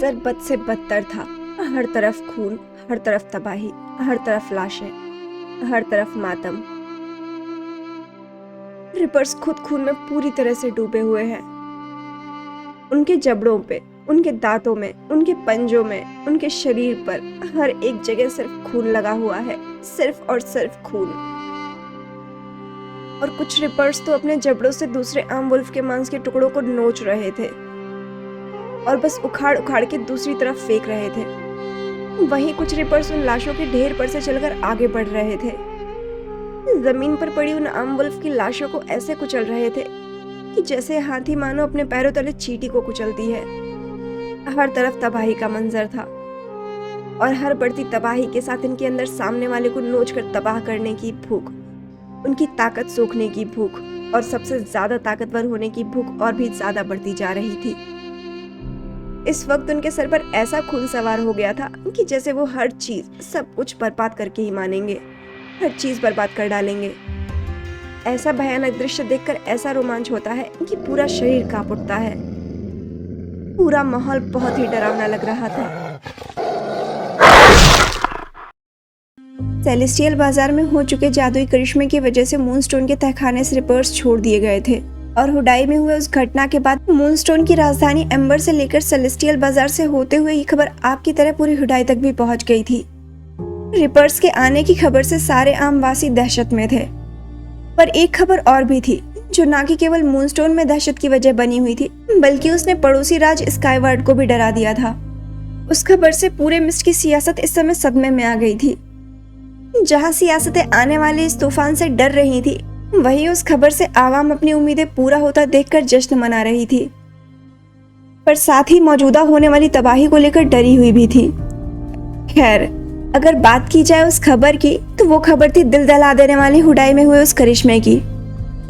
मंजर बद से बदतर था। हर तरफ खून, हर तरफ तबाही, हर तरफ लाशें, हर तरफ मातम। रिपर्स खुद खून में पूरी तरह से डूबे हुए हैं। उनके जबड़ों पे, उनके दांतों में, उनके पंजों में, उनके शरीर पर हर एक जगह सिर्फ खून लगा हुआ है, सिर्फ और सिर्फ खून। और कुछ रिपर्स तो अपने जबड़ों से दूसरे आम वुल्फ के मांस के टुकड़ों को नोच रहे थे और बस उखाड़ उखाड़ के दूसरी तरफ फेंक रहे थे। वहीं कुछ रिपर्स उन लाशों के ढेर पर से चलकर आगे बढ़ रहे थे। जमीन पर पड़ी उन आम वुल्फ की लाशों को ऐसे कुचल रहे थे कि जैसे हाथी मानो अपने पैरों तले चींटी को कुचलती है। हर तरफ तबाही का मंजर था और हर बढ़ती तबाही के साथ इनके अंदर सामने वाले को नोच कर तबाह करने की भूख, उनकी ताकत सोखने की भूख और सबसे ज्यादा ताकतवर होने की भूख और भी ज्यादा बढ़ती जा रही थी। इस वक्त उनके सर पर ऐसा खून सवार हो गया था कि जैसे वो हर चीज, सब कुछ बर्बाद करके ही मानेंगे, हर चीज बर्बाद कर डालेंगे। ऐसा भयानक दृश्य देखकर ऐसा रोमांच होता है कि पूरा शरीर कांप उठता है। पूरा माहौल बहुत ही डरावना लग रहा था। सेलेस्टियल बाजार में हो चुके जादुई करिश्मे की वजह से मूनस्टोन के तहखाने से रिपर्स छोड़ दिए गए थे और हुडाई में हुए उस घटना के बाद मूनस्टोन की राजधानी एम्बर से लेकर सेलेस्टियल बाजार से होते हुए ये खबर आपकी तरह पूरी हुडाई तक भी पहुंच गई थी। रिपर्स के आने की खबर से सारे आमवासी दहशत में थे, पर एक खबर और भी थी जो ना कि केवल मूनस्टोन में दहशत की वजह बनी हुई थी, बल्कि उसने पड़ोसी राज स्काईवार्ड को भी डरा दिया था। उस खबर से पूरे मिस्ट की सियासत इस समय सदमे में आ गई थी। जहां सियासतें आने वाले इस तूफान से डर रही थी, वहीं उस खबर से आवाम अपनी उम्मीदें पूरा होता देखकर जश्न मना रही थी, पर साथ ही मौजूदा होने वाली तबाही को लेकर डरी हुई भी थी। खैर, अगर बात की जाए उस खबर की, तो वो खबर थी दिल दहला देने वाली हुडाई में हुए उस करिश्मे की।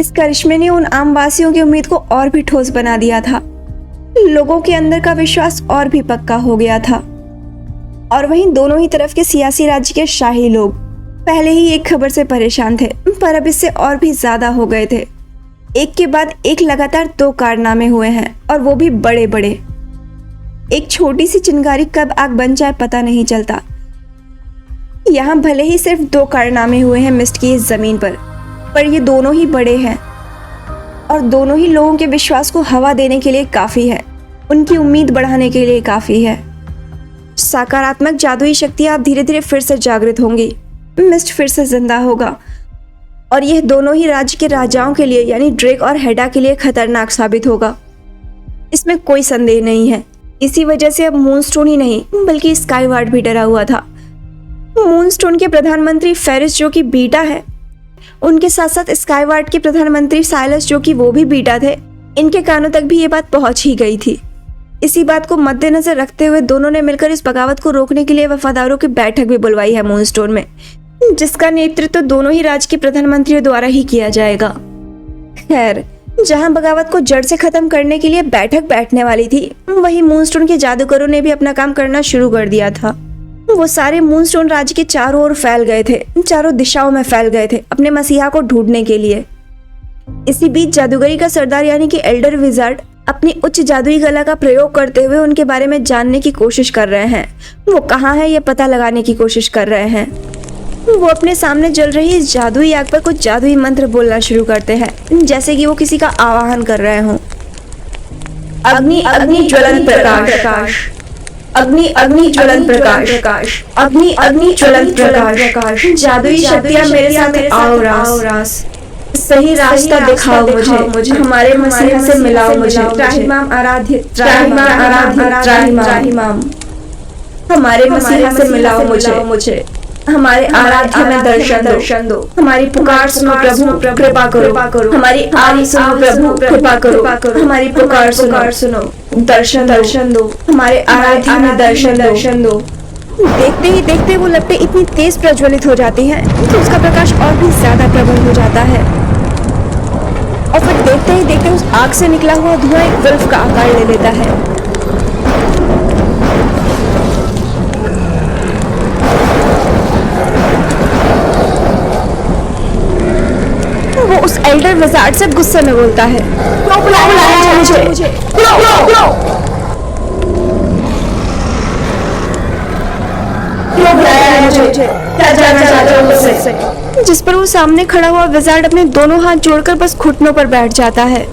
इस करिश्मे ने उन आम वासियों की उम्मीद को और भी ठोस बना दिया था। लोगों के अंदर का विश्वास और भी पक्का हो गया था। और वहीं दोनों ही तरफ के सियासी राज्य के शाही लोग पहले ही एक खबर से परेशान थे, पर अब इससे और भी ज्यादा हो गए थे। एक के बाद एक लगातार 2 कारनामे हुए हैं, और वो भी बड़े बड़े। एक छोटी सी चिंगारी कब आग बन जाए पता नहीं चलता। यहाँ भले ही सिर्फ 2 कारनामे हुए हैं मिस्ट की इस जमीन पर ये दोनों ही बड़े हैं और दोनों ही लोगों के विश्वास को हवा देने के लिए काफी है, उनकी उम्मीद बढ़ाने के लिए काफी है। सकारात्मक जादुई शक्तियां अब धीरे धीरे फिर से जागृत होंगी, मिस्ट फिर से जिंदा होगा और यह दोनों ही राज्य के राजाओं के लिए यानी ड्रेक और हेडा के लिए खतरनाक साबित होगा, इसमें कोई संदेह नहीं है। इसी वजह से अब मूनस्टोन ही नहीं बल्कि स्काईवार्ड भी डरा हुआ था। मूनस्टोन के प्रधानमंत्री फेरिस जो कि बीटा है, उनके साथ साथ स्काईवार्ड के प्रधानमंत्री साइलस जो कि वो भी बीटा थे, इनके कानों तक भी ये बात पहुंच ही गई थी। इसी बात को मद्देनजर रखते हुए दोनों ने मिलकर इस बगावत को रोकने के लिए वफादारों की बैठक भी बुलवाई है मूनस्टोन में, जिसका नेतृत्व दोनों ही राज्य के प्रधानमंत्रियों द्वारा ही किया जाएगा। खैर, जहां बगावत को जड़ से खत्म करने के लिए बैठक बैठने वाली थी, वहीं मूनस्टोन के जादूगरों ने भी अपना काम करना शुरू कर दिया था। वो सारे मूनस्टोन राज्य के चारों ओर फैल गए थे, चारों दिशाओं में फैल गए थे अपने मसीहा को ढूंढने के लिए। इसी बीच जादूगरी का सरदार यानी कि एल्डर विजार्ड अपनी उच्च जादुई कला का प्रयोग करते हुए उनके बारे में जानने की कोशिश कर रहे हैं। वो कहाँ है ये पता लगाने की कोशिश कर रहे हैं। वो अपने सामने जल रही इस जादुई आग पर कुछ जादुई मंत्र बोलना शुरू करते हैं, जैसे कि वो किसी का आवाहन कर रहे हों। अग्नि अग्नि ज्वलंत प्रकाश, अग्नि अग्नि ज्वलंत प्रकाश, अग्नि अग्नि ज्वलंत प्रकाश। जादुई शक्तियां मेरे साथ आओ रास, सही रास्ता दिखाओ मुझे, हमारे मसीहा से मिलाओ मुझे। त्राहिमाम आराध्य, त्राहिमाम आराध्य, त्राहिमाम, हमारे मसीहा से मिलाओ मुझे, हमारे आराध्य में दर्शन दो। हमारी पुकार सुनो प्रभु, कृपा करो। हमारी आर्ति सुनो प्रभु, कृपा करो। हमारी पुकार सुनो, दर्शन दो। हमारे आराध्य में दर्शन दो। देखते ही देखते वो लपटें इतनी तेज प्रज्वलित हो जाती हैं कि उसका प्रकाश और भी ज्यादा प्रबल हो जाता है और फिर देखते ही देखते उस आग से निकला हुआ धुआं एक वुल्फ का आकार ले लेता है। वो उस एल्डर विजार्ड से गुस्से में बोलता है, क्यों बुलाया मुझे? क्यों बुलाया है मुझे? क्या जानना चाहते हो मुझसे? जिस पर वो सामने खड़ा हुआ विजार्ड अपने दोनों हाथ जोड़कर बस घुटनों पर बैठ जाता है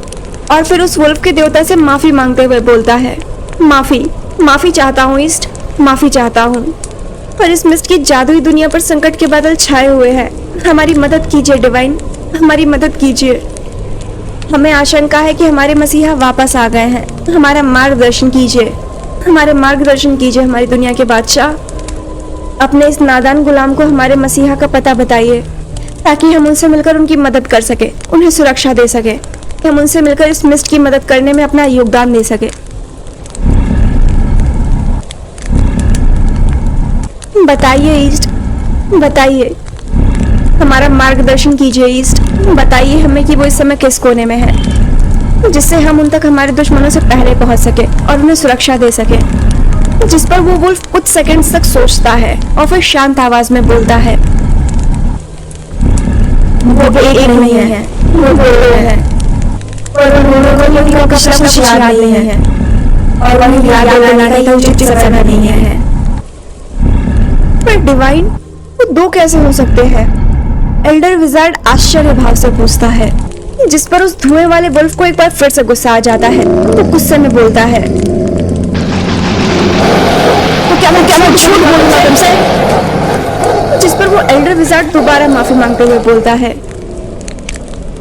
और फिर उस वुल्फ के देवता से माफी मांगते हुए बोलता है, माफी चाहता हूँ ईस्ट, माफी चाहता हूँ। पर इस मिस्ट की जादुई दुनिया पर संकट के बादल छाए हुए हैं। हमारी मदद कीजिए डिवाइन, हमारी मदद कीजिए। हमें आशंका है कि हमारे मसीहा वापस आ गए हैं। हमारा मार्गदर्शन कीजिए, हमारी दुनिया के बादशाह। अपने इस नादान गुलाम को हमारे मसीहा का पता बताइए ताकि हम उनसे मिलकर उनकी मदद कर सके, उन्हें सुरक्षा दे सके। हम उनसे मिलकर इस मिस्ट की मदद करने में अपना योगदान दे सके। बताइए ईस्ट, बताइए, हमारा मार्गदर्शन कीजिए ईस्ट। बताइए हमें कि वो इस समय किस कोने में है, जिससे हम उन तक हमारे दुश्मनों से पहले पहुंच सके और उन्हें सुरक्षा दे सके। जिस पर वो वुल्फ कुछ सेकंड्स तक सोचता है और फिर शांत आवाज में बोलता है, वो एक नहीं है, वो दो है। और उन दोनों को उनका कुछ याद नहीं है और उन्हें याद दिलाने का उचित समय नहीं है। पर डिवाइन, वो दो कैसे हो सकते हैं? एल्डर विजार्ड आश्चर्य भाव से पूछता है, जिस पर उस धुएं वाले वुल्फ को एक बार फिर से गुस्सा आ जाता है। वो गुस्से में बोलता है, तो क्या मैं झूठ बोलूंगा तुमसे? जिस पर वो एल्डर विजार्ड दोबारा माफी मांगते हुए बोलता है,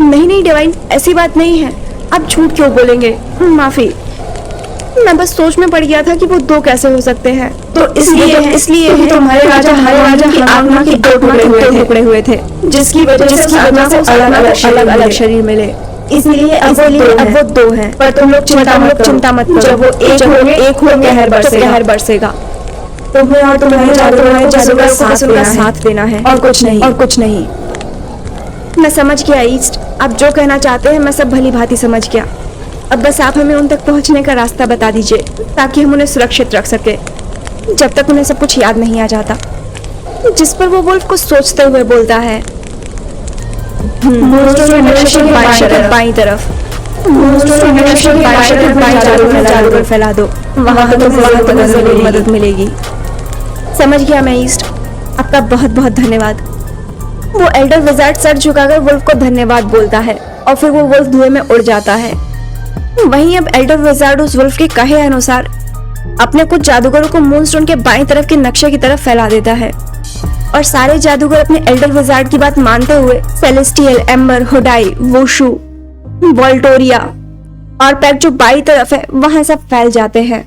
नहीं डिवाइन, ऐसी बात नहीं है, आप झूठ क्यों बोलेंगे? माफी, मैं बस सोच में पड़ गया था कि वो दो कैसे हो सकते हैं। तो इसलिए तुम्हारे राजा की आत्मा के दो टुकड़े हुए थे, जिसकी वजह से अलग अलग शरीर मिले। इसलिए अब वो दो हैं। पर तुम लोग चिंता मत करो, जब वो एक होंगे कहर बरसेगा। तुम्हें और तुम्हारे जादूगर को साथ देना है और कुछ नहीं। मैं समझ गया ईस्ट, आप जो कहना चाहते हैं मैं सब भली भांति समझ गया। अब बस आप हमें उन तक पहुंचने का रास्ता बता दीजिए ताकि हम उन्हें सुरक्षित रख सके जब तक उन्हें सब कुछ याद नहीं आ जाता। जिस पर वो वुल्फ को सोचते हुए बोलता है, बाईं तरफ जादूगर फैला दो, वहां तुम्हें मदद मिलेगी। समझ गया मैं ईस्ट, आपका बहुत बहुत धन्यवाद। वो एल्डर विजार्ड सर झुकाकर वुल्फ को धन्यवाद बोलता है और फिर वो वुल्फ धुएं में उड़ जाता है। वहीं अब एल्डर विजार्ड उस वुल्फ के कहे अनुसार अपने कुछ जादूगरों को मूनस्टोन के बाईं तरफ के नक्शे की तरफ फैला देता है और सारे जादूगर अपने एल्डर विजार्ड की बात मानते हुए सेलेस्टियल, एम्बर, हुडाई, वोशु, वॉल्टोरिया और पैक जो बाईं तरफ है वहां सब फैल जाते हैं।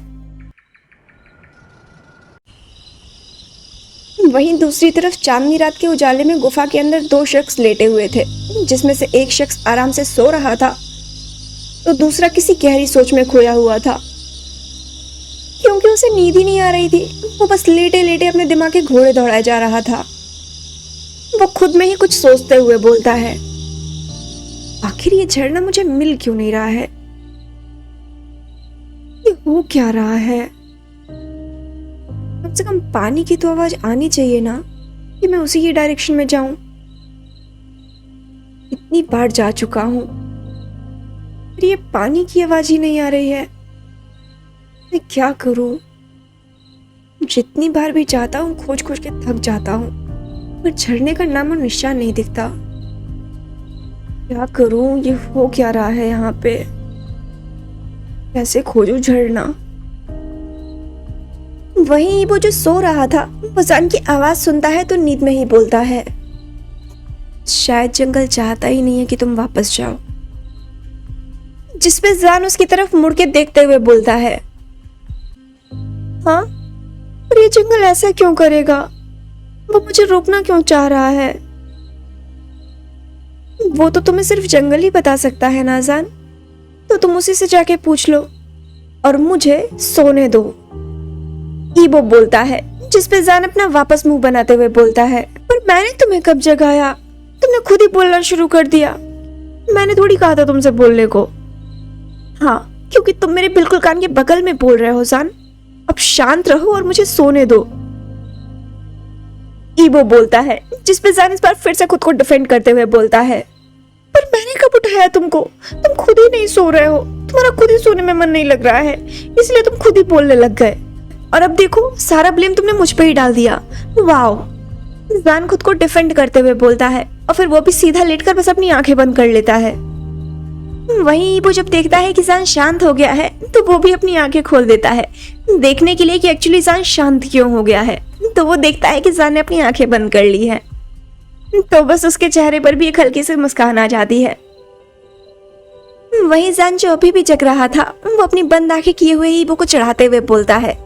वहीं दूसरी तरफ चांदनी रात के उजाले में गुफा के अंदर दो शख्स लेटे हुए थे, जिसमें से एक शख्स आराम से सो रहा था तो दूसरा किसी गहरी सोच में खोया हुआ था, क्योंकि उसे नींद ही नहीं आ रही थी। वो बस लेटे लेटे अपने दिमाग के घोड़े दौड़ाए जा रहा था। वो खुद में ही कुछ सोचते हुए बोलता है, आखिर ये झरना मुझे मिल क्यों नहीं रहा है? ये हो क्या रहा है? कम से कम पानी की तो आवाज आनी चाहिए ना कि मैं उसी की डायरेक्शन में जाऊं। इतनी बार जा चुका हूं, फिर ये पानी की आवाज ही नहीं आ रही है। मैं क्या करूं? जितनी बार भी जाता हूं खोज खोज के थक जाता हूं, पर झरने का नामो निशान नहीं दिखता। क्या करूं? ये हो क्या रहा है यहाँ पे? कैसे खोजूं झरना? वहीं वो जो सो रहा था वो जान की आवाज सुनता है तो नींद में ही बोलता है, शायद जंगल चाहता ही नहीं है कि तुम वापस जाओ। जिस पे जान उसकी तरफ मुड़ के देखते हुए बोलता है, हाँ, पर ये जंगल ऐसा क्यों करेगा? वो मुझे रोकना क्यों चाह रहा है? वो तो तुम्हें सिर्फ जंगल ही बता सकता है ना जान, तो तुम उसी से जाके पूछ लो और मुझे सोने दो। ईबो बोलता है, जिस पे जान अपना वापस मुंह बनाते हुए बोलता है, पर मैंने तुम्हें कब जगाया? तुमने खुद ही बोलना शुरू कर दिया। मैंने थोड़ी कहा था तुमसे बोलने को। हाँ, क्योंकि तुम मेरे बिल्कुल कान के बगल में बोल रहे हो जान। अब शांत रहो और मुझे सोने दो। ईबो बोलता है, जिस पे जान इस बार फिर से खुद को डिफेंड करते हुए बोलता है, पर मैंने कब उठाया तुमको? तुम खुद ही नहीं सो रहे हो। तुम्हारा खुद ही सोने में मन नहीं लग रहा है, इसलिए तुम खुद ही बोलने लग गए। और अब देखो सारा ब्लेम तुमने मुझ पे ही डाल दिया। वाओ। जान खुद को डिफेंड करते हुए बोलता है और फिर वो भी सीधा लेटकर बस अपनी आंखें बंद कर लेता है। वहीं वो जब देखता है कि जान शांत हो गया है तो वो भी अपनी आंखें खोल देता है देखने के लिए कि एक्चुअली जान शांत क्यों हो गया है। तो वो देखता है कि जान ने अपनी आंखें बंद कर ली है। तो बस उसके चेहरे पर भी एक हल्की सी मुस्कान आ जाती है। वहीं जान जो अभी भी जग रहा था वो अपनी बंद आंखें किए हुए ही वो को चढ़ाते हुए बोलता है,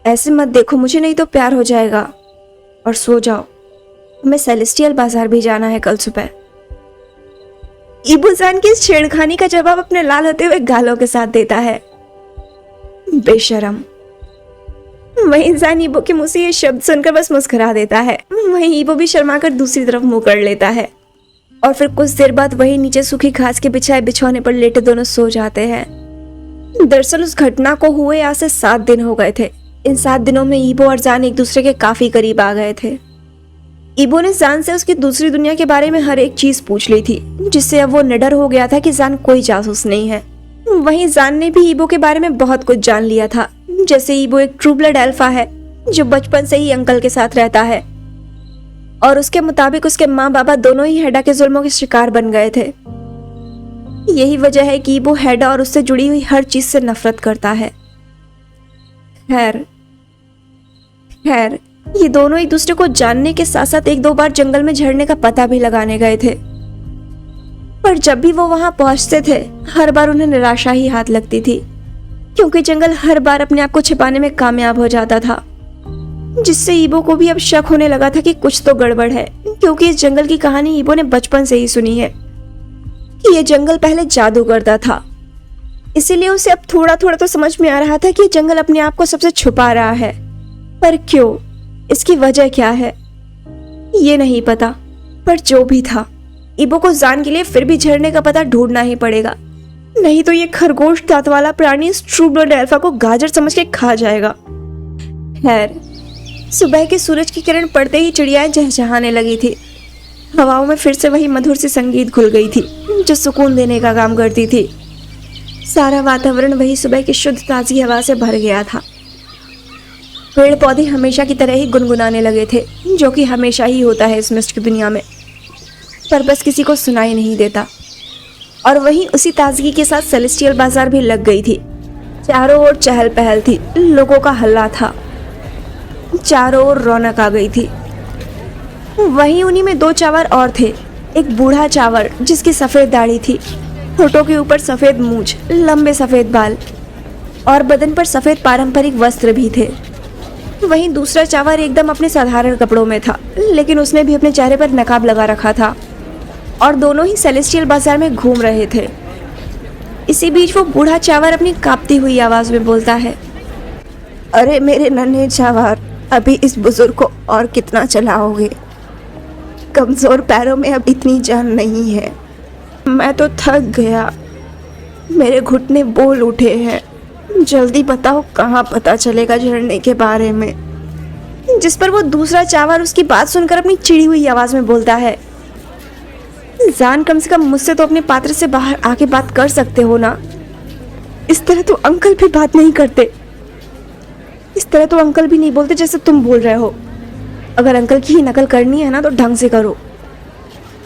ऐसे मत देखो मुझे नहीं तो प्यार हो जाएगा, और सो जाओ, हमें सेलेस्टियल बाजार भी जाना है कल सुबह। ईबो जान की इस छेड़खानी का जवाब अपने लाल होते हुए गालों के साथ देता है, बेशरम। वहीं जान ईबो के मुंह से ये शब्द सुनकर बस मुस्कुरा देता है। वहीं ईबो भी शर्माकर दूसरी तरफ मुंह कर लेता है और फिर कुछ देर बाद वही नीचे सूखी घास के बिछाए बिछौने पर लेटे दोनों सो जाते हैं। दरअसल उस घटना को हुए आज से 7 दिन हो गए थे। इन 7 दिनों में ईबो और जान एक दूसरे के काफी करीब आ गए थे। ईबो ने जान से उसकी दूसरी दुनिया के बारे में हर एक चीज पूछ ली थी, जिससे अब वो निडर हो गया था कि जान कोई जासूस नहीं है। वहीं जान ने भी ईबो के बारे में बहुत कुछ जान लिया था, जैसे ईबो एक ट्रू ब्लड अल्फा है जो बचपन से ही अंकल के साथ रहता है और उसके मुताबिक उसके माँ बाबा दोनों ही हेडा के जुल्मों के शिकार बन गए थे। यही वजह है कि ईबो हेडा और उससे जुड़ी हुई हर चीज से नफरत करता है। खैर ये दोनों एक दूसरे को जानने के साथ साथ 1-2 बार जंगल में झरने का पता भी लगाने गए थे, पर जब भी वो वहां पहुंचते थे हर बार उन्हें निराशा ही हाथ लगती थी, क्योंकि जंगल हर बार अपने आप को छिपाने में कामयाब हो जाता था, जिससे ईबो को भी अब शक होने लगा था कि कुछ तो गड़बड़ है, क्योंकि इस जंगल की कहानी ईबो ने बचपन से ही सुनी है कि ये जंगल पहले जादू करता था। इसीलिए उसे अब थोड़ा थोड़ा तो समझ में आ रहा था कि जंगल अपने आप को सबसे छुपा रहा है, पर क्यों, इसकी वजह क्या है, ये नहीं पता। पर जो भी था, ईबो को जान के लिए फिर भी झरने का पता ढूंढना ही पड़ेगा, नहीं तो ये खरगोश दांत वाला प्राणी इस ट्रू ब्लड अल्फा को गाजर समझ के खा जाएगा। खैर सुबह के सूरज की किरण पड़ते ही चिड़ियाएं चहचहाने लगी थी। हवाओं में फिर से वही मधुर सी संगीत घुल गई थी जो सुकून देने का काम करती थी। सारा वातावरण वही सुबह की शुद्ध ताजी हवा से भर गया था। पेड़ पौधे हमेशा की तरह ही गुनगुनाने लगे थे, जो कि हमेशा ही होता है इस मिस्ट की दुनिया में, पर बस किसी को सुनाई नहीं देता। और वहीं उसी ताजगी के साथ सेलेस्टियल बाजार भी लग गई थी। चारों ओर चहल पहल थी, लोगों का हल्ला था, चारों ओर रौनक आ गई थी। वहीं उन्हीं में 2 चावर और थे। एक बूढ़ा चावर जिसकी सफेद दाढ़ी थी, होठों के ऊपर सफेद मूंछ, लंबे सफेद बाल और बदन पर सफेद पारंपरिक वस्त्र भी थे। वहीं दूसरा चावर एकदम अपने साधारण कपड़ों में था, लेकिन उसने भी अपने चेहरे पर नकाब लगा रखा था और दोनों ही सेलेस्टियल बाजार में घूम रहे थे। इसी बीच वो बूढ़ा चावर अपनी कांपती हुई आवाज में बोलता है, अरे मेरे नन्हे चावर, अभी इस बुजुर्ग को और कितना चलाओगे? कमजोर पैरों में अब इतनी जान नहीं है। मैं तो थक गया, मेरे घुटने बोल उठे हैं। जल्दी बताओ कहाँ पता चलेगा झरने के बारे में? जिस पर वो दूसरा चावर उसकी बात सुनकर अपनी चिड़ी हुई आवाज में बोलता है, जान कम से कम मुझसे तो अपने पात्र से बाहर आके बात कर सकते हो ना? इस तरह तो अंकल भी बात नहीं करते, इस तरह तो अंकल भी नहीं बोलते जैसे तुम बोल रहे हो। अगर अंकल की ही नकल करनी है ना तो ढंग से करो।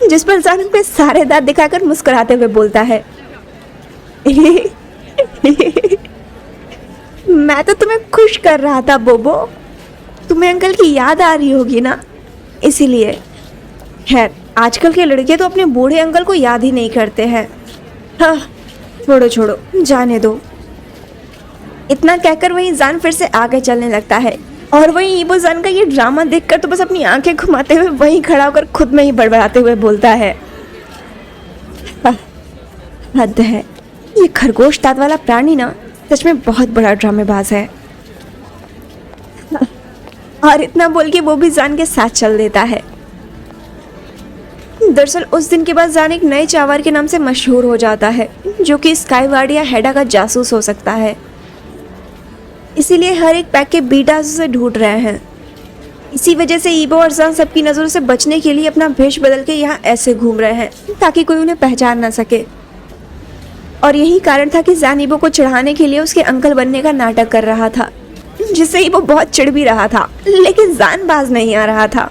जिस पर जान अपने सारे दांत दिखाकर मुस्कुराते हुए बोलता है, मैं तो तुम्हें खुश कर रहा था बोबो, तुम्हें अंकल की याद आ रही होगी ना, इसीलिए। खैर आजकल के लड़के तो अपने बूढ़े अंकल को याद ही नहीं करते हैं। हाँ छोड़ो जाने दो। इतना कहकर वही जान फिर से आगे चलने लगता है और वही ईबो जान का ये ड्रामा देखकर तो बस अपनी आंखें घुमाते हुए वहीं खड़ा होकर खुद में ही बड़बड़ाते हुए बोलता है, हद है, ये खरगोश दांत वाला प्राणी ना सच में बहुत बड़ा ड्रामेबाज है। और इतना बोल के वो भी जान के साथ चल देता है। दरअसल उस दिन के बाद जान एक नए चावर के नाम से मशहूर हो जाता है, जो कि स्काईवार्ड या हेडा का जासूस हो सकता है। इसीलिए हर एक पैक के बीटा उसे ढूंढ रहे हैं। इसी वजह से ईबो और जान सबकी नजरों से बचने के लिए अपना भेष बदल के यहाँ ऐसे घूम रहे हैं ताकि कोई उन्हें पहचान ना सके। और यही कारण था कि जान ईबो को चढ़ाने के लिए उसके अंकल बनने का नाटक कर रहा था। जिससे ही वो बहुत चिढ़ भी रहा था, लेकिन जान बाज नहीं आ रहा था।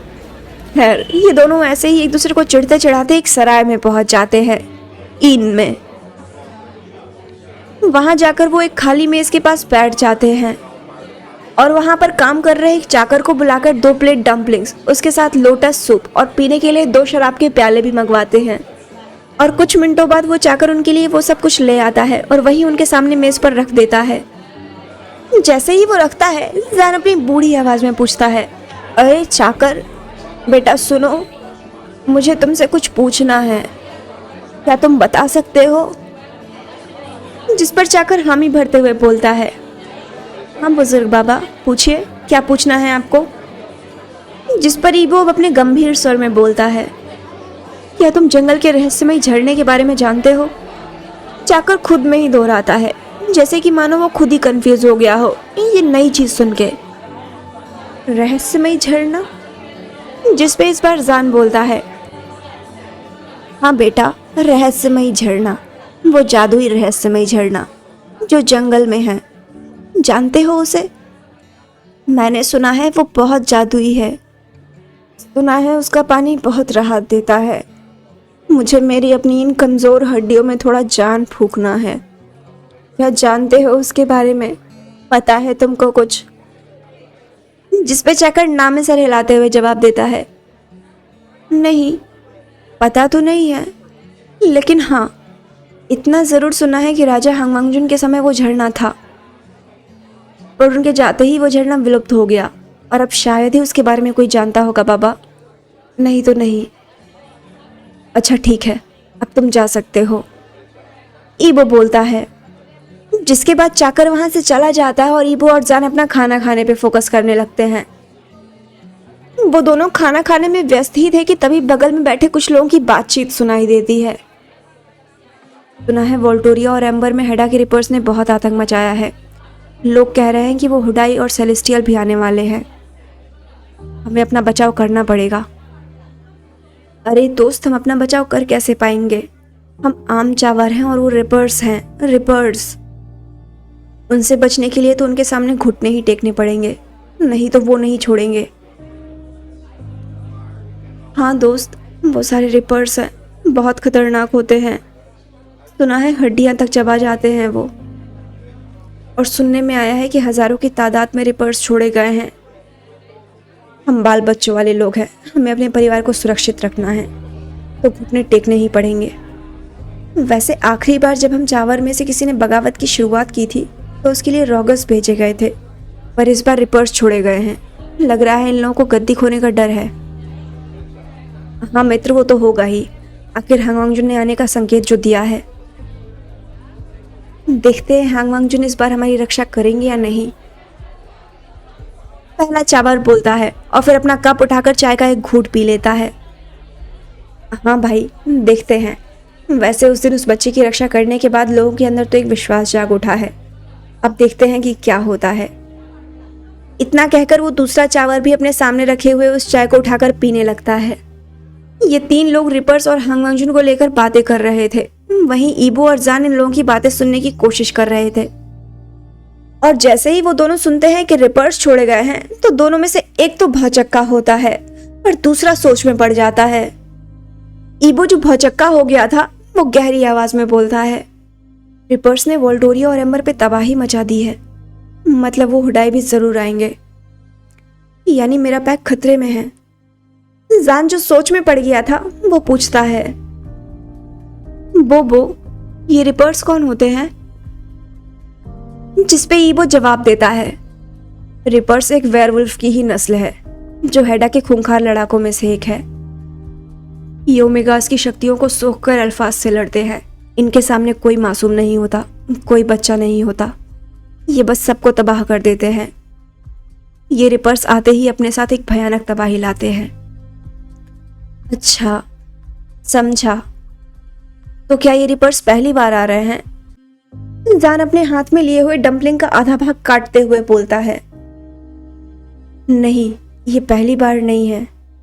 खैर, ये दोनों ऐसे ही एक दूसरे को चिढ़ते चिढ़ाते एक सराय में पहुंच जाते हैं, ईन में। वहां जाकर वो एक खाली मेज के पास बैठ जाते हैं और वहां पर काम कर रहे एक चाकर को बुलाकर 2 प्लेट डम्पलिंग्स, उसके साथ लोटस सूप और पीने के लिए 2 शराब के प्याले भी मंगवाते हैं। और कुछ मिनटों बाद वो चाकर उनके लिए वो सब कुछ ले आता है और वही उनके सामने मेज पर रख देता है। जैसे ही वो रखता है, जान अपनी बूढ़ी आवाज में पूछता है, अरे चाकर बेटा सुनो, मुझे तुमसे कुछ पूछना है, क्या तुम बता सकते हो? जिस पर चाकर हामी भरते हुए बोलता है, हाँ बुजुर्ग बाबा, पूछिए, क्या पूछना है आपको? जिस पर ईबो अपने गंभीर स्वर में बोलता है, क्या तुम जंगल के रहस्यमय झरने के बारे में जानते हो? चाकर खुद में ही दोहराता है, जैसे कि मानो वो खुद ही कंफ्यूज हो गया हो ये नई चीज सुन के। रहस्यमय झरना? जिस पे इस बार जान बोलता है, हाँ बेटा, रहस्यमय झरना, वो जादुई रहस्यमय झरना जो जंगल में है, जानते हो उसे? मैंने सुना है वो बहुत जादुई है, सुना है उसका पानी बहुत राहत देता है। मुझे मेरी अपनी इन कमज़ोर हड्डियों में थोड़ा जान फूंकना है। क्या जानते हो उसके बारे में? पता है तुमको कुछ? जिस पे चाकर नाम में सर हिलाते हुए जवाब देता है, नहीं, पता तो नहीं है, लेकिन हाँ, इतना ज़रूर सुना है कि राजा हांगवांगजुन के समय वो झरना था और उनके जाते ही वो झरना विलुप्त हो गया, और अब शायद ही उसके बारे में कोई जानता होगा बाबा। नहीं तो नहीं। अच्छा ठीक है, अब तुम जा सकते हो, ईबो बोलता है। जिसके बाद चाकर वहां से चला जाता है और ईबो और जान अपना खाना खाने पे फोकस करने लगते हैं। वो दोनों खाना खाने में व्यस्त ही थे कि तभी बगल में बैठे कुछ लोगों की बातचीत सुनाई देती है। सुना है वोल्टोरिया और एम्बर में हेडा के रिपर्स ने बहुत आतंक मचाया है। लोग कह रहे हैं कि वो हुडाई और सेलेस्टियल भी आने वाले हैं। हमें अपना बचाव करना पड़ेगा। अरे दोस्त, हम अपना बचाव कर कैसे पाएंगे? हम आम चावर हैं और वो रिपर्स हैं, रिपर्स। उनसे बचने के लिए तो उनके सामने घुटने ही टेकने पड़ेंगे, नहीं तो वो नहीं छोड़ेंगे। हाँ दोस्त, वो सारे रिपर्स हैं, बहुत खतरनाक होते हैं। सुना है हड्डियां तक चबा जाते हैं वो, और सुनने में आया है कि हजारों की तादाद में रिपर्स छोड़े गए हैं। हम बाल बच्चों वाले लोग हैं, हमें अपने परिवार को सुरक्षित रखना है, तो घुटने टेकने ही पड़ेंगे। वैसे आखिरी बार जब हम चावर में से किसी ने बगावत की शुरुआत की थी तो उसके लिए रॉगर्स भेजे गए थे, पर इस बार रिपर्स छोड़े गए हैं। लग रहा है इन लोगों को गद्दी खोने का डर है। हाँ मित्र, वो तो होगा ही, आखिर हांगवांगजुन ने आने का संकेत जो दिया है। देखते हैं हांगवांगजुन इस बार हमारी रक्षा करेंगे या नहीं। पहला चावर बोलता है और फिर अपना कप उठाकर चाय का एक घूंट पी लेता है। हाँ भाई, देखते हैं। वैसे उस दिन उस बच्चे की रक्षा करने के बाद लोगों के अंदर तो एक विश्वास जाग उठा है। अब देखते हैं कि क्या होता है। इतना कहकर वो दूसरा चावर भी अपने सामने रखे हुए उस चाय को उठाकर पीने लगता है। ये 3 लोग रिपर्स और हांगवांगजुन को लेकर बातें कर रहे थे। वहीं ईबो और जान इन लोगों की बातें सुनने की कोशिश कर रहे थे। और जैसे ही वो दोनों सुनते हैं कि रिपर्स छोड़े गए हैं, तो दोनों में से एक तो भौचक्का होता है और दूसरा सोच में पड़ जाता है। ईबो जो भौचक्का हो गया था, वो गहरी आवाज में बोलता है, रिपर्स ने वोल्टोरिया और एम्बर पे तबाही मचा दी है, मतलब वो हुडाई भी जरूर आएंगे, यानी मेरा पैक खतरे में है। जान जो सोच में पड़ गया था, वो पूछता है, बोबो, ये रिपर्स कौन होते हैं? जिस पे ईबो जवाब देता है, रिपर्स एक वेयरवुल्फ की ही नस्ल है, जो हेडा के खूंखार लड़ाकों में से एक है। ये ओमेगास की शक्तियों को सोखकर अल्फाज से लड़ते हैं। इनके सामने कोई मासूम नहीं होता, कोई बच्चा नहीं होता। ये बस सबको तबाह कर देते हैं। ये रिपर्स आते ही अपने साथ एक भयानक तबाही लाते हैं। अच्छा, समझा। तो क्या ये रिपर्स पहली बार आ रहे हैं? जान अपने हाथ में लिए हुए डम्पलिंग का आधा भाग काटते हुए बोलता है, नहीं, ये पहली बार नहीं है,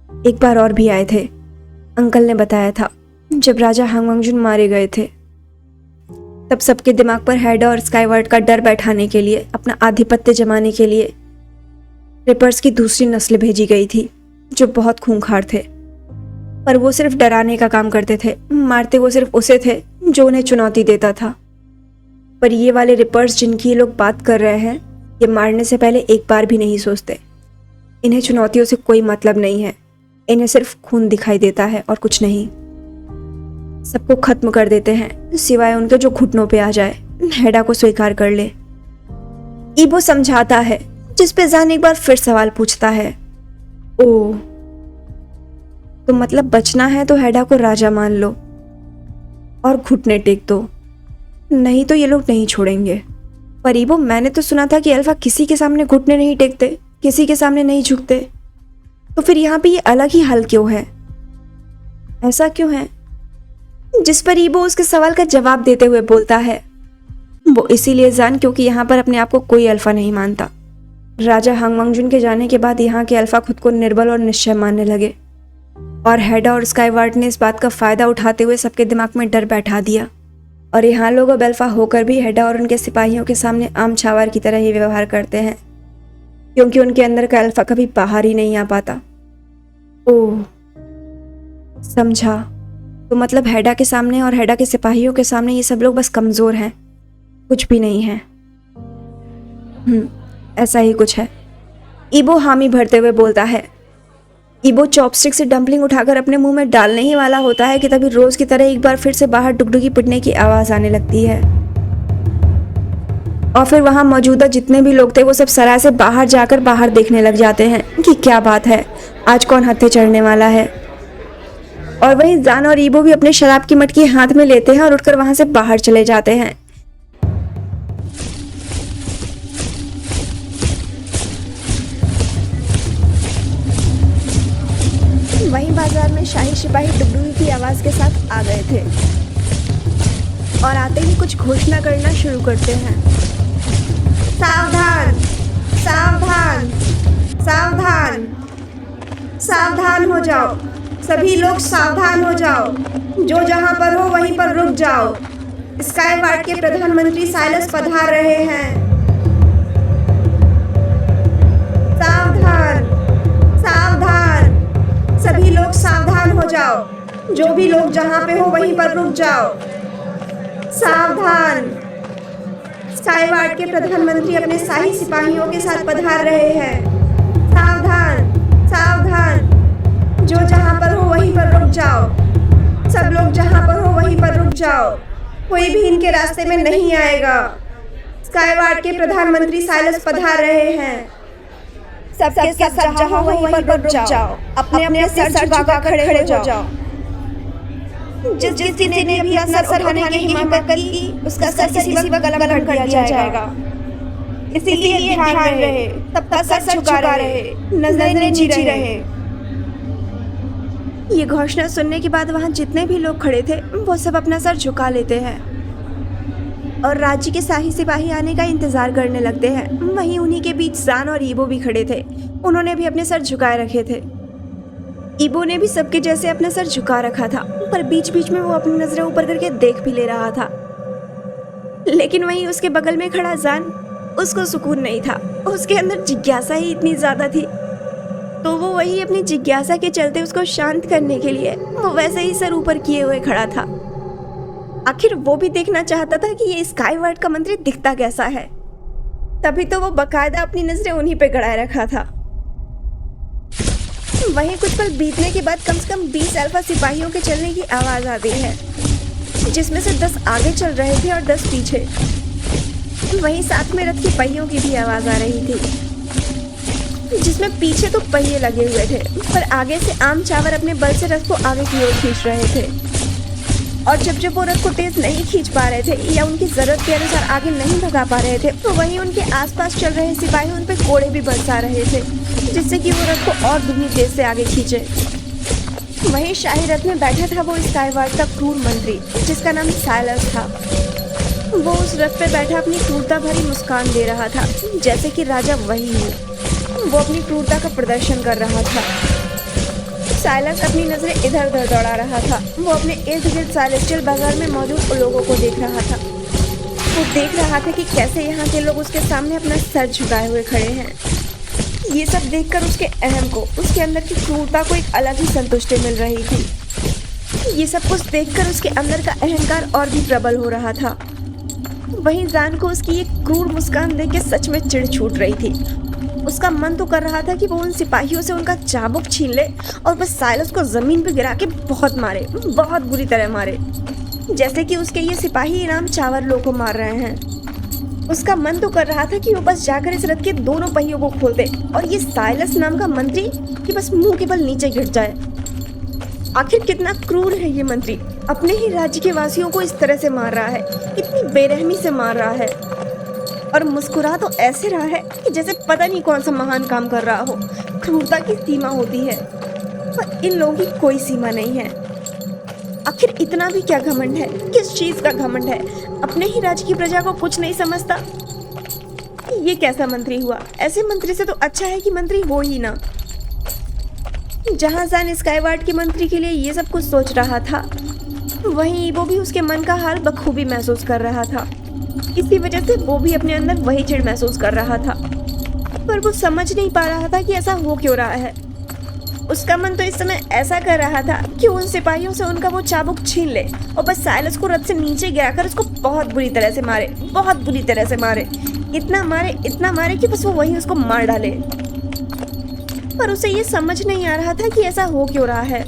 एक बार और भी आए थे। अंकल ने बताया था, जब राजा हांगवांगजुन मारे गए थे, तब सबके दिमाग पर हेडा और स्काईवर्ड का डर बैठाने के लिए, अपना आधिपत्य जमाने के लिए रिपर्स की दूसरी नस्ल भेजी गई थी जो बहुत खूंखार थे, पर वो सिर्फ डराने का काम करते थे। मारते वो सिर्फ उसे थे जो उन्हें चुनौती देता था। पर ये वाले रिपर्स जिनकी ये लोग बात कर रहे हैं, ये मारने से पहले एक बार भी नहीं सोचते। इन्हें चुनौतियों से कोई मतलब नहीं है, इन्हें सिर्फ खून दिखाई देता है और कुछ नहीं। सबको खत्म कर देते हैं सिवाय उनके जो घुटनों पे आ जाए, हेडा को स्वीकार कर ले। ईबो समझाता है, जिस पे जान एक बार फिर सवाल पूछता है, ओ तो मतलब बचना है तो हेडा को राजा मान लो और घुटने टेक दो, नहीं तो ये लोग नहीं छोड़ेंगे। पर ईबो, मैंने तो सुना था कि अल्फा किसी के सामने घुटने नहीं टेकते, किसी के सामने नहीं झुकते, तो फिर यहाँ पे ये अलग ही हाल क्यों है? ऐसा क्यों है? जिस पर ईबो उसके सवाल का जवाब देते हुए बोलता है, वो इसीलिए जान क्योंकि यहाँ पर अपने आप को कोई अल्फा नहीं मानता। राजा हांग मंगजून के जाने के बाद यहाँ के अल्फा खुद को निर्बल और निश्चय मानने लगे, और हेडा और स्काईवार्ड ने इस बात का फायदा उठाते हुए सबके दिमाग में डर बैठा दिया। और यहाँ लोग अब अल्फा होकर भी हेडा और उनके सिपाहियों के सामने आम छावर की तरह ही व्यवहार करते हैं, क्योंकि उनके अंदर का अल्फा कभी बाहर ही नहीं आ पाता। ओह, समझा। तो मतलब हेडा के सामने और हेडा के सिपाहियों के सामने ये सब लोग बस कमजोर हैं, कुछ भी नहीं है। ऐसा ही कुछ है। ईबो हामी भरते हुए बोलता है। ईबो चॉपस्टिक से डंपलिंग उठाकर अपने मुंह में डालने ही वाला होता है कि तभी रोज की तरह एक बार फिर से बाहर डुगडुगी पिटने की आवाज आने लगती है, और फिर वहां मौजूदा जितने भी लोग थे वो सब सराय से बाहर जाकर बाहर देखने लग जाते हैं कि क्या बात है, आज कौन हत्थे चढ़ने वाला है। और वहीं जान और ईबो भी अपने शराब की मटकी हाथ में लेते हैं और उठकर वहां से बाहर चले जाते हैं। वहीं बाजार में शाही सिपाही डुगडुगी की आवाज के साथ आ गए थे और आते ही कुछ घोषणा करना शुरू करते हैं। सावधान, सावधान, सावधान, सावधान हो जाओ, सभी लोग सावधान हो जाओ, जो जहां पर हो वहीं पर रुक जाओ। स्काईवार्ड के प्रधानमंत्री साइलस पधार रहे हैं। सावधान, सावधान, सभी लोग सावधान हो जाओ, जो भी लोग जहां पे हो वहीं पर रुक जाओ। सावधान, स्काईवार्ड के प्रधानमंत्री अपने शाही सिपाहियों के साथ पधार रहे हैं। सावधान, सावधान, जो जहां पर हो वहीं पर रुक जाओ, सब लोग जहां पर हो वहीं पर रुक जाओ, कोई भी इनके रास्ते में नहीं आएगा। स्काईवार्ड के प्रधानमंत्री साइलस पधार रहे हैं। सबके सब जहां हो वहीं पर रुक जाओ, अपने अपने सर झुकाकर खड़े हो जाओ। जिस किसी ने भी अपना सर उठाने की हिम्मत की, उसका सर किसी वक्त गलत कर दिया जाएगा। इसीलिए ध्यान रहे, सबका सर झुका रहे, नजरें नीची रहे। ये घोषणा सुनने के बाद वहां जितने भी लोग खड़े थे वो सब अपना सर झुका लेते हैं और राज्य के शाही सिपाही आने का इंतजार करने लगते हैं। वहीं उन्हीं के बीच जान और ईबो भी खड़े थे, उन्होंने भी अपने सर झुकाए रखे थे। ईबो ने भी सबके जैसे अपना सर झुका रखा था, पर बीच बीच में वो अपनी नजरें ऊपर करके देख भी ले रहा था। लेकिन वहीं उसके बगल में खड़ा जान, उसको सुकून नहीं था, उसके अंदर जिज्ञासा ही इतनी ज्यादा थी, तो वो वही अपनी जिज्ञासा के चलते उसको शांत करने के लिए वो वैसे ही सर ऊपर किए हुए खड़ा था। आखिर वो भी देखना चाहता था कि ये स्काईवार्ड का मंत्री दिखता कैसा है, तभी तो वो बकायदा अपनी नजरें उन्हीं पे गड़ाए रखा था। वहीं कुछ पल बीतने के बाद कम से कम 20 अल्फा सिपाहियों के चलने की आवाज आती है, जिसमें से 10 आगे चल रहे थे और 10 पीछे। वहीं साथ में रथ के पहियों की भी आवाज आ रही थी, जिसमें पीछे तो पहिए लगे हुए थे, पर आगे से आम चावर अपने बल से रथ को आगे की ओर खींच रहे थे। और जब वो रथ को तेज नहीं खींच पा रहे थे या उनकी जरूरत के अनुसार आगे नहीं भगा पा रहे थे, तो वहीं उनके आसपास चल रहे सिपाही उन पे कोड़े भी बरसा रहे थे, जिससे कि वो रथ को और दुगनी तेज से आगे खींचे। वहीं शाही रथ में बैठा था वो स्काईवार्ड का क्रूर मंत्री, जिसका नाम साइलस था। वो उस रथ पे बैठा अपनी क्रूरता भरी मुस्कान दे रहा था, जैसे कि राजा वही हो। वो अपनी क्रूरता का प्रदर्शन कर रहा था। साइलस अपनी नजरें इधर उधर दौड़ा रहा था। वो अपने इर्द गिर्द सेलेस्टियल बाजार में मौजूद लोगों को देख रहा था। वो देख रहा था कि कैसे यहाँ के लोग उसके सामने अपना सर झुकाए हुए खड़े हैं। ये सब देखकर उसके अहम को, उसके अंदर की क्रूरता को एक अलग ही संतुष्टि मिल रही थी। ये सब कुछ देखकर उसके अंदर का अहंकार और भी प्रबल हो रहा था। वहीं जान को उसकी एक क्रूर मुस्कान देख के सच में चिढ़ छूट रही थी। उसका मन तो कर रहा था कि वो उन सिपाहियों से उनका चाबुक छीन ले और बस साइलस को जमीन पे गिरा के बहुत मारे, बहुत बुरी तरह मारे, जैसे कि उसके ये सिपाही इनाम चावर लोग को मार रहे हैं। उसका मन तो कर रहा था कि वो बस जाकर इस रथ के दोनों पहियों को खोल दे और ये साइलस नाम का मंत्री कि बस मुंह के बल नीचे गिर जाए। आखिर कितना क्रूर है ये मंत्री, अपने ही राज्य के वासियों को इस तरह से मार रहा है, कितनी बेरहमी से मार रहा है, और मुस्कुरा तो ऐसे रहा है कि जैसे पता नहीं कौन सा महान काम कर रहा हो। क्रूरता की सीमा होती है, पर इन लोगों की कोई सीमा नहीं है। आखिर इतना भी क्या घमंड है, किस चीज का घमंड है, अपने ही राज्य की प्रजा को कुछ नहीं समझता। ये कैसा मंत्री हुआ? ऐसे मंत्री से तो अच्छा है कि मंत्री हो ही ना। जहां जान स्काईवार्ड के मंत्री के लिए ये सब कुछ सोच रहा था, वहीं वो भी उसके मन का हाल बखूबी महसूस कर रहा था। इसी वजह से वो भी अपने अंदर वही चिढ़ महसूस कर रहा था, पर वो समझ नहीं पा रहा था कि ऐसा हो क्यों रहा है। उसका मन तो इस समय ऐसा कर रहा था कि उन सिपाहियों से उनका वो चाबुक छीन ले और बस साइलस को रथ से नीचे गिराकर उसको बहुत बुरी तरह से मारे, बहुत बुरी तरह से मारे, इतना मारे कि बस वो वहीं उसको मार डाले। पर उसे ये समझ नहीं आ रहा था कि ऐसा हो क्यों रहा है।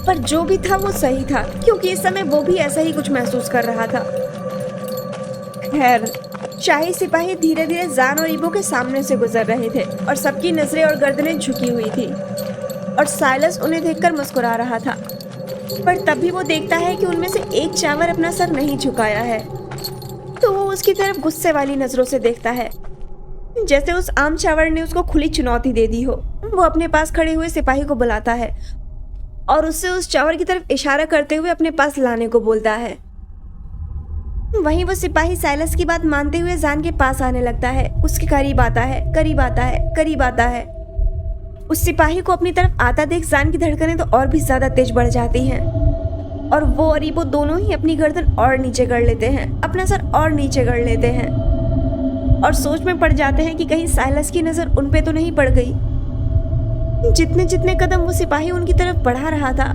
पर जो भी था वो सही था, क्योंकि इस समय वो भी ऐसा ही कुछ महसूस कर रहा था। खैर, शाही सिपाही धीरे धीरे जान और ईबो के सामने से गुजर रहे थे और सबकी नजरें और गर्दनें झुकी हुई थी और साइलस उन्हें देखकर मुस्कुरा रहा था। पर तभी वो देखता है कि उनमें से एक चावर अपना सर नहीं झुकाया है, तो वो उसकी तरफ गुस्से वाली नजरों से देखता है, जैसे उस आम चावर ने उसको खुली चुनौती दे दी हो। वो अपने पास खड़े हुए सिपाही को बुलाता है और उससे उस चावर की तरफ इशारा करते हुए अपने पास लाने को बोलता है। वहीं वो सिपाही साइलस की बात मानते हुए जान के पास आने लगता है, उसके करीब आता है, करीब आता है, करीब आता है। उस सिपाही को अपनी तरफ आता देख जान की धड़कनें तो और भी ज्यादा तेज बढ़ जाती हैं और वो और ईबो दोनों ही अपनी गर्दन और नीचे कर लेते हैं, अपना सर और नीचे कर लेते हैं और सोच में पड़ जाते हैं कि कहीं साइलस की नजर उन पे तो नहीं पड़ गई। जितने जितने कदम वो सिपाही उनकी तरफ बढ़ा रहा था,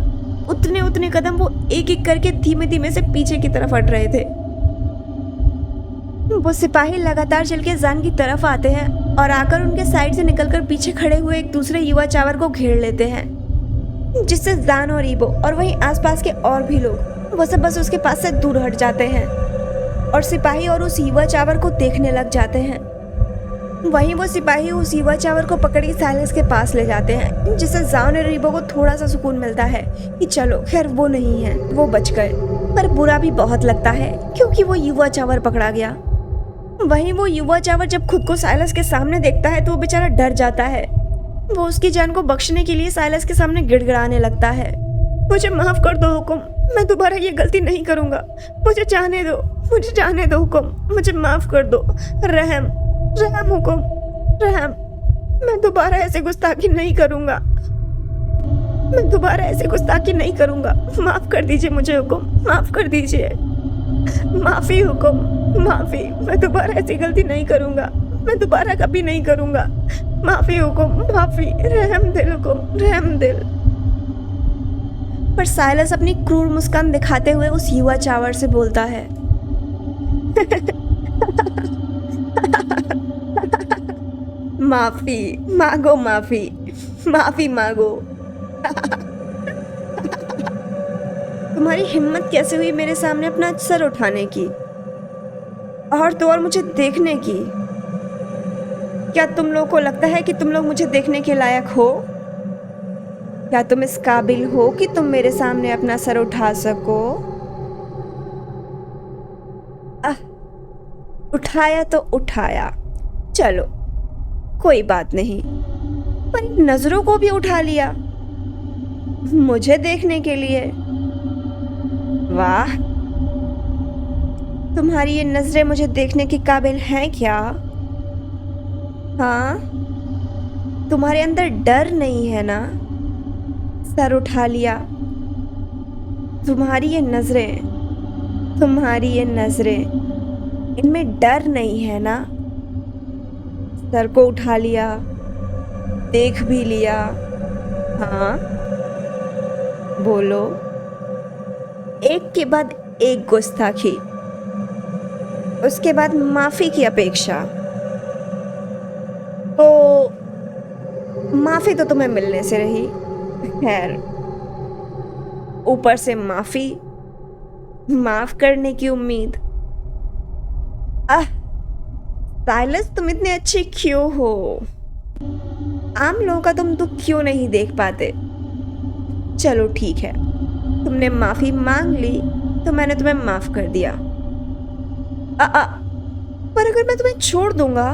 उतने उतने कदम वो एक एक करके धीमे धीमे से पीछे की तरफ हट रहे थे। वो सिपाही लगातार चल के जान की तरफ आते हैं और आकर उनके साइड से निकलकर पीछे खड़े हुए एक दूसरे युवा चावर को घेर लेते हैं, जिससे जान और ईबो और वहीं आसपास के और भी लोग वो सब बस उसके पास से दूर हट जाते हैं और सिपाही और उस युवा चावर को देखने लग जाते हैं। वहीं वो सिपाही उस युवा चावर को पकड़ के साइलस के पास ले जाते हैं, जिससे जान और ईबो को थोड़ा सा सुकून मिलता है कि चलो खैर वो नहीं है, वो बच गए। पर बुरा भी बहुत लगता है क्योंकि वो युवा चावर पकड़ा गया। वहीं वो युवा चावर जब खुद को साइलस के सामने देखता है तो वो बेचारा डर जाता है। वो उसकी जान को बख्शने के लिए साइलस के सामने गिड़गिड़ाने लगता है, मुझे माफ कर दो हुकुम, मैं दोबारा ये गलती नहीं करूंगा, मुझे जाने दो हुकुम, मुझे माफ कर दो, रहम हुकुम, रहम, मैं दोबारा ऐसे गुस्ताखी नहीं करूंगा, माफ कर दीजिए मुझे हुकुम, माफ कर दीजिए, माफी हुकुम, माफी, मैं दोबारा ऐसी गलती नहीं करूंगा, मैं दोबारा कभी नहीं करूंगा, माफी हुकुम, माफी, रहम दिल हुकुम, रहम दिल। पर साइलस अपनी क्रूर मुस्कान दिखाते हुए उस युवा चावर से बोलता है, माफी मांगो, माफी मांगो। तुम्हारी हिम्मत कैसे हुई मेरे सामने अपना सर उठाने की और तो और मुझे देखने की? क्या तुम लोगों को लगता है कि तुम लोग मुझे देखने के लायक हो? क्या तुम इस काबिल हो कि तुम मेरे सामने अपना सर उठा सको? उठाया तो उठाया, चलो कोई बात नहीं, पर नजरों को भी उठा लिया मुझे देखने के लिए। वाह, तुम्हारी ये नजरें मुझे देखने के काबिल हैं क्या? हाँ, तुम्हारे अंदर डर नहीं है ना? सर उठा लिया। तुम्हारी ये नजरें, इनमें डर नहीं है ना? सर को उठा लिया, देख भी लिया। हाँ, बोलो। एक के बाद एक गुस्ताखी, उसके बाद माफी की अपेक्षा। तो माफी तो तुम्हें मिलने से रही, खैर ऊपर से माफी, माफ करने की उम्मीद। आह, साइलस तुम इतने अच्छे क्यों हो? आम लोगों का तुम दुख क्यों नहीं देख पाते? चलो ठीक है, तुमने माफी मांग ली तो मैंने तुम्हें माफ कर दिया। पर अगर मैं तुम्हें छोड़ दूंगा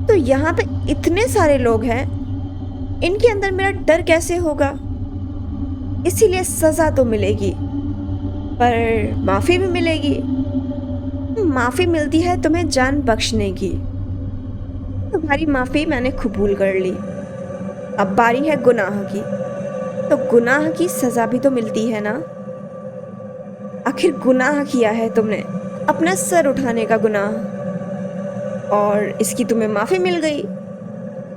तो यहाँ पे इतने सारे लोग हैं, इनके अंदर मेरा डर कैसे होगा? इसीलिए सजा तो मिलेगी, पर माफी भी मिलेगी। माफी मिलती है तुम्हें जान बख्शने की। तुम्हारी माफी मैंने कबूल कर ली। अब बारी है गुनाह की, तो गुनाह की सजा भी तो मिलती है ना। आखिर गुनाह किया है तुमने, अपना सर उठाने का गुनाह, और इसकी तुम्हें माफी मिल गई।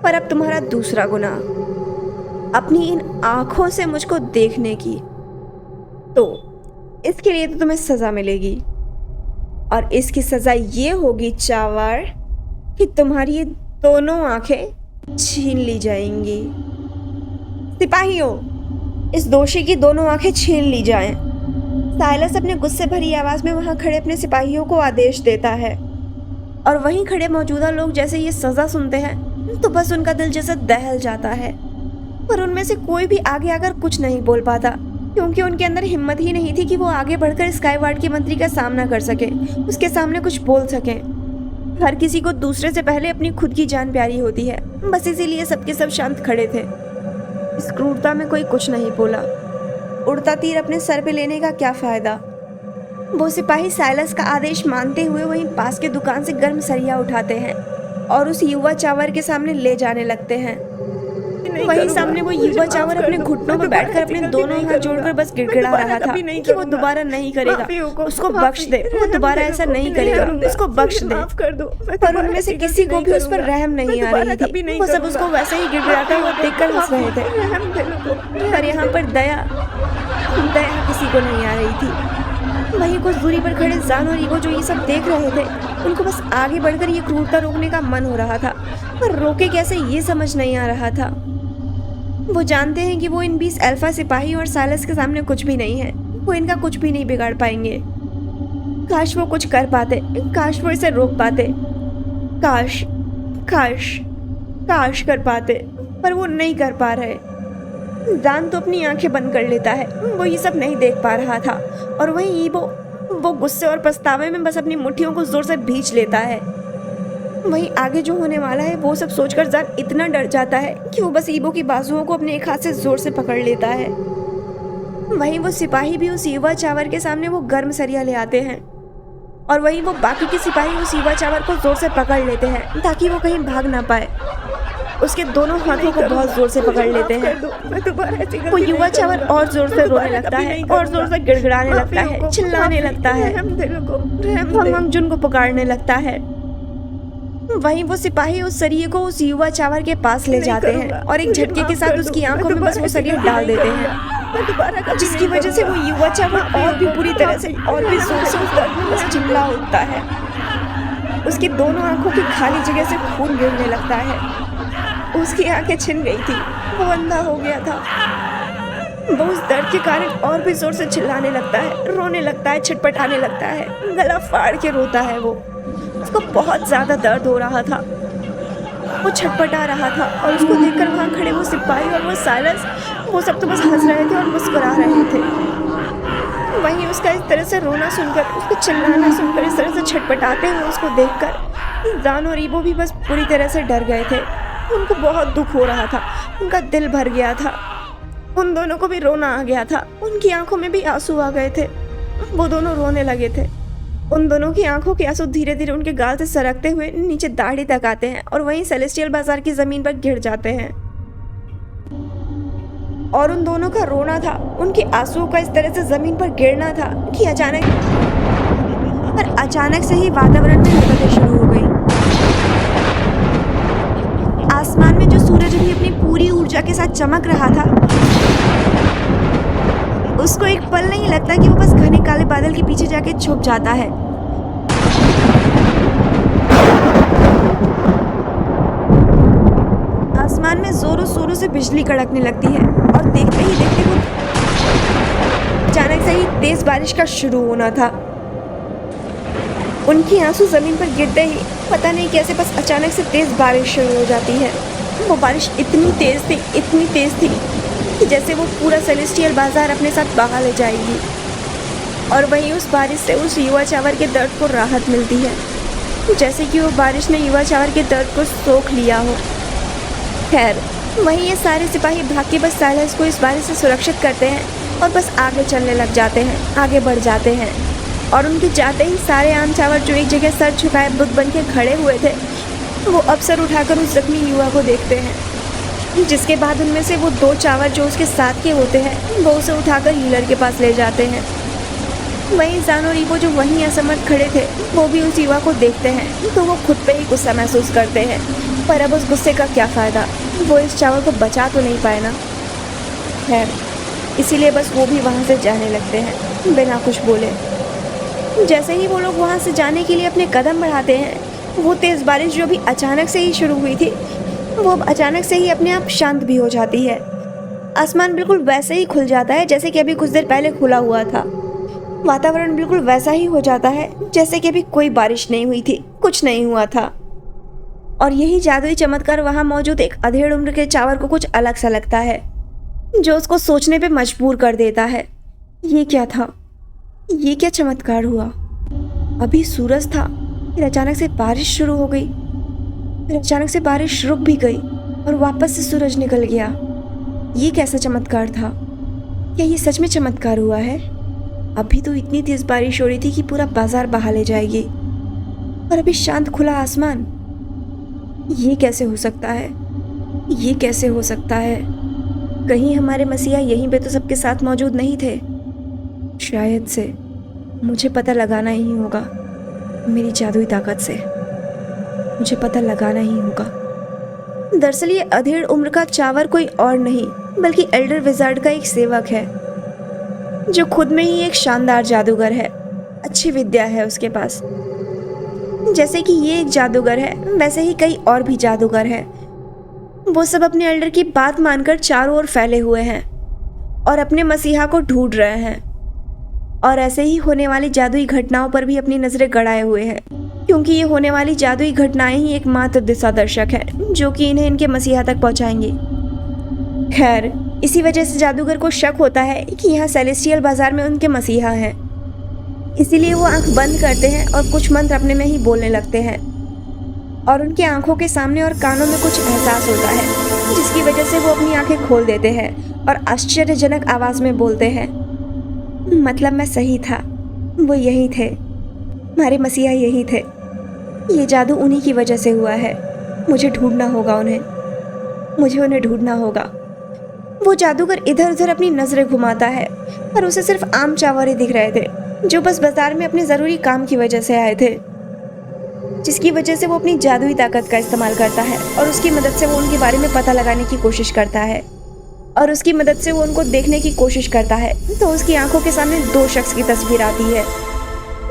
पर अब तुम्हारा दूसरा गुनाह, अपनी इन आंखों से मुझको देखने की, तो इसके लिए तो तुम्हें सजा मिलेगी। और इसकी सजा ये होगी चावार कि तुम्हारी ये दोनों आंखें छीन ली जाएंगी। सिपाहियों, इस दोषी की दोनों आंखें छीन ली जाएं। साइलस अपने गुस्से भरी आवाज में वहां खड़े अपने सिपाहियों को आदेश देता है, और वहीं खड़े मौजूदा लोग जैसे ये सजा सुनते हैं तो बस उनका दिल जैसे दहल जाता है। पर उनमें से कोई भी आगे आकर कुछ नहीं बोल पाता, क्योंकि उनके अंदर हिम्मत ही नहीं थी कि वो आगे बढ़कर स्काईवार्ड के मंत्री का सामना कर सके, उसके सामने कुछ बोल सके। हर किसी को दूसरे से पहले अपनी खुद की जान प्यारी होती है, बस इसीलिए सबके सब शांत खड़े थे। इस क्रूरता में कोई कुछ नहीं बोला। उड़ता तीर अपने सर पे लेने का क्या फायदा। वो सिपाही साइलस का आदेश मानते हुए वहीं पास के दुकान से गर्म सरिया उठाते हैं और उस युवा चावर के सामने ले जाने लगते हैं। वहीं सामने वो युवा चावर अपने घुटनों पर बैठकर अपने दोनों हाथ जोड़कर बस गिड़गिड़ा रहा था कि वो दोबारा नहीं करेगा, उसको बख्श दे, वो दोबारा ऐसा नहीं करेगा, उसको बख्श दे। पर उनमें से किसी को भी उस पर रहम नहीं आ रही थी। वो सब उसको वैसे ही गिड़गिड़ाता हुआ देखकर हंस रहे थे, पर यहाँ पर दया किसी को नहीं आ रही थी। वहीं कुछ दूरी पर खड़े जान और ईगो जो ये सब देख रहे थे, उनको बस आगे बढ़कर ये क्रूरता रोकने का मन हो रहा था, पर रोके कैसे ये समझ नहीं आ रहा था। वो जानते हैं कि वो इन 20 अल्फा सिपाही और साइलस के सामने कुछ भी नहीं है, वो इनका कुछ भी नहीं बिगाड़ पाएंगे। काश वो कुछ कर पाते, काश वो इसे रोक पाते, काश काश काश कर पाते, पर वो नहीं कर पा रहे। जान तो अपनी आंखें बंद कर लेता है, वो ये सब नहीं देख पा रहा था, और वहीं ईबो वो गुस्से और पछतावे में बस अपनी मुट्ठियों को जोर से भींच लेता है। वहीं आगे जो होने वाला है वो सब सोचकर जान इतना डर जाता है कि वो बस ईबो की बाजुओं को अपने एक हाथ से जोर से पकड़ लेता है। वहीं वो सिपाही भी उस युवा चावर के सामने वो गर्म सरिया ले आते हैं, और वहीं वो बाकी के सिपाही उस युवा चावर को जोर से पकड़ लेते हैं ताकि वो कहीं भाग ना पाए। उसके दोनों हाथों को बहुत जोर से पकड़ लेते हैं। वो युवा चावर और जोर से रोने लगता है और जोर से गिड़गिड़ाने लगता है, चिल्लाने लगता है, हम जुन को पुकारने लगता है। वहीं वो सिपाही उस सरिये को उस युवा चावर के पास ले जाते हैं और एक झटके के साथ उसकी आंखों में बस वो सरिया डाल देते हैं, जिसकी वजह से वो युवा चावर और भी बुरी तरह से और भी जोर से चिल्ला उठता है। उसकी दोनों आंखों की खाली जगह से खून गिरने लगता है। उसकी आंखें छिन गई थी, वो अंधा हो गया था। वो उस दर्द के कारण और भी जोर से चिल्लाने लगता है, रोने लगता है, छटपटाने लगता है, गला फाड़ के रोता है। वो उसको बहुत ज़्यादा दर्द हो रहा था, वो छटपटा रहा था, और उसको देखकर वहाँ खड़े वो सिपाही और वो साइलस, वो सब तो बस हंस रहे थे और मुस्कुरा रहे थे। वहीं उसका इस तरह से रोना सुनकर, उसको चिल्लाना सुनकर, इस तरह से छटपटाते हुए उसको देखकर जान और ईबो भी बस पूरी तरह से डर गए थे। उनको बहुत दुख हो रहा था, उनका दिल भर गया था, उन दोनों को भी रोना आ गया था, उनकी आंखों में भी आंसू आ गए थे। वो दोनों रोने लगे थे। उन दोनों की आंखों के आंसू धीरे धीरे उनके गाल से सरकते हुए नीचे दाढ़ी तक आते हैं और वहीं सेलेस्टियल बाजार की जमीन पर गिर जाते हैं। और उन दोनों का रोना था, उनके आंसुओं का इस तरह से जमीन पर गिरना था कि अचानक से ही वातावरण में हरकतें शुरू हो गई। आसमान में जो सूरज जब ये अपनी पूरी ऊर्जा के साथ चमक रहा था, उसको एक पल नहीं लगता कि वो बस घने काले बादल के पीछे जाके छुप जाता है। आसमान में जोरों शोरों से बिजली कड़कने लगती है और देखते ही देखते वो अचानक से ही तेज बारिश का शुरू होना था। उनकी आंसू जमीन पर गिरते ही पता नहीं कैसे बस अचानक से तेज बारिश शुरू हो जाती है। वो बारिश इतनी तेज थी कि जैसे वो पूरा सेलेस्टियल बाजार अपने साथ बहा ले जाएगी। और वहीं उस बारिश से उस युवा चावर के दर्द को राहत मिलती है, जैसे कि वो बारिश ने युवा चावर के दर्द को सोख लिया हो। खैर, वहीं ये सारे सिपाही भाग के बस साइलेंस को इस बारिश से सुरक्षित करते हैं और बस आगे चलने लग जाते हैं, आगे बढ़ जाते हैं। और उनके जाते ही सारे आम चावर जो एक जगह सर झुकाए बुत बन के खड़े हुए थे, वो अब सर उठाकर उस जख्मी युवा को देखते हैं। जिसके बाद उनमें से वो 2 चावर जो उसके साथ के होते हैं, वो उसे उठाकर हीलर के पास ले जाते हैं। वहीं जान और ईवो जो वहीं असमर्थ खड़े थे, वो भी उस युवा को देखते हैं तो वो खुद पे ही गुस्सा महसूस करते हैं। पर अब उस गुस्से का क्या फ़ायदा, वो इस चावर को बचा तो नहीं पाए ना। खैर, इसीलिए बस वो भी वहाँ से जाने लगते हैं बिना कुछ बोले। जैसे ही वो लोग वहाँ से जाने के लिए अपने कदम बढ़ाते हैं, वो तेज़ बारिश जो भी अचानक से ही शुरू हुई थी, वो अब अचानक से ही अपने आप शांत भी हो जाती है। आसमान बिल्कुल वैसे ही खुल जाता है जैसे कि अभी कुछ देर पहले खुला हुआ था। वातावरण बिल्कुल वैसा ही हो जाता है जैसे कि अभी कोई बारिश नहीं हुई थी, कुछ नहीं हुआ था। और यही जादुई चमत्कार वहाँ मौजूद एक अधेड़ उम्र के चावर को कुछ अलग सा लगता है, जो उसको सोचने पे मजबूर कर देता है। ये क्या था? ये क्या चमत्कार हुआ? अभी सूरज था, फिर अचानक से बारिश शुरू हो गई, फिर अचानक से बारिश रुक भी गई और वापस से सूरज निकल गया। ये कैसा चमत्कार था? क्या ये सच में चमत्कार हुआ है? अभी तो इतनी तेज बारिश हो रही थी कि पूरा बाजार बहा ले जाएगी, और अभी शांत खुला आसमान। ये कैसे हो सकता है? ये कैसे हो सकता है? कहीं हमारे मसीहा यहीं पे तो सबके साथ मौजूद नहीं थे? शायद से। मुझे पता लगाना ही होगा, मेरी जादुई ताकत से मुझे पता लगाना ही होगा। दरअसल ये अधेड़ उम्र का चावर कोई और नहीं बल्कि एल्डर विजार्ड का एक सेवक है, जो खुद में ही एक शानदार जादूगर है। अच्छी विद्या है उसके पास। जैसे कि ये एक जादूगर है, वैसे ही कई और भी जादूगर हैं। वो सब अपने एल्डर की बात मानकर चारों ओर फैले हुए हैं और अपने मसीहा को ढूंढ रहे हैं, और ऐसे ही होने वाली जादुई घटनाओं पर भी अपनी नजरें गड़ाए हुए हैं, क्योंकि ये होने वाली जादुई घटनाएं ही एकमात्र दिशा दर्शक हैं जो कि इन्हें इनके मसीहा तक पहुंचाएंगी। खैर, इसी वजह से जादूगर को शक होता है कि यहाँ सेलेस्टियल बाजार में उनके मसीहा हैं। इसीलिए वो आंख बंद करते हैं और कुछ मंत्र अपने में ही बोलने लगते हैं, और उनकी आंखों के सामने और कानों में कुछ एहसास होता है, जिसकी वजह से वो अपनी आंखें खोल देते हैं और आश्चर्यजनक आवाज़ में बोलते हैं, मतलब मैं सही था, वो यही थे, हमारे मसीहा यही थे। ये जादू उन्हीं की वजह से हुआ है। मुझे ढूंढना होगा उन्हें, मुझे उन्हें ढूंढना होगा। वो जादूगर इधर उधर अपनी नज़रें घुमाता है, पर उसे सिर्फ आम चावर ही दिख रहे थे, जो बस बाजार में अपने ज़रूरी काम की वजह से आए थे, जिसकी वजह से वो अपनी जादुई ताकत का इस्तेमाल करता है और उसकी मदद से वो उनके बारे में पता लगाने की कोशिश करता है, और उसकी मदद से वो उनको देखने की कोशिश करता है। तो उसकी आंखों के सामने 2 शख्स की तस्वीर आती है,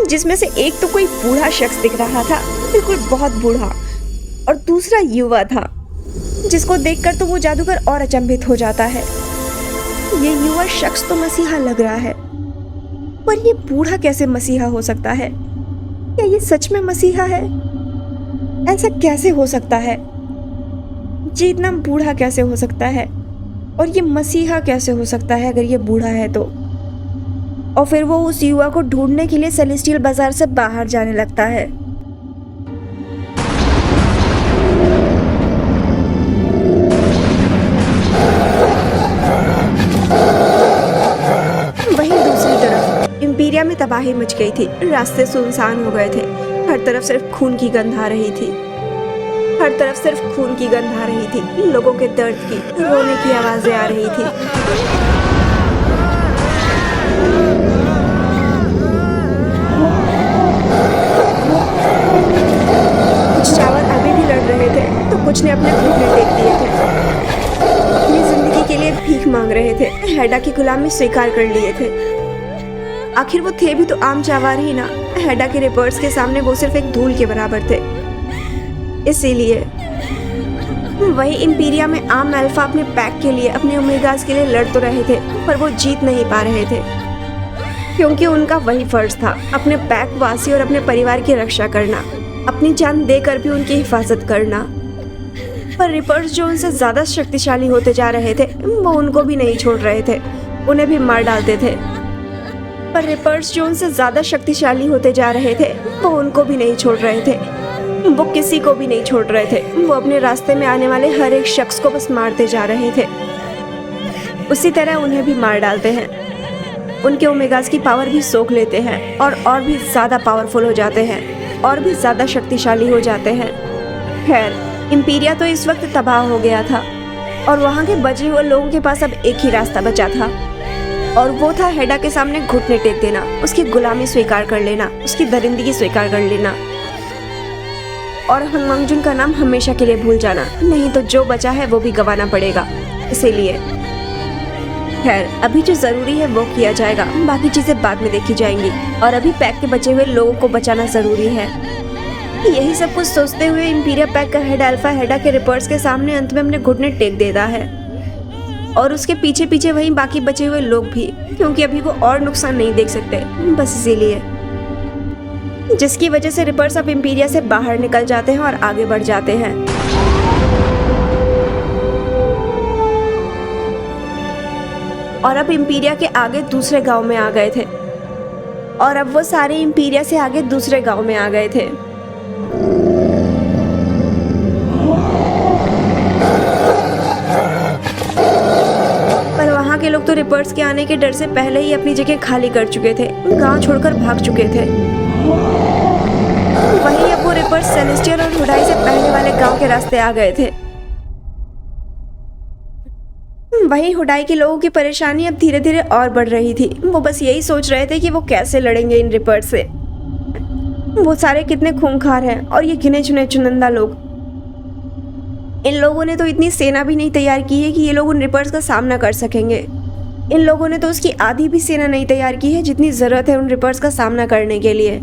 जिसमें से एक तो कोई बूढ़ा शख्स दिख रहा था, बिल्कुल बहुत बूढ़ा, और दूसरा युवा था, जिसको देखकर तो वो जादूगर और अचंभित हो जाता है। ये युवा शख्स तो मसीहा लग रहा है, पर ये बूढ़ा कैसे मसीहा हो सकता है? क्या ये सच में मसीहा है? ऐसा कैसे हो सकता है? ये इतना बूढ़ा कैसे हो सकता है? और ये मसीहा कैसे हो सकता है अगर ये बूढ़ा है तो? और फिर वो उस युवा को ढूंढने के लिए सेलेस्टियल बाजार से बाहर जाने लगता है। वहीं दूसरी तरफ इम्पीरिया में तबाही मच गई थी। रास्ते सुनसान हो गए थे, हर तरफ सिर्फ खून की गंध आ रही थी, हर तरफ सिर्फ खून की गंध आ रही थी। लोगों के दर्द की, रोने की आवाजें आ रही थी। कुछ चावर अभी भी लड़ रहे थे तो कुछ ने अपने घुटने टेक दिए थे। हेडा की गुलामी स्वीकार कर लिए थे। आखिर वो थे भी तो आम चावार ही ना। हेडा के रिपर्स के सामने वो सिर्फ एक धूल के बराबर थे। इसीलिए वही इंपीरिया में आम अल्फा अपने पैक के लिए, अपने ओमेगास के लिए लड़ तो रहे थे, पर वो जीत नहीं पा रहे थे, क्योंकि उनका वही फर्ज था अपने पैक वासी और अपने परिवार की रक्षा करना, अपनी जान देकर भी उनकी हिफाजत करना। पर रिपर्स जो उनसे ज्यादा शक्तिशाली होते जा रहे थे, वो उनको भी नहीं छोड़ रहे थे, उन्हें भी मार डालते थे। पर रिपर्स जो उनसे ज्यादा शक्तिशाली होते जा रहे थे, वो उनको भी नहीं छोड़ रहे थे, वो किसी को भी नहीं छोड़ रहे थे। वो अपने रास्ते में आने वाले हर एक शख्स को बस मारते जा रहे थे। उसी तरह उन्हें भी मार डालते हैं, उनके ओमेगास की पावर भी सोख लेते हैं और भी ज़्यादा पावरफुल हो जाते हैं, और भी ज़्यादा शक्तिशाली हो जाते हैं। खैर, इंपीरिया तो इस वक्त तबाह हो गया था और वहाँ के बचे हुए लोगों के पास अब एक ही रास्ता बचा था, और वो था हेडा के सामने घुटने टेक देना, उसकी गुलामी स्वीकार कर लेना, उसकी दरिंदगी स्वीकार कर लेना और हंग मंगजुन का नाम हमेशा के लिए भूल जाना। नहीं तो जो बचा है वो भी गंवाना पड़ेगा। इसीलिए खैर, अभी जो जरूरी है वो किया जाएगा, बाकी चीजें बाद में देखी जाएंगी, और अभी पैक के बचे हुए लोगों को बचाना जरूरी है। यही सब कुछ सोचते हुए इंपीरिया पैक का हेड अल्फा हेडा के रिपर्स के सामने अंत में अपने घुटने टेक देता है, और उसके पीछे पीछे वहीं बाकी बचे हुए लोग भी, क्योंकि अभी वो और नुकसान नहीं देख सकते, बस इसीलिए, जिसकी वजह से रिपर्स अब इंपीरिया से बाहर निकल जाते हैं और आगे बढ़ जाते हैं। और अब इंपीरिया के आगे दूसरे गांव में आ गए थे, और अब वो सारे इंपीरिया से आगे दूसरे गांव में आ गए थे। पर वहां के लोग तो रिपर्स के आने के डर से पहले ही अपनी जगह खाली कर चुके थे, गांव छोड़कर भाग चुके थे। वहीं अब वो रिपर्स सेलेस्टियल और हुडाई से पहले वाले गांव के रास्ते आ गए थे। वहीं हुडाई के लोगों की परेशानी अब धीरे धीरे और बढ़ रही थी। वो बस यही सोच रहे थे कि वो कैसे लड़ेंगे इन रिपर्स से। वो सारे कितने खूंखार हैं, और ये गिने चुने चुनिंदा लोग। इन लोगों ने तो इतनी सेना भी नहीं तैयार की है कि ये लोग उन रिपर्स का सामना कर सकेंगे। इन लोगों ने तो उसकी आधी भी सेना नहीं तैयार की है जितनी जरूरत है उन रिपर्स का सामना करने के लिए।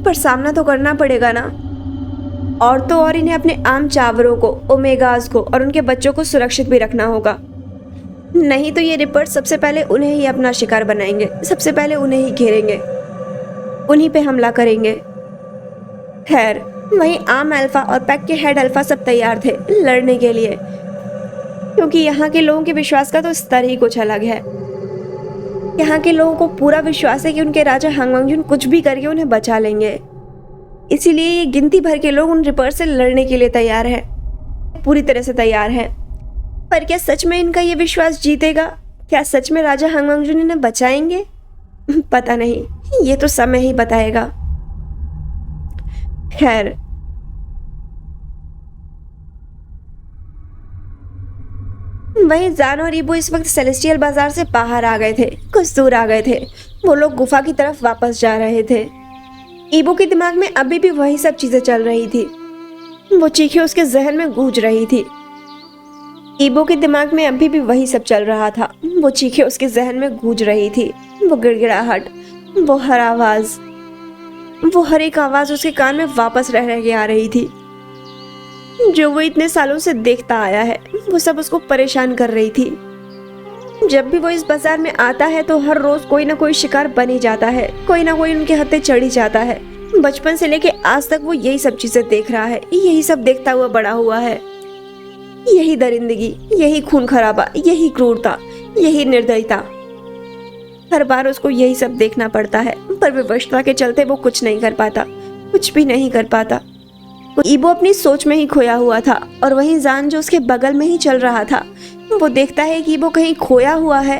पर सामना तो करना पड़ेगा ना, और तो और इन्हें अपने आम चावरों को, ओमेगास को और उनके बच्चों को सुरक्षित भी रखना होगा। नहीं तो ये रिपर्स सबसे पहले उन्हें ही अपना शिकार बनाएंगे, सबसे पहले उन्हें ही घेरेंगे, उन्हीं पे हमला करेंगे। खैर, वहीं आम अल्फा और पैक के हेड अल्फा सब तैयार थे लड़ने के लिए, क्योंकि यहाँ के लोगों के विश्वास का तो स्तर ही कुछ अलग है। यहाँ के लोगों को पूरा विश्वास है कि उनके राजा हंग मंगजुन कुछ भी करके उन्हें बचा लेंगे। इसीलिए ये गिनती भर के लोग उन रिपर्स से लड़ने के लिए तैयार हैं, पूरी तरह से तैयार हैं। पर क्या सच में इनका ये विश्वास जीतेगा? क्या सच में राजा हंग मंगजुन इन्हें बचाएंगे? पता नहीं, ये तो समय ही बताएगा। खैर, वहीं जान और ईबो इस वक्त सेलेस्टियल बाजार से बाहर आ गए थे, कुछ दूर आ गए थे। वो लोग गुफा की तरफ वापस जा रहे थे। ईबो के दिमाग में अभी भी वही सब चीजें चल रही थी, वो चीखें उसके जहन में गूंज रही थी। ईबो के दिमाग में अभी भी वही सब चल रहा था, वो चीखें उसके जहन में गूंज रही थी, वो गिड़गिड़ाहट, वो हर आवाज, वो हर एक आवाज उसके कान में वापस रह के आ रही थी। जो वो इतने सालों से देखता आया है, वो सब उसको परेशान कर रही थी। जब भी वो इस बाजार में आता है तो हर रोज कोई ना कोई शिकार बन ही जाता है, कोई ना कोई उनके हत्थे चढ़ ही जाता है। बचपन से लेके आज तक वो यही सब चीजें देख रहा है, यही सब देखता हुआ बड़ा हुआ है। यही दरिंदगी, यही खून खराबा, यही क्रूरता, यही निर्दयता, हर बार उसको यही सब देखना पड़ता है। पर विवशता के चलते वो कुछ नहीं कर पाता, कुछ भी नहीं कर पाता। ईबो अपनी सोच में ही खोया हुआ था, और वहीं जान जो उसके बगल में ही चल रहा था, वो देखता है कि ईबो कहीं खोया हुआ है,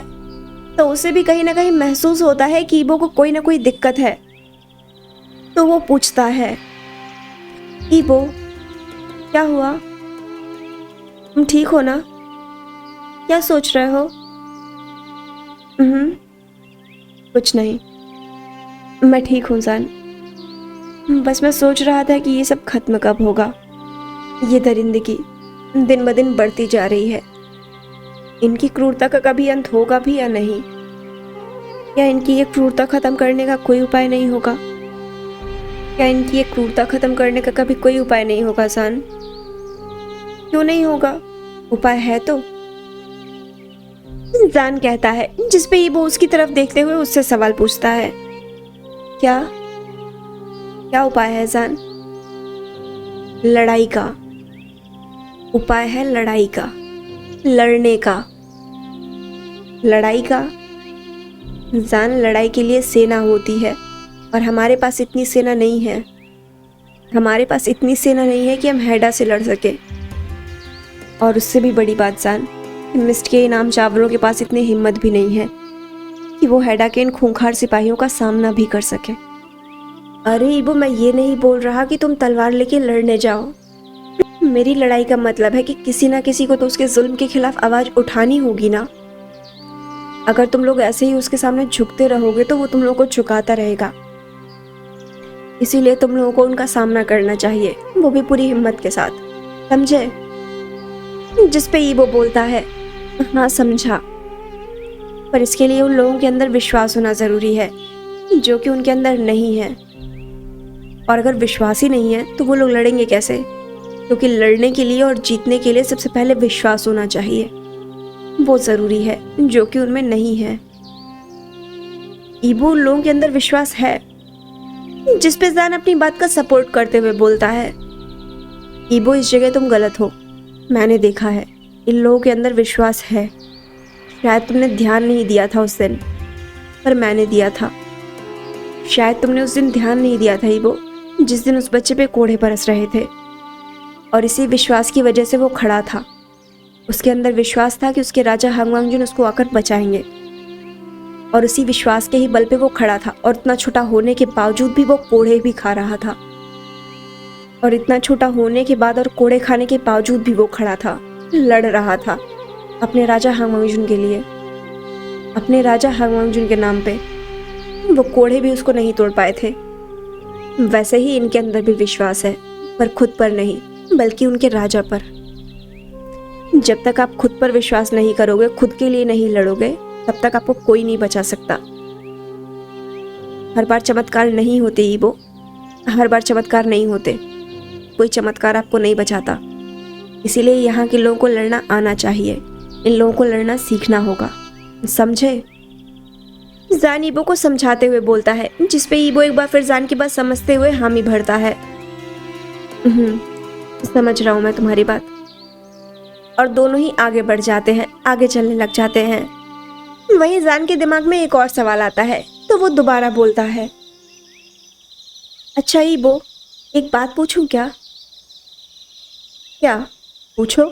तो उसे भी कहीं ना कहीं महसूस होता है कि ईबो को कोई ना कोई दिक्कत है। तो वो पूछता है, ईबो क्या हुआ, तुम ठीक हो ना? क्या सोच रहे हो? कुछ नहीं, मैं ठीक हूँ जान। बस मैं सोच रहा था कि ये सब खत्म कब होगा। ये दरिंदगी दिन ब दिन बढ़ती जा रही है, इनकी क्रूरता का कभी अंत होगा भी या नहीं? क्या इनकी ये क्रूरता खत्म करने का कोई उपाय नहीं होगा? क्या इनकी ये क्रूरता खत्म करने का कभी कोई उपाय नहीं होगा जान? क्यों नहीं होगा? उपाय है तो। जान कहता है, जिस पे ईबो उसकी तरफ देखते हुए उससे सवाल पूछता है। क्या क्या उपाय है जान? लड़ाई का उपाय है, लड़ाई का, लड़ने का। लड़ाई का जान, लड़ाई के लिए सेना होती है और हमारे पास इतनी सेना नहीं है। हमारे पास इतनी सेना नहीं है कि हम हैडा से लड़ सके। और उससे भी बड़ी बात जान, मिस्ट के इनाम चावलों के पास इतनी हिम्मत भी नहीं है कि वो हैडा के इन खूंखार सिपाहियों का सामना भी कर सके। अरे ईबो, मैं ये नहीं बोल रहा कि तुम तलवार लेके लड़ने जाओ। मेरी लड़ाई का मतलब है कि किसी ना किसी को तो उसके जुल्म के खिलाफ आवाज उठानी होगी ना। अगर तुम लोग ऐसे ही उसके सामने झुकते रहोगे तो वो तुम लोगों को झुकाता रहेगा। इसीलिए तुम लोगों को उनका सामना करना चाहिए, वो भी पूरी हिम्मत के साथ, समझे? जिस पे ईबो बोलता है, हाँ समझा, पर इसके लिए उन लोगों के अंदर विश्वास होना जरूरी है जो कि उनके अंदर नहीं है। और अगर विश्वास ही नहीं है तो वो लोग लड़ेंगे कैसे? क्योंकि लड़ने के लिए और जीतने के लिए सबसे पहले विश्वास होना चाहिए, वो जरूरी है जो कि उनमें नहीं है। ईबो, उन लोगों के अंदर विश्वास है। जिस पे जान अपनी बात का सपोर्ट करते हुए बोलता है, ईबो इस जगह तुम गलत हो। मैंने देखा है, इन लोगों के अंदर विश्वास है। शायद तुमने ध्यान नहीं दिया था उस दिन, पर मैंने दिया था। शायद तुमने उस दिन ध्यान नहीं दिया था ईबो, जिस दिन उस बच्चे पे कोड़े बरस रहे थे। और इसी विश्वास की वजह से वो खड़ा था। उसके अंदर विश्वास था कि उसके राजा हांगवांगजुन उसको आकर बचाएंगे। और उसी विश्वास के ही बल पे वो खड़ा था। और इतना छोटा होने के बावजूद भी वो कोड़े भी खा रहा था। और इतना छोटा होने के बाद और कोड़े खाने के बावजूद भी वो खड़ा था, लड़ रहा था अपने राजा हांगवांगजुन के लिए, अपने राजा हांगवांगजुन के नाम पे। वो कोड़े भी उसको नहीं तोड़ पाए थे। वैसे ही इनके अंदर भी विश्वास है, पर खुद पर नहीं, बल्कि उनके राजा पर। जब तक आप खुद पर विश्वास नहीं करोगे, खुद के लिए नहीं लड़ोगे, तब तक आपको कोई नहीं बचा सकता। हर बार चमत्कार नहीं होते ईबो, हर बार चमत्कार नहीं होते। कोई चमत्कार आपको नहीं बचाता। इसीलिए यहाँ के लोगों को लड़ना आना चाहिए। इन लोगों को लड़ना सीखना होगा, समझे? जान ईबो को समझाते हुए बोलता है, जिस पे ईबो एक बार फिर जान की बात समझते हुए हामी भरता है। समझ रहा हूँ मैं तुम्हारी बात। और दोनों ही आगे बढ़ जाते हैं, आगे चलने लग जाते हैं। वहीं जान के दिमाग में एक और सवाल आता है, तो वो दोबारा बोलता है, अच्छा ईबो, एक बात पूछूं क्या? क्या? पूछो।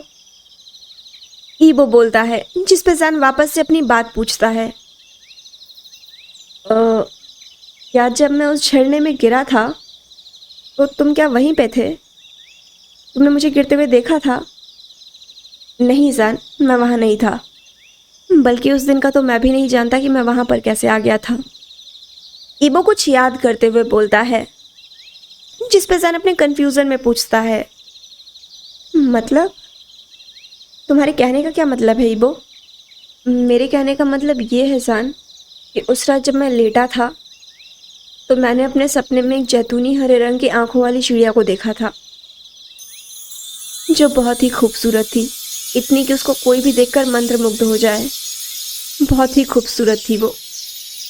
ईबो बोलता है, जिस पे जान वापस से अपनी बात पूछता है, क्या जब मैं उस झरने में गिरा था तो तुम क्या वहीं पे थे? तुमने मुझे गिरते हुए देखा था? नहीं जान, मैं वहाँ नहीं था। बल्कि उस दिन का तो मैं भी नहीं जानता कि मैं वहाँ पर कैसे आ गया था। ईबो कुछ याद करते हुए बोलता है, जिस पे जान अपने कंफ्यूजन में पूछता है, मतलब? तुम्हारे कहने का क्या मतलब है ईबो? मेरे कहने का मतलब ये है जान कि उस रात जब मैं लेटा था तो मैंने अपने सपने में एक जैतूनी हरे रंग की आंखों वाली चिड़िया को देखा था, जो बहुत ही खूबसूरत थी, इतनी कि उसको कोई भी देखकर मंत्रमुग्ध हो जाए। बहुत ही खूबसूरत थी वो,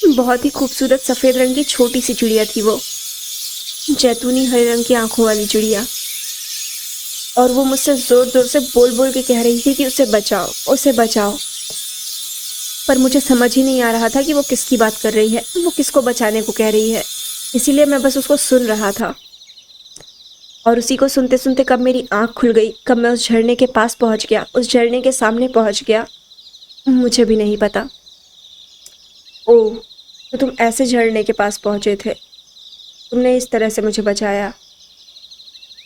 बहुत ही खूबसूरत सफ़ेद रंग की छोटी सी चिड़िया थी वो, जैतूनी हरे रंग की आंखों वाली चिड़िया। और वो मुझसे ज़ोर ज़ोर से बोल बोल के कह रही थी कि उसे बचाओ, उसे बचाओ। पर मुझे समझ ही नहीं आ रहा था कि वो किसकी बात कर रही है, वो किसको बचाने को कह रही है। इसीलिए मैं बस उसको सुन रहा था। और उसी को सुनते सुनते कब मेरी आँख खुल गई, कब मैं उस झरने के पास पहुँच गया, उस झरने के सामने पहुँच गया, मुझे भी नहीं पता। ओह, तो तुम ऐसे झरने के पास पहुँचे थे, तुमने इस तरह से मुझे बचाया।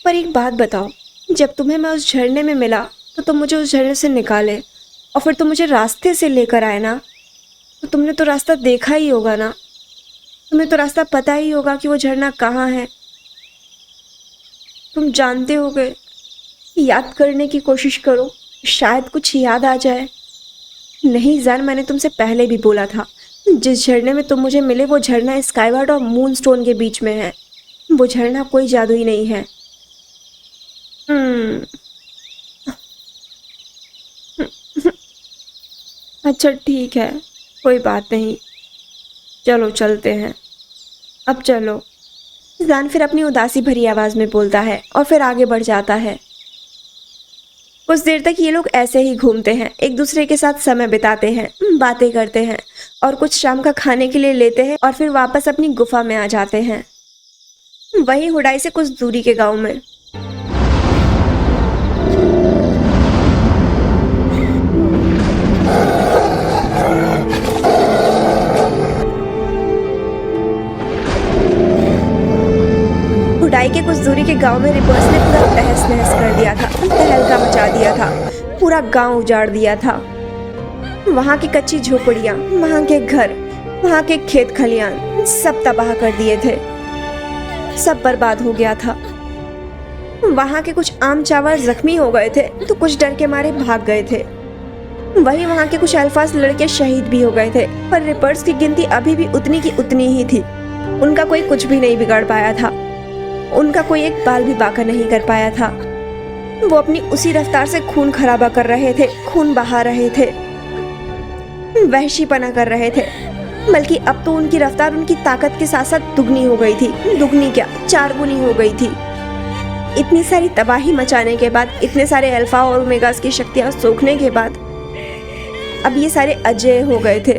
पर एक बात बताओ, जब तुम्हें मैं उस झरने में मिला तो तुम मुझे उस झरने से निकाले और फिर तुम मुझे रास्ते से लेकर आए ना, तो तुमने तो रास्ता देखा ही होगा ना, तुम्हें तो रास्ता पता ही होगा कि वो झरना कहाँ है। तुम जानते होगे। याद करने की कोशिश करो, शायद कुछ याद आ जाए। नहीं जान, मैंने तुमसे पहले भी बोला था, जिस झरने में तुम मुझे मिले वो झरना स्काईवर्ड और मूनस्टोन के बीच में है। वो झरना कोई जादुई नहीं है। हम्म। अच्छा ठीक है, कोई बात नहीं, चलो चलते हैं। अब चलो। जान फिर अपनी उदासी भरी आवाज में बोलता है और फिर आगे बढ़ जाता है। कुछ देर तक ये लोग ऐसे ही घूमते हैं, एक दूसरे के साथ समय बिताते हैं, बातें करते हैं और कुछ शाम का खाने के लिए लेते हैं और फिर वापस अपनी गुफा में आ जाते हैं, वही हुडाई से कुछ दूरी के गांव में। हुडाई के कुछ दूरी के गांव में रिपर्स ने पूरा तहस नहस कर दिया था, तहलका मचा दिया था, पूरा गांव उजाड़ दिया था। वहां की कच्ची झोपड़ियां, वहां के घर, वहां के खेत खलियान सब तबाह कर दिए थे, सब बर्बाद हो गया था। वहां के कुछ आम चावर जख्मी हो गए थे तो कुछ डर के मारे भाग गए थे। वही वहां के कुछ अल्फाज लड़के शहीद भी हो गए थे, पर रिपर्स की गिनती अभी भी उतनी की उतनी ही थी। उनका कोई कुछ भी नहीं बिगाड़ पाया था, उनका कोई एक बाल भी बाका नहीं कर पाया था। वो अपनी उसी रफ्तार से खून खराबा कर रहे थे, खून बहा रहे थे, वहशीपना कर रहे थे। बल्कि अब तो उनकी रफ्तार उनकी ताकत के साथ साथ दुगनी हो गई थी, दुगनी क्या 4 गुनी हो गई थी। इतनी सारी तबाही मचाने के बाद, इतने सारे अल्फा और ओमेगास की शक्तियां सोखने के बाद अब ये सारे अजेय हो गए थे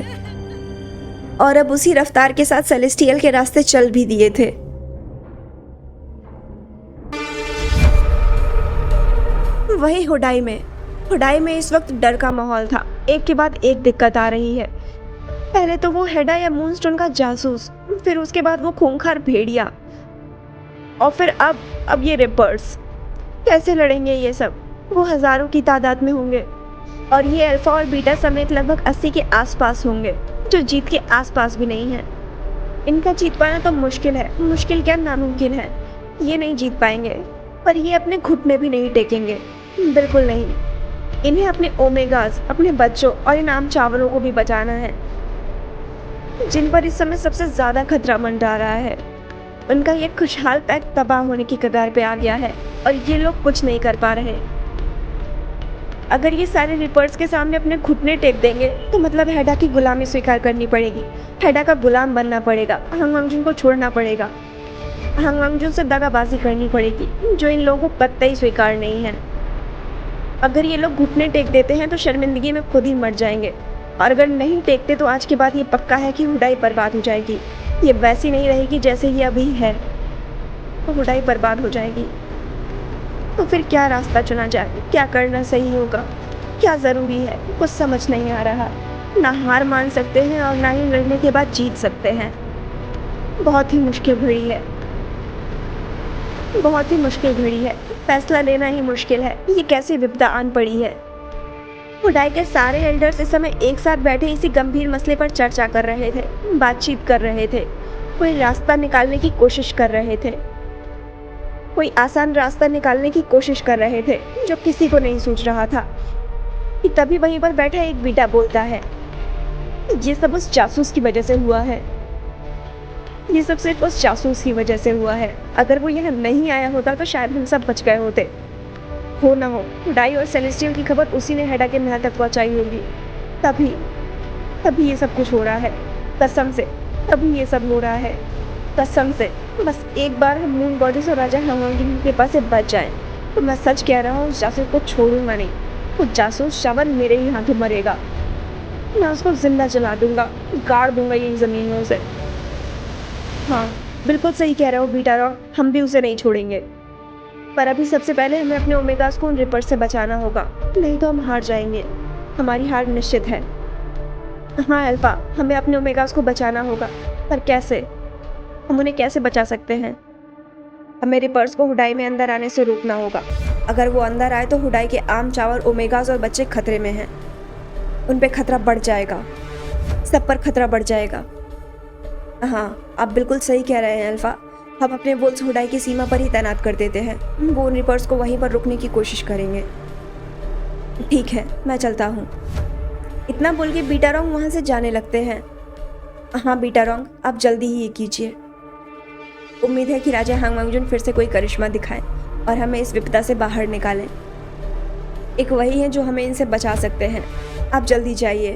और अब उसी रफ्तार के साथ सेलेस्टियल के रास्ते चल भी दिए थे। वही हुडाई में इस वक्त डर का माहौल था। एक के बाद एक दिक्कत आ रही है। पहले तो वो हेडा या मूनस्टोन का जासूस, फिर उसके बाद वो खूंखार भेड़िया, और फिर अब ये रिपर्स। कैसे लड़ेंगे ये सब? वो हजारों की तादाद में होंगे और ये अल्फा और बीटा समेत लगभग 80 के आसपास होंगे, जो जीत के आसपास भी नहीं है। इनका जीत पाना तो मुश्किल है, मुश्किल क्या नामुमकिन है। ये नहीं जीत पाएंगे, पर ये अपने घुटने भी नहीं टेकेंगे, बिल्कुल नहीं। इन्हें अपने ओमेगास, अपने बच्चों और इन आम चावलों को भी बचाना है, जिन पर इस समय सबसे ज्यादा खतरा मंडरा रहा है। उनका ये खुशहाल पैक तबाह होने की कगार पे आ गया है और ये लोग कुछ नहीं कर पा रहे। अगर ये सारे रिपर्स के सामने अपने घुटने टेक देंगे तो मतलब हेडा की गुलामी स्वीकार करनी पड़ेगी, हेडा का गुलाम बनना पड़ेगा, हांगवांगजुन को छोड़ना पड़ेगा, हांगवांगजुन से दगाबाजी करनी पड़ेगी, जो इन लोगों को कतई स्वीकार नहीं है। अगर ये लोग घुटने टेक देते हैं तो शर्मिंदगी में खुद ही मर जाएंगे, और अगर नहीं टेकते तो आज के बाद ये पक्का है कि हुडाई बर्बाद हो जाएगी। ये वैसी नहीं रहेगी जैसे ये अभी है, तो हुडाई बर्बाद हो जाएगी। तो फिर क्या रास्ता चुना जाए, क्या करना सही होगा, क्या ज़रूरी है, कुछ समझ नहीं आ रहा। ना हार मान सकते हैं और ना ही लड़ने के बाद जीत सकते हैं। बहुत ही मुश्किल घड़ी है, बहुत ही मुश्किल घड़ी है। फैसला लेना ही मुश्किल है। ये कैसी विपदा आन पड़ी है। हुडाई के सारे एल्डर्स इस समय एक साथ बैठे इसी गंभीर मसले पर चर्चा कर रहे थे, बातचीत कर रहे थे, कोई रास्ता निकालने की कोशिश कर रहे थे, कोई आसान रास्ता निकालने की कोशिश कर रहे थे जो किसी को नहीं सूझ रहा था। कि तभी वहीं पर बैठा एक बीटा बोलता है, ये सब उस जासूस की वजह से हुआ है, ये सब सिर्फ उस जासूस की वजह से हुआ है। अगर वो यहाँ नहीं आया होता तो शायद हम सब बच गए होते। हो ना हो, हुडाई और सेलेस्टियल की खबर उसी ने हेडा के महल तक पहुंचाई होगी। तभी ये सब कुछ हो रहा है, कसम से। तभी ये सब हो रहा है, कसम से। बस एक बार हम मून गॉडेस और राजा हांगवांगजुन के पास से बच जाएं, तो मैं सच कह रहा हूँ, उस जासूस को छोड़ूंगा नहीं। वो जासूस चावल मेरे ही हाथों मरेगा। मैं उसको जिंदा जला दूंगा, गाड़ दूंगा यही ज़मीनों से। हाँ, बिल्कुल सही कह रहे हो बीटा रॉ, हम भी उसे नहीं छोड़ेंगे। पर अभी सबसे पहले हमें अपने ओमेगास को उन रिपर्स से बचाना होगा, नहीं तो हम हार जाएंगे। हमारी हार निश्चित है। हाँ अल्फा, हमें अपने ओमेगास को बचाना होगा, पर कैसे? हम उन्हें कैसे बचा सकते हैं? हमें रिपर्स को हुडाई में अंदर आने से रोकना होगा। अगर वो अंदर आए तो हुडाई के आम चावल, ओमेगास और बच्चे खतरे में हैं। उन पे खतरा बढ़ जाएगा, सब पर खतरा बढ़ जाएगा। हाँ, आप बिल्कुल सही कह रहे हैं अल्फा। हम अपने वोल्स हुडाई की सीमा पर ही तैनात कर देते हैं। वो उन रिपर्स को वहीं पर रुकने की कोशिश करेंगे। ठीक है, मैं चलता हूँ। इतना बोल के बीटारोंग वहां से जाने लगते हैं। हाँ बीटारोंग, आप जल्दी ही ये कीजिए। उम्मीद है कि राजा हांग मंगजून फिर से कोई करिश्मा दिखाएं और हमें इस विपदा से बाहर निकालें। एक वही है जो हमें इनसे बचा सकते हैं। आप जल्दी जाइए।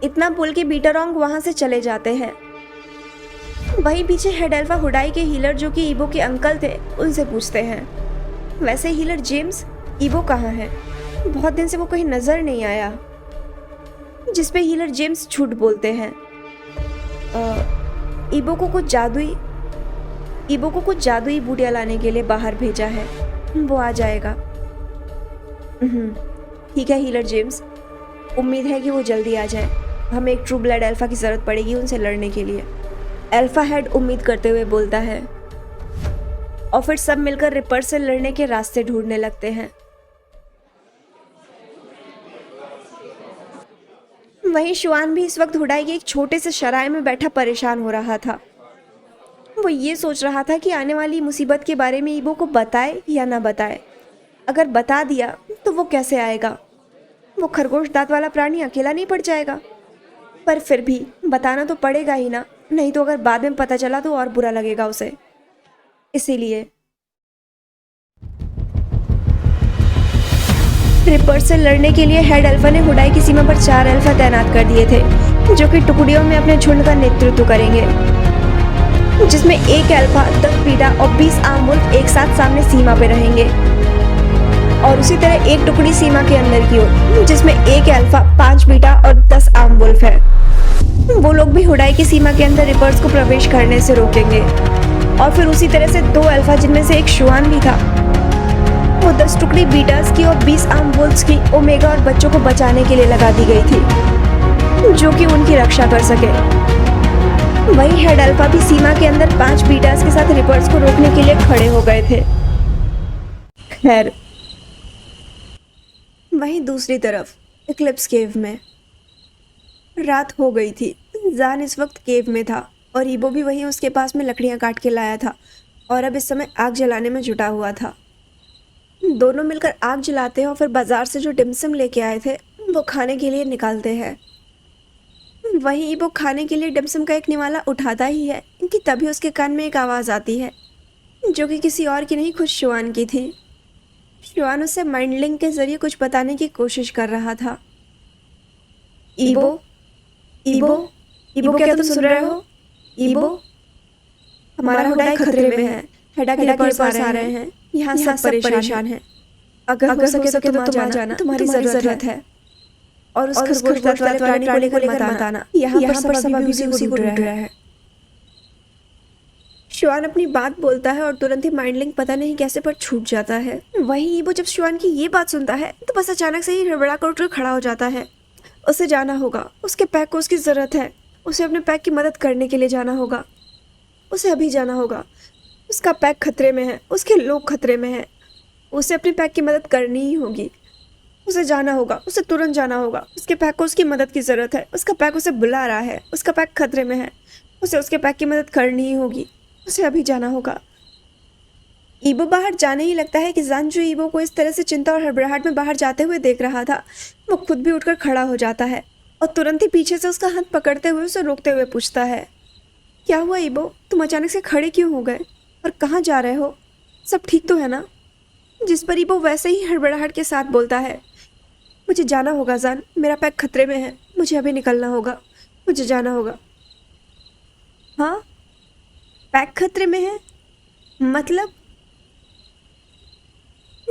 इतना बोल के बीटारोंग वहां से चले जाते हैं। वहीं पीछे हेड अल्फा हुडाई के हीलर जो कि ईबो के अंकल थे उनसे पूछते हैं, वैसे हीलर जेम्स, ईबो कहाँ है? बहुत दिन से वो कहीं नजर नहीं आया। जिस पे हीलर जेम्स झूठ बोलते हैं। ईबो को कुछ जादुई बूटियां लाने के लिए बाहर भेजा है, वो आ जाएगा। ठीक है हीलर जेम्स, उम्मीद है कि वो जल्दी आ जाए। हमें एक ट्रू ब्लड अल्फा की जरूरत पड़ेगी उनसे लड़ने के लिए। अल्फा हेड उम्मीद करते हुए बोलता है और फिर सब मिलकर रिपर से लड़ने के रास्ते ढूंढने लगते हैं। वहीं शुआन भी इस वक्त हुडाई के एक छोटे से सराय में बैठा परेशान हो रहा था। वो ये सोच रहा था कि आने वाली मुसीबत के बारे में ईबो को बताए या ना बताए। अगर बता दिया तो वो कैसे आएगा? वो खरगोश दांत वाला प्राणी अकेला नहीं पड़ जाएगा? पर फिर भी बताना तो पड़ेगा ही ना, नहीं तो अगर बाद में पता चला तो और बुरा लगेगा उसे। इसीलिए रिपर से लड़ने के लिए हेड अल्फा ने हुडाई की सीमा पर 4 अल्फा तैनात कर दिए थे जो कि टुकड़ियों में अपने झुंड का नेतृत्व करेंगे, जिसमें एक अल्फा, 10 बीटा और 20 आर्म वुल्फ एक साथ सामने सीमा पे रहेंगे। और उसी तरह एक टुकड़ी सीमा के अंदर की ओर, जिसमें एक अल्फा, 5 बीटा और 10 आर्म वुल्फ है। वो लोग भी हुडाई की सीमा के अंदर रिपर्स को प्रवेश करने से रोकेंगे। और फिर उसी तरह से 2 अल्फा, जिनमें से एक शुआन भी था, वो 10 टुकड़ी बीटास की और 20 आर्म वुल्फ्स की ओमेगा और बच्चों को बचाने के लिए लगा दी गई थी, जो कि उनकी रक्षा कर सके। वही हेड अल्फा भी सीमा के अंदर 5 बीटास के साथ रिपर्स को रोकने के लिए खड़े हो गए थे। खैर, वहीं दूसरी तरफ इक्लिप्स केव में रात हो गई थी। जान इस वक्त केव में था और ईबो भी वहीं उसके पास में लकड़ियां काट के लाया था और अब इस समय आग जलाने में जुटा हुआ था। दोनों मिलकर आग जलाते हैं और फिर बाजार से जो डिमसम लेके आए थे वो खाने के लिए निकालते हैं। वहीं ईबो खाने के लिए डिमसम का एक निवाला उठाता ही है कि तभी उसके कान में एक आवाज़ आती है जो कि किसी और की नहीं, खुद शुआन की थी। शुआन उससे माइंड लिंक के जरिए कुछ बताने की कोशिश कर रहा था। ईबो, ईबो, ईबो, क्या तुम सुन रहे हो? ईबो, हमारा हुडाई खतरे में है। हेडा के रिपर्स आ रहे हैं। यहाँ सब परेशान हैं। अगर हो सके तो तुम आ जाना, तुम्हारी जरूरत है। और उस खरगोश दांत वाले प्राणी को लेकर मत आना। यहाँ पर सब अभी उसी को ढूंढ रहा है। शुआन अपनी बात बोलता है और तुरंत ही माइंड लिंक पता नहीं कैसे पर छूट जाता है। वहीं ईबो जब शुआन की ये बात सुनता है तो बस अचानक से ही हड़बड़ा कर उठकर खड़ा हो जाता है। उसे जाना होगा, उसके पैक को उसकी ज़रूरत है। उसे अपने पैक की मदद करने के लिए जाना होगा। उसे अभी जाना होगा। उसका पैक खतरे में है, उसके लोग खतरे में हैं। उसे अपने पैक की मदद करनी ही होगी। उसे जाना होगा, उसे तुरंत जाना होगा। उसके पैक को उसकी मदद की ज़रूरत है। उसका पैक उसे बुला रहा है। उसका पैक खतरे में है। उसे उसके पैक की मदद करनी ही होगी। उसे अभी जाना होगा। ईबो बाहर जाने ही लगता है कि जान जो ईबो को इस तरह से चिंता और हड़बड़ाहट में बाहर जाते हुए देख रहा था, वो खुद भी उठकर खड़ा हो जाता है और तुरंत ही पीछे से उसका हाथ पकड़ते हुए उसे रोकते हुए पूछता है, क्या हुआ ईबो? तुम अचानक से खड़े क्यों हो गए और कहाँ जा रहे हो? सब ठीक तो है ना? जिस पर ईबो वैसे ही हड़बड़ाहट के साथ बोलता है, मुझे जाना होगा जान, मेरा पैक खतरे में है। मुझे अभी निकलना होगा, मुझे जाना होगा। हाँ, पैक खतरे में है मतलब?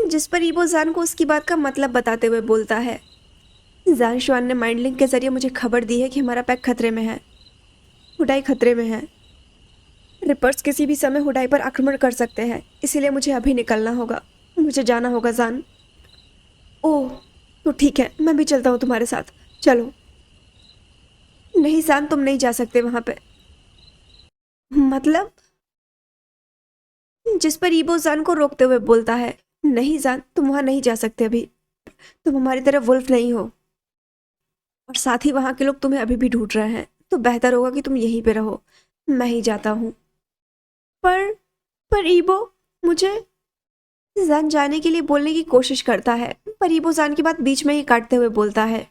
जिस पर ईबो जान को उसकी बात का मतलब बताते हुए बोलता है, जान शुआन ने माइंड लिंक के जरिए मुझे खबर दी है कि हमारा पैक खतरे में है। हुडाई खतरे में है। रिपर्स किसी भी समय हुडाई पर आक्रमण कर सकते हैं, इसीलिए मुझे अभी निकलना होगा। मुझे जाना होगा जान। ओह, तो ठीक है, मैं भी चलता हूँ तुम्हारे साथ। चलो। नहीं जान, तुम नहीं जा सकते वहाँ पे। मतलब? जिस पर ईबो जान को रोकते हुए बोलता है, नहीं जान, तुम वहाँ नहीं जा सकते अभी। तुम हमारी तरह वुल्फ नहीं हो और साथ ही वहाँ के लोग तुम्हें अभी भी ढूंढ रहे हैं, तो बेहतर होगा कि तुम यहीं पे रहो। मैं ही जाता हूँ। पर ईबो, मुझे जान जाने के लिए बोलने की कोशिश करता है, पर ईबो जान की बात बीच में ही काटते हुए बोलता है,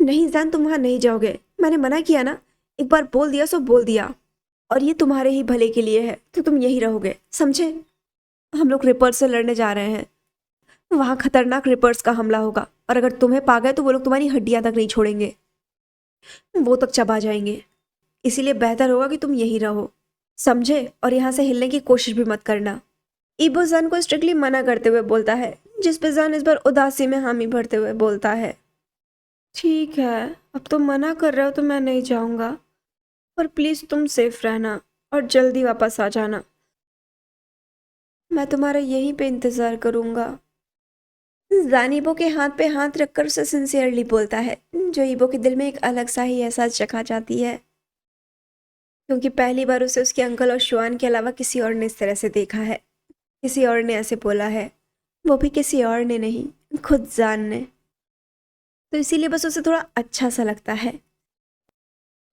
नहीं जान, तुम वहां नहीं जाओगे। मैंने मना किया ना, एक बार बोल दिया सो बोल दिया, और ये तुम्हारे ही भले के लिए है, तो तुम यही रहोगे, समझे? हम लोग रिपर्स से लड़ने जा रहे हैं। वहां खतरनाक रिपर्स का हमला होगा, और अगर तुम्हें पा गए तो वो लोग तुम्हारी हड्डियां तक नहीं छोड़ेंगे, वो तक चबा जाएंगे। इसीलिए बेहतर होगा कि तुम यही रहो, समझे? और यहाँ से हिलने की कोशिश भी मत करना। ईबो जान को स्ट्रिक्टली मना करते हुए बोलता है, जिस पे जान इस बार उदासी में हामी भरते हुए बोलता है, ठीक है, अब तुम मना कर रहे हो तो मैं नहीं जाऊंगा, पर प्लीज तुम सेफ रहना और जल्दी वापस आ जाना। मैं तुम्हारा यहीं पे इंतजार करूंगा। जान ईबो के हाथ पे हाथ रखकर उसे सिंसियरली बोलता है, जो ईबो के दिल में एक अलग सा ही एहसास जगा जाती है, क्योंकि पहली बार उसे उसके अंकल और शुआन के अलावा किसी और ने इस तरह से देखा है, किसी और ने ऐसे बोला है, वो भी किसी और ने नहीं, खुद जान ने। तो इसीलिए बस उसे थोड़ा अच्छा सा लगता है,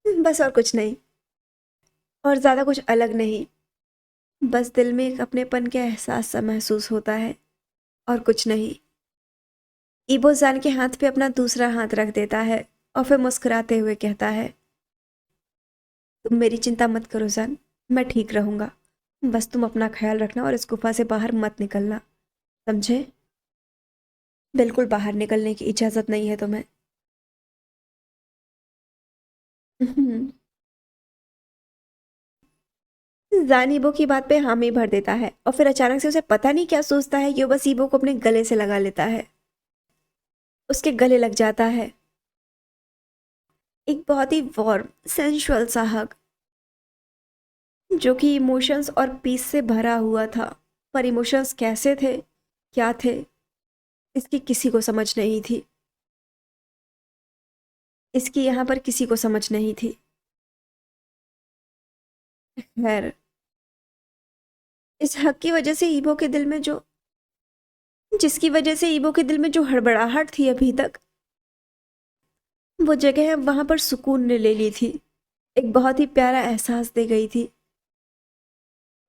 बस, और कुछ नहीं, और ज़्यादा कुछ अलग नहीं। बस दिल में एक अपनेपन का एहसास सा महसूस होता है, और कुछ नहीं। ईबो जान के हाथ पे अपना दूसरा हाथ रख देता है और फिर मुस्कुराते हुए कहता है, तुम मेरी चिंता मत करो जान, मैं ठीक रहूंगा। बस तुम अपना ख्याल रखना और इस गुफा से बाहर मत निकलना, समझे? बिल्कुल बाहर निकलने की इजाजत नहीं है तुम्हें। जान ईबो की बात पे हामी भर देता है, और फिर अचानक से उसे पता नहीं क्या सोचता है कि वो बस ईबो को अपने गले से लगा लेता है, उसके गले लग जाता है। एक बहुत ही वार्म सेंशुअल सा हग, जो कि इमोशंस और पीस से भरा हुआ था, पर इमोशंस कैसे थे, क्या थे, इसकी किसी को समझ नहीं थी। इसकी यहाँ पर किसी को समझ नहीं थी। खैर, इस हक की वजह से ईबो के दिल में जिसकी वजह से ईबो के दिल में जो हड़बड़ाहट थी अभी तक, वो जगह अब वहां पर सुकून ने ले ली थी, एक बहुत ही प्यारा एहसास दे गई थी।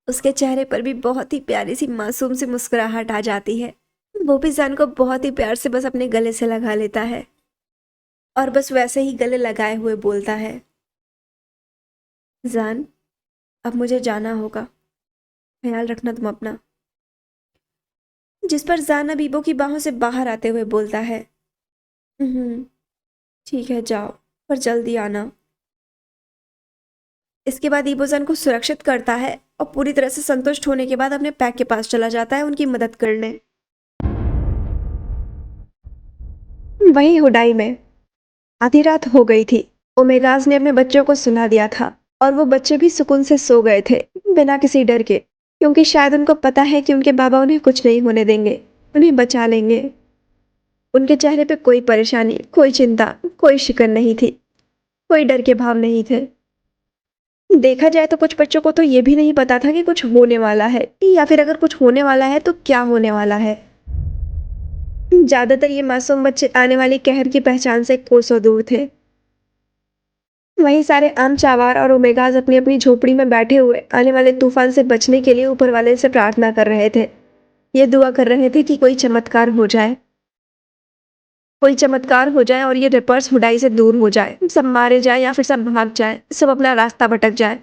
उसके चेहरे पर भी बहुत ही प्यारी सी मासूम सी मुस्कुराहट आ जाती है। वो भी जान को बहुत ही प्यार से बस अपने गले से लगा लेता है, और बस वैसे ही गले लगाए हुए बोलता है, जान, अब मुझे जाना होगा, ख्याल रखना तुम अपना। जिस पर जान अब ईबो की बाहों से बाहर आते हुए बोलता है, ठीक है, जाओ, पर जल्दी आना। इसके बाद ईबो जान को सुरक्षित करता है और पूरी तरह से संतुष्ट होने के बाद अपने पैक के पास चला जाता है उनकी मदद करने। वहीं हुडाई में आधी रात हो गई थी। ओमेगाज ने अपने बच्चों को सुला दिया था, और वो बच्चे भी सुकून से सो गए थे, बिना किसी डर के, क्योंकि शायद उनको पता है कि उनके बाबा उन्हें कुछ नहीं होने देंगे, उन्हें बचा लेंगे। उनके चेहरे पे कोई परेशानी, कोई चिंता, कोई शिकन नहीं थी, कोई डर के भाव नहीं थे। देखा जाए तो कुछ बच्चों को तो ये भी नहीं पता था कि कुछ होने वाला है, या फिर अगर कुछ होने वाला है तो क्या होने वाला है। ज्यादातर ये मासूम बच्चे आने वाली कहर की पहचान से कोसों दूर थे। वहीं सारे आम चावार और ओमेगाज अपनी अपनी झोपड़ी में बैठे हुए आने वाले तूफान से बचने के लिए ऊपर वाले से प्रार्थना कर रहे थे। ये दुआ कर रहे थे कि कोई चमत्कार हो जाए, कोई चमत्कार हो जाए और ये रिपर्स हुडाई से दूर हो जाए, सब मारे जाए या फिर सब भाग जाए, सब अपना रास्ता भटक जाए।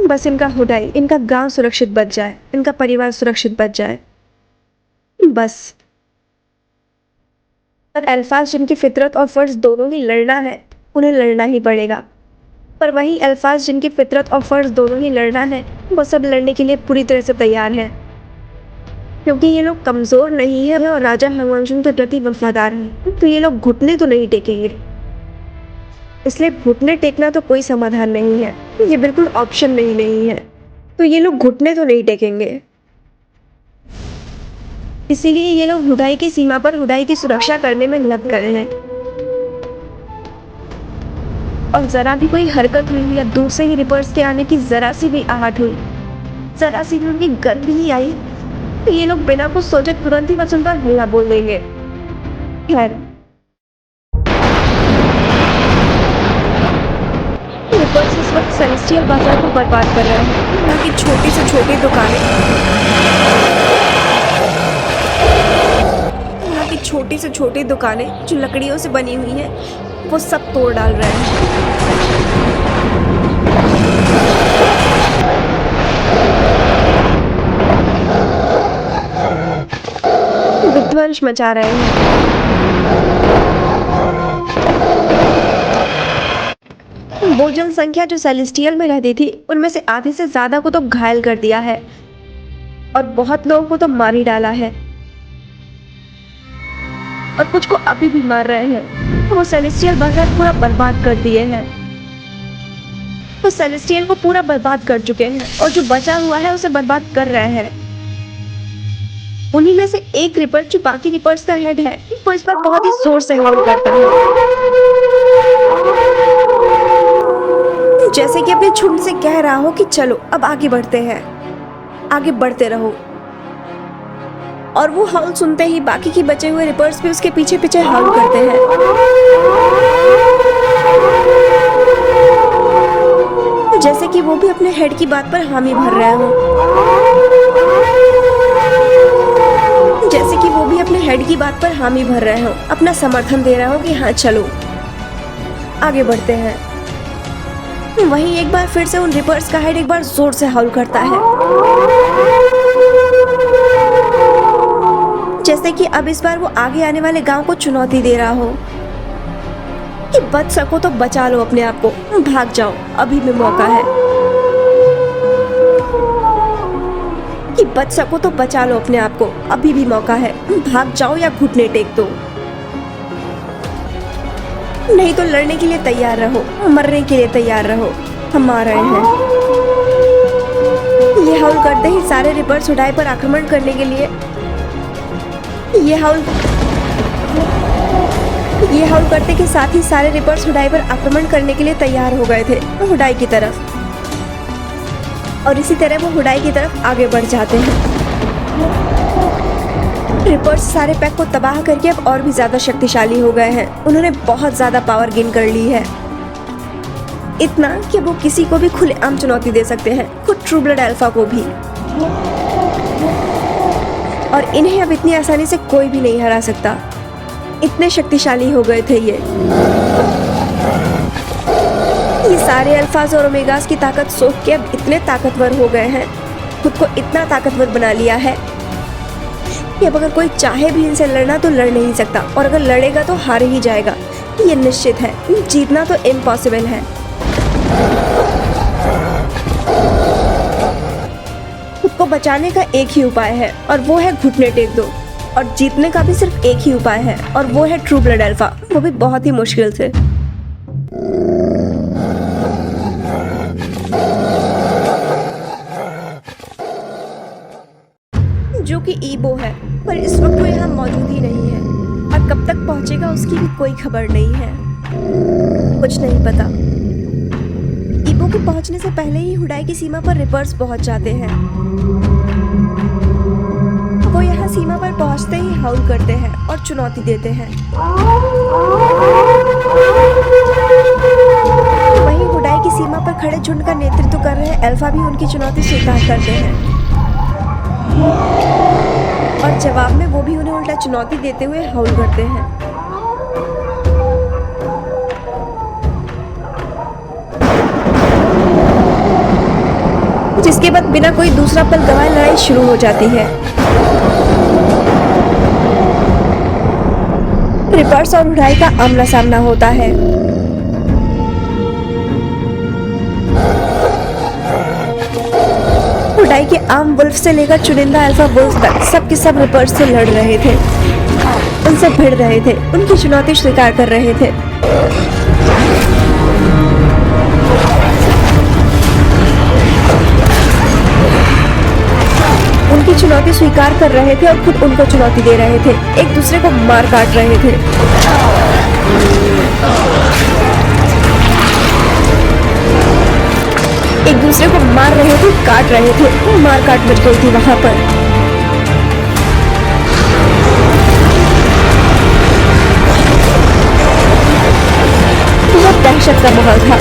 बस इनका हुडाई, इनका गांव सुरक्षित बच जाए, इनका परिवार सुरक्षित बच जाए, बस। पर अल्फाज जिनकी फितरत और फर्ज दोनों ही लड़ना है, उन्हें लड़ना ही पड़ेगा। पर वही अल्फाज जिनकी फितरत और फर्ज दोनों ही लड़ना है, वो सब लड़ने के लिए पूरी तरह से तैयार हैं, क्योंकि ये लोग कमज़ोर नहीं है और राजा हमांशु के प्रति वफादार हैं, तो ये लोग घुटने तो नहीं टेकेंगे। इसलिए घुटने टेकना तो कोई समाधान नहीं है, ये बिल्कुल ऑप्शन नहीं है, तो ये लोग घुटने तो नहीं टेकेंगे। इसीलिए ये लोग हुडाई की सीमा पर हुडाई की सुरक्षा करने में लग गए हैं, और जरा भी कोई हरकत हुई या दूर से ही रिपर्स के आने की जरा सी भी आहट हुई, जरा सी भी उनकी गंध ही आई, तो ये लोग बिना कुछ सोचे तुरंत ही बस उनका हमला बोल देंगे। खैर, रिपर्स इस वक्त सेलेस्टियल बाजार को बर्बाद कर रहे हैं। यहाँ की छोटी से छोटी दुकानें, यहाँ की छोटी से छोटी दुकानें जो लकड़ियों से बनी हुई हैं वो सब तोड़ डाल रहे हैं। विध्वंस मचा रहे हैं। वो जनसंख्या जो सेलेस्टियल में रहती थी उनमें से आधे से ज्यादा को तो घायल कर दिया है और बहुत लोगों को तो मार ही डाला है और कुछ को अभी भी मार रहे हैं। वो सेलेस्टियल बाजार पूरा बर्बाद कर दिए हैं। वो सेलेस्टियल को पूरा बर्बाद कर चुके हैं और जो बचा हुआ है उसे बर्बाद कर रहे हैं। उन्हीं में से एक रिपर जो बाकी रिपर्स का हेड है वो इस पर बहुत ही जोर से हमला करता है, जैसे कि अपने झुंड से कह रहा हो कि चलो अब आगे बढ़ते हैं, आगे बढ़ते रहो। और वो हाउल सुनते ही बाकी के बचे हुए रिपर्स भी उसके पीछे पीछे हाउल करते हैं। जैसे कि वो भी अपने हेड की बात पर हामी भर रहे हो, जैसे कि वो भी अपने हेड की बात पर हामी भर रहे हो, अपना समर्थन दे रहे हो कि हाँ चलो आगे बढ़ते हैं। वहीं एक बार फिर से उन रिपर्स का हेड एक बार जोर से हाउल करता है, जैसे कि अब इस बार वो आगे आने वाले गांव को चुनौती दे रहा हो कि बच सको तो बचा लो अपने आप को, भाग जाओ अभी भी मौका है, कि बच सको तो बचा लो अपने आप को, अभी भी मौका है, भाग जाओ या घुटने टेक दो, नहीं तो लड़ने के लिए तैयार रहो, मरने के लिए तैयार रहो, हम आ रहे हैं। ये हाउल करते ही सारे रिपर्स हुडाई पर आक्रमण करने के लिए ये हाउल करते के साथ ही सारे रिपर्स हुडाई पर आक्रमण करने के लिए तैयार हो गए थे हुडाई की तरफ, और इसी तरह वो हुडाई की तरफ आगे बढ़ जाते हैं। रिपर्स सारे पैक को तबाह करके अब और भी ज्यादा शक्तिशाली हो गए हैं। उन्होंने बहुत ज्यादा पावर गेन कर ली है, इतना कि वो किसी को भी खुलेआम चुनौती दे सकते हैं, खुद ट्रू ब्लड अल्फा को भी, और इन्हें अब इतनी आसानी से कोई भी नहीं हरा सकता। इतने शक्तिशाली हो गए थे ये सारे अल्फाज और ओमेगास की ताकत सोख के अब इतने ताकतवर हो गए हैं, खुद को इतना ताकतवर बना लिया है कि अब अगर कोई चाहे भी इनसे लड़ना तो लड़ नहीं सकता, और अगर लड़ेगा तो हार ही जाएगा, ये निश्चित है, जीतना तो इम्पॉसिबल है। खुद को बचाने का एक ही उपाय है और वो है घुटने टेक दो, और जीतने का भी सिर्फ एक ही उपाय है और वो है ट्रू ब्लड अल्फा, वो भी बहुत ही मुश्किल से। जो कि ईबो है, पर इस वक्त वो यहाँ मौजूद ही नहीं है और कब तक पहुंचेगा उसकी भी कोई खबर नहीं है, कुछ नहीं पता। ईबो के पहुंचने से पहले ही हुडाई की सीमा पर रिपर्स पहुंच जाते हैं। वो यहाँ सीमा पर पहुंचते ही हाउल करते हैं और चुनौती देते हैं। वहीं हुडाई की सीमा पर खड़े झुंड का नेतृत्व कर रहे अल्फा भी उनकी चुनौती स्वीकार करते हैं, और जवाब में वो भी उन्हें उल्टा चुनौती देते हुए हाउल करते हैं। जिसके बाद बिना कोई दूसरा पल गवाए लड़ाई शुरू हो जाती है। रिपर्स और हुडाई का आमना सामना होता है। हुडाई के आम वुल्फ से लेकर चुनिंदा अल्फा वुल्फ तक सबके सब रिपर्स से लड़ रहे थे, उनसे भिड़ रहे थे, उनकी चुनौती स्वीकार कर रहे थे। उनकी चुनौती स्वीकार कर रहे थे और खुद उनको चुनौती दे रहे थे, एक दूसरे को मार काट रहे थे। एक दूसरे को मार रहे थे, काट रहे थे, मार काट मच गई थी वहां पर। बहुत दहशत का माहौल था,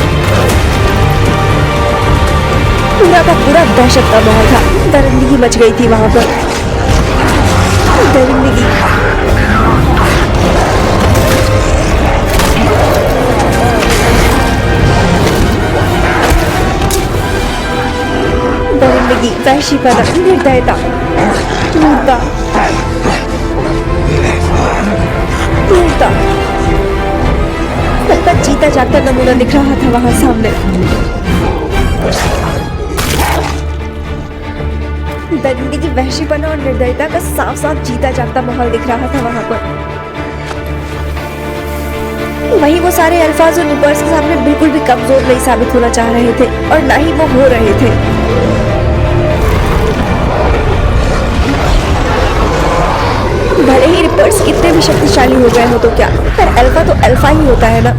पूरा का पूरा दहशत का माहौल था। दरिंदगी मच गई थी वहां पर, दरिंदगी। दरिंदगी, वहशीपना, निर्दयता, क्रूरता, क्रूरता सबका जीता जागता नमूना दिख रहा था वहां सामने। दरिंदगी, वहशीपना और निर्दयता का साफ साफ जीता जागता माहौल दिख रहा था वहां पर। वहीं वो सारे अल्फाज और रिपर्स के सामने बिल्कुल भी कमजोर नहीं साबित होना चाह रहे थे और ना ही वो हो रहे थे। भले ही रिपर्स कितने भी शक्तिशाली हो गए हो तो क्या, पर अल्फा तो अल्फा ही होता है ना।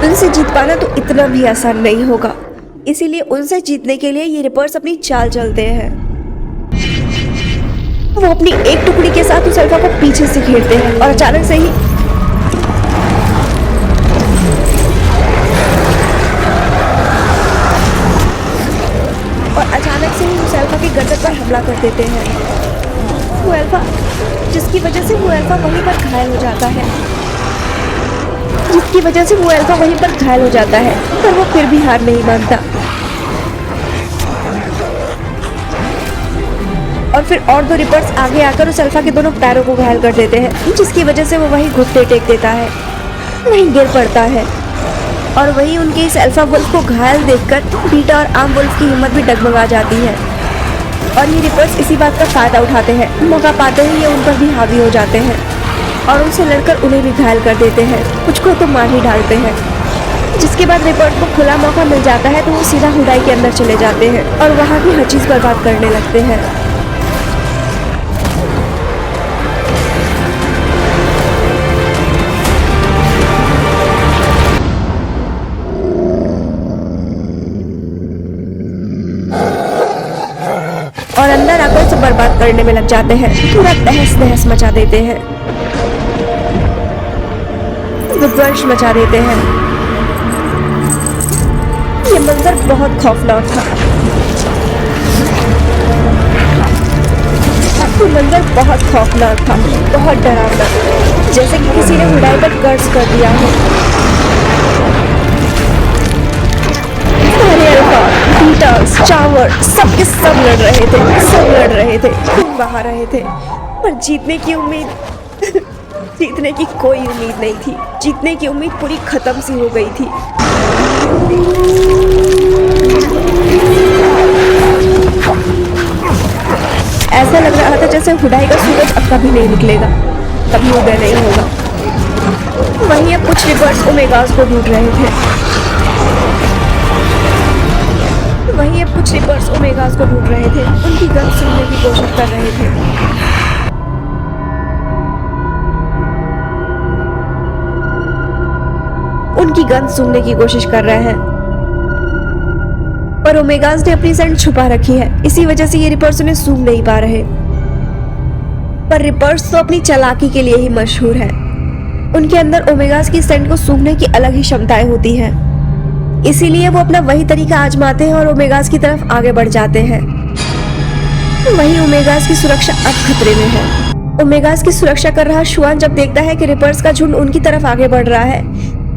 उनसे जीत पाना तो इतना भी आसान नहीं होगा, इसीलिए उनसे जीतने के लिए ये रिपर्स अपनी चाल चलते हैं। वो अपनी एक टुकड़ी के साथ उस अल्फा को पीछे से घेरते हैं और अचानक से ही उस अल्फा की गर्दन पर हमला कर देते हैं। वो अल्फा, जिसकी वजह से वो अल्फा वहीं पर घायल हो जाता है, पर वो फिर भी हार नहीं मानता। और फिर और दो रिपर्स आगे आकर उस अल्फा के दोनों पैरों को घायल कर देते हैं, जिसकी वजह से वो वहीं घुटने टेक देता है, वहीं गिर पड़ता है। और वहीं उनके इस अल्फा वुल्फ को घायल देखकर बीटा और आम वुल्फ की हिम्मत भी डगमगा जाती है और ये रिपर्स इसी बात का फायदा उठाते हैं। मौका पाते ही ये उन पर भी हावी हो जाते हैं और उनसे लड़कर उन्हें भी घायल कर देते हैं, कुछ को तो मार ही डालते हैं। जिसके बाद रिपर्स को खुला मौका मिल जाता है तो वो सीधा हुडाई के अंदर चले जाते हैं और वहाँ की हर चीज़ बर्बाद करने लगते हैं। और अंदर आकर उसे बर्बाद करने में लग जाते हैं, पूरा तहस नहस मचा देते हैं, विध्वंस मचा देते हैं। ये मंजर बहुत खौफनाक था, बहुत डरावना, जैसे कि किसी ने हुडाई पर कर्ज कर दिया हो। सारे अल्फा, बीटल्स, चावर सबके सब लड़ रहे थे, खून बहा रहे थे, पर जीतने की कोई उम्मीद नहीं थी। जीतने की उम्मीद पूरी खत्म सी हो गई थी। ऐसा लग रहा था जैसे हुडाई का सूरज अब कभी नहीं निकलेगा, कभी उदय नहीं होगा। वहीं अब कुछ रिपर्स ओमेगास को ढूंढ रहे थे, उनकी गन सुनने की कोशिश कर रहे थे। पर ओमेगास ने अपनी सेंट छुपा रखी है, इसी वजह से ये रिपर्स उन्हें सूंघ नहीं पा रहे। पर रिपर्स तो अपनी चालाकी के लिए ही मशहूर है। उनके अंदर ओमेगास की सेंट को सूंघने की अलग ही क्षमताएं होती हैं, इसीलिए वो अपना वही तरीका आजमाते हैं और ओमेगास की तरफ आगे बढ़ जाते हैं। वहीं ओमेगास की सुरक्षा अब खतरे में है। ओमेगास की सुरक्षा कर रहा शुआन जब देखता है कि रिपर्स का झुंड उनकी तरफ आगे बढ़ रहा है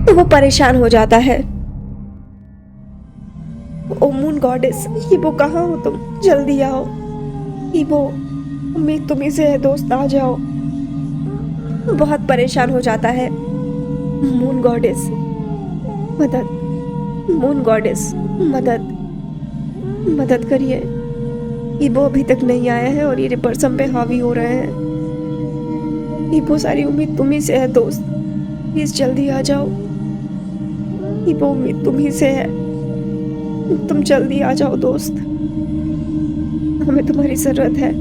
तो वो परेशान हो जाता है। ओ मून गॉडेस, हीबो कहाँ हो तुम? जल्दी आओ हीबो, उम्मीद तुम्हीं से है दोस्त, आ जाओ। बहुत परेशान हो जाता है। मून गॉडेस मदद, मून गॉडेस मदद करिए। हीबो अभी तक नहीं आया है और ये रिपर्स हम पे हावी हो रहे हैं। हीबो, सारी उम्मीद तुम्हीं से है दोस्त, प्लीज जल्दी आ जाओ। हीबो, उम्मीद तुम्हीं से है, तुम जल्दी आ जाओ दोस्त, हमें तुम्हारी जरूरत है।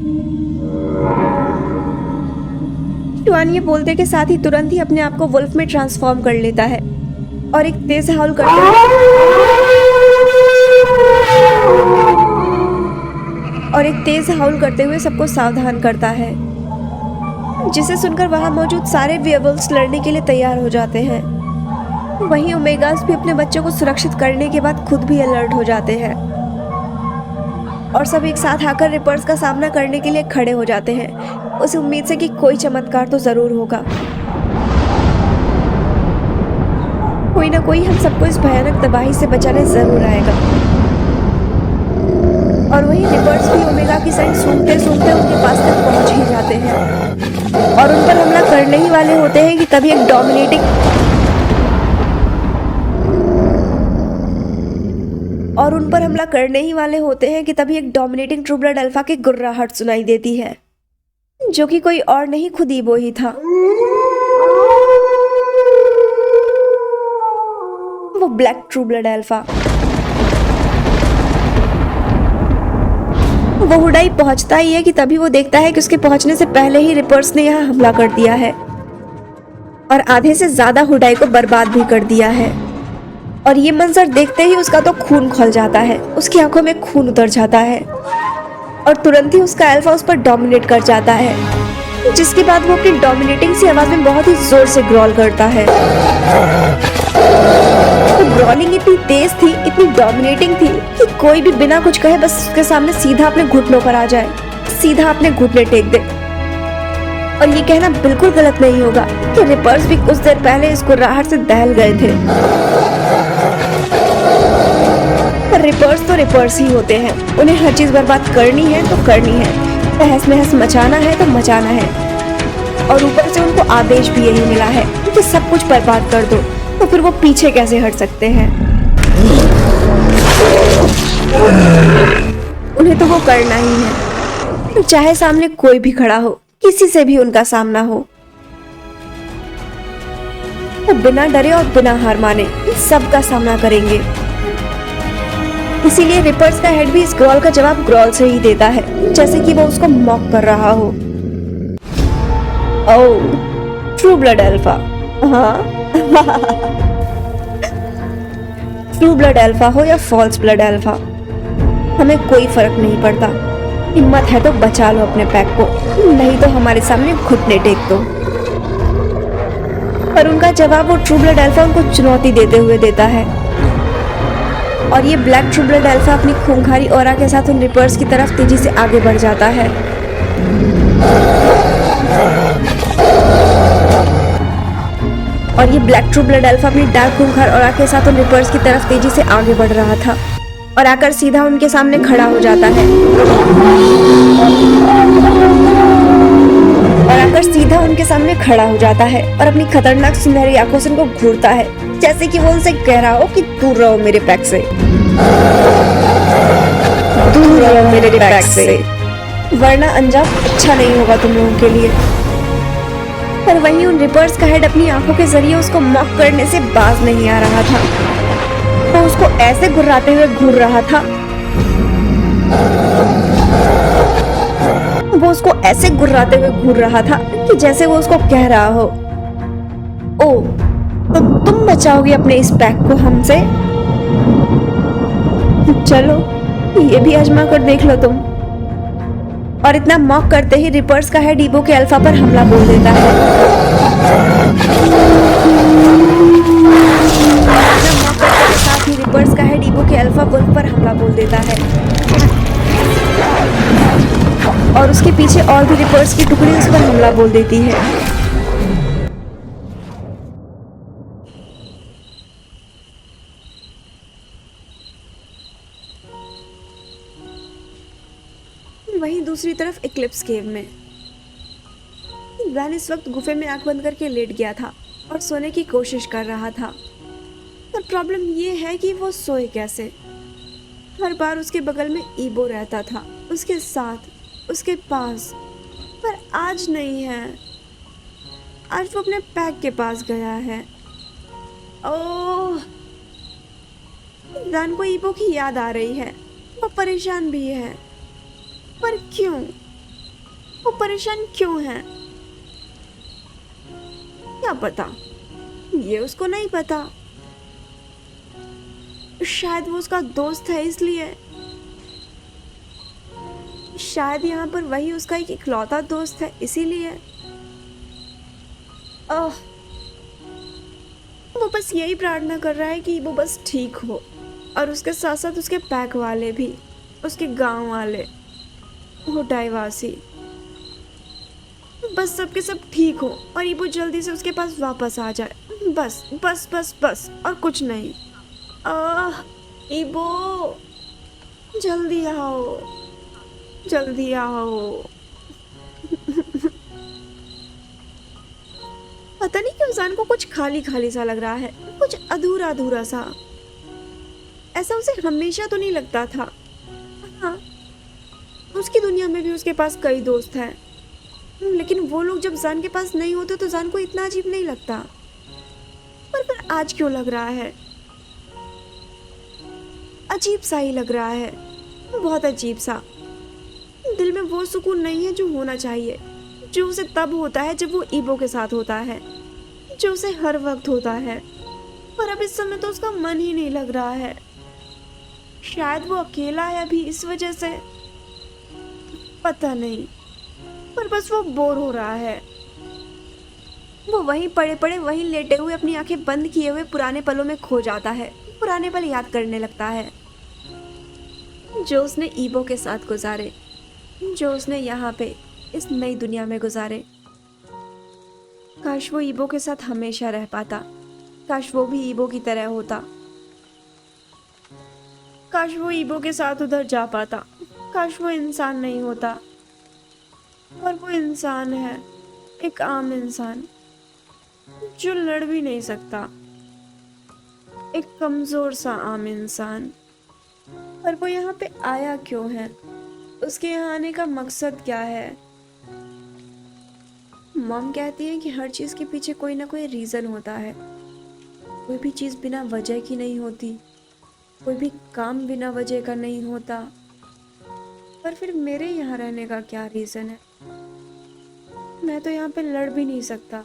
शुआन ये बोलते के साथ ही तुरंत ही अपने आप को वुल्फ में ट्रांसफॉर्म कर लेता है और एक तेज हाउल करते हुए सबको सावधान करता है, जिसे सुनकर वहां मौजूद सारे वेयरवुल्व्स लड़ने के लिए तैयार हो जाते हैं। वहीं ओमेगास भी अपने बच्चों को सुरक्षित करने के बाद खुद भी अलर्ट हो जाते हैं और सब एक साथ आकर रिपर्स का सामना करने के लिए खड़े हो जाते हैं, उस उम्मीद से कि कोई चमत्कार तो जरूर होगा, कोई ना कोई हम सबको इस भयानक तबाही से बचाने जरूर आएगा। और वहीं रिपर्स भी ओमेगा की साइड सूंघते सूंघते उनके पास तक पहुंच ही जाते हैं और उन पर हमला करने ही वाले होते हैं कि तभी एक डोमिनेटिंग ट्रू ब्लड अल्फा की गुर्राहट सुनाई देती है, जो कि कोई और नहीं खुद ईबो ही था। वो ब्लैक ट्रू ब्लड अल्फा। वो हुडाई पहुंचता ही है कि तभी वो देखता है कि उसके पहुंचने से पहले ही रिपर्स ने यहाँ हमला कर दिया है और आधे से ज्यादा हुडाई को बर्बाद भी कर दिया है। और ये मंजर देखते ही उसका तो खून खौल जाता है, उसकी आंखों में खून उतर जाता है और तुरंत ही उसका अल्फा उस पर डोमिनेट कर जाता है, जिसके बाद वो अपनी डोमिनेटिंग सी आवाज में बहुत ही जोर से ग्रॉल करता है। तो ग्रॉलिंग इतनी तेज थी, इतनी डोमिनेटिंग थी कि कोई भी बिना कुछ कहे बस उसके सामने सीधा अपने घुटनों पर आ जाए, सीधा अपने घुटने टेक दे। और ये कहना बिल्कुल गलत नहीं होगा कि रिपर्स भी कुछ देर पहले इस गुर्राहट से दहल गए थे। पर रिपर्स तो रिपर्स ही होते हैं, उन्हें हर चीज बर्बाद करनी है तो करनी है, तहस नहस मचाना है तो मचाना है। और ऊपर से उनको आदेश भी यही मिला है कि सब कुछ बर्बाद कर दो, तो फिर वो पीछे कैसे हट सकते हैं। उन्हें तो वो करना ही है, चाहे सामने कोई भी खड़ा हो, किसी से भी उनका सामना हो। वो बिना डरे और बिना हार माने सबका सामना करेंगे। इसीलिए रिपर्स का हेड भी इस ग्रॉल का जवाब ग्रॉल से ही देता है, जैसे कि वो उसको मॉक कर रहा हो। ओह, ट्रू ब्लड अल्फा। हाँ ट्रू ब्लड अल्फा हो या फॉल्स ब्लड अल्फा, हमें कोई फर्क नहीं पड़ता। हिम्मत है तो बचा लो अपने पैक को, नहीं तो हमारे सामने घुटने टेक दो। पर उनका जवाब वो ट्रू ब्लड अल्फा उनको चुनौती देते हुए देता है और ये ब्लैक ट्रू ब्लड अल्फा अपनी खूंखारी ऑरा के साथ उन रिपर्स की तरफ तेजी से आगे बढ़ जाता है। और ये ब्लैक ट्रू ब्लड अल्फा अपनी डार्क खूंखार ऑरा के साथ उन रिपर्स की तरफ तेजी से आगे बढ़ रहा था और आकर सीधा उनके सामने खड़ा हो जाता है और अपनी खतरनाक सुनहरी आंखों से उनको घूरता है, जैसे कि वो उनसे कह रहा हो कि दूर रहो मेरे पैक से, दूर रहो मेरे पैक से, वरना अंजाम अच्छा नहीं होगा तुम लोगों के लिए। पर वहीं उन रिपर्स का हेड अपनी आंखों के जरिए उसको मॉक करने से बाज नहीं आ रहा था। वो उसको ऐसे घुर्राते हुए घूर रहा था, कि जैसे वो उसको कह रहा हो, ओ तो तुम बचाओगे अपने इस पैक को हमसे, चलो ये भी आजमा कर देख लो तुम। और इतना मॉक करते ही रिपर्स का हेड ईबो के अल्फा पर हमला बोल देता है। साथ ही रिपर्स का हेड ईबो के अल्फा वुल्फ पर हमला बोल देता है और उसके पीछे और भी रिपर्स की टुकड़ी उस पर हमला बोल देती है। वहीं दूसरी तरफ इक्लिप्स केव में वैन इस वक्त गुफे में आंख बंद करके लेट गया था और सोने की कोशिश कर रहा था। पर प्रॉब्लम ये है कि वो सोए कैसे। हर बार उसके बगल में ईबो रहता था, उसके साथ, उसके पास, पर आज नहीं है। आज वो अपने पैक के पास गया है। ओह, वैन को ईबो की याद आ रही है। वो परेशान भी है, पर क्यों? वो परेशान क्यों है? क्या पता, ये उसको नहीं पता। शायद वो उसका दोस्त है इसलिए, शायद यहाँ पर वही उसका एक इकलौता दोस्त है इसीलिए। वो बस यही प्रार्थना कर रहा है कि वो बस ठीक हो और उसके साथ साथ उसके पैक वाले भी, उसके गांव वाले, हुडाईवासी, बस सबके सब ठीक हो और ईबो जल्दी से उसके पास वापस आ जाए। बस बस बस बस और कुछ नहीं। ईबो जल्दी आओ, जल्दी आओ। पता नहीं क्यों जान को कुछ खाली खाली सा लग रहा है, कुछ अधूरा अधूरा सा। ऐसा उसे हमेशा तो नहीं लगता था। हाँ, उसकी दुनिया में भी उसके पास कई दोस्त हैं, लेकिन वो लोग जब जान के पास नहीं होते तो जान को इतना अजीब नहीं लगता। पर फिर आज क्यों लग रहा है? अजीब सा ही लग रहा है, बहुत अजीब सा। दिल में वो सुकून नहीं है जो होना चाहिए, जो उसे तब होता है जब वो ईबो के साथ होता है, जो उसे हर वक्त होता है। पर अब इस समय तो उसका मन ही नहीं लग रहा है। शायद वो अकेला है अभी इस वजह से, पता नहीं। पर बस वो बोर हो रहा है। वो वहीं पड़े पड़े, वहीं लेटे हुए, अपनी आंखें बंद किए हुए पुराने पलों में खो जाता है, पुराने पल याद करने लगता है जो उसने ईबो के साथ गुजारे, जो उसने यहाँ पे इस नई दुनिया में गुजारे। काश वो ईबो के साथ हमेशा रह पाता, काश वो भी ईबो की तरह होता, काश वो ईबो के साथ उधर जा पाता, काश वो इंसान नहीं होता। पर वो इंसान है, एक आम इंसान जो लड़ भी नहीं सकता, एक कमजोर सा आम इंसान। पर वो यहाँ पे आया क्यों है? उसके यहाँ आने का मकसद क्या है? मॉम कहती है कि हर चीज के पीछे कोई ना कोई रीजन होता है। कोई भी चीज बिना वजह की नहीं होती, कोई भी काम बिना वजह का नहीं होता। पर फिर मेरे यहाँ रहने का क्या रीजन है? मैं तो यहाँ पे लड़ भी नहीं सकता,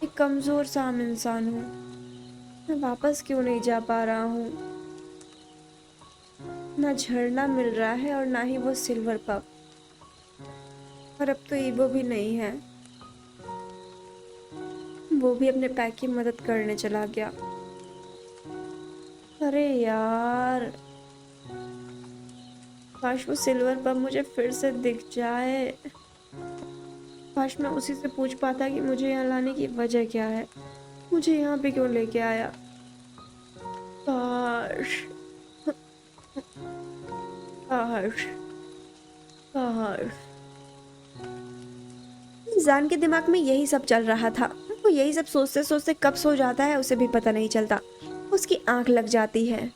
एक कमजोर सा आम इंसान हूँ। मैं वापस क्यों नहीं जा पा रहा हूँ? ना झरना मिल रहा है और ना ही वो सिल्वर पप। और अब तो ईबो भी नहीं है, वो भी अपने पैक की मदद करने चला गया। अरे यार, काश वो सिल्वर पप मुझे फिर से दिख जाए। काश मैं उसी से पूछ पाता कि मुझे यहाँ लाने की वजह क्या है, मुझे यहाँ पे क्यों लेके आया। काश काश काश। जान के दिमाग में यही सब चल रहा था। वो यही सब सोचते सोचते कब सो जाता है उसे भी पता नहीं चलता। उसकी आंख लग जाती है,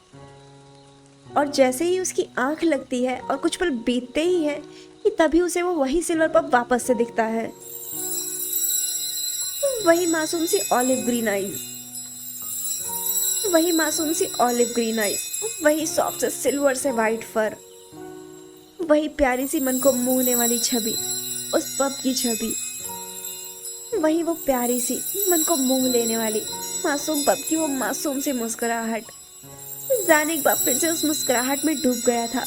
और जैसे ही उसकी आंख लगती है और कुछ पल बीतते ही है कि तभी उसे वो वही सिल्वर पप वापस से दिखता है। वही मासूम सी ऑलिव ग्रीन आईज, वही मासूम सी ऑलिव ग्रीन आईज, वही सॉफ्ट से सिल्वर से वाइट फर, वही प्यारी सी मन को मोहने वाली छवि, उस पप की छवि, वही वो प्यारी सी मन को मोह लेने वाली मासूम पप की वो मासूम सी मुस्कुराहट। जान एक बार फिर से उस मुस्कुराहट में डूब गया था,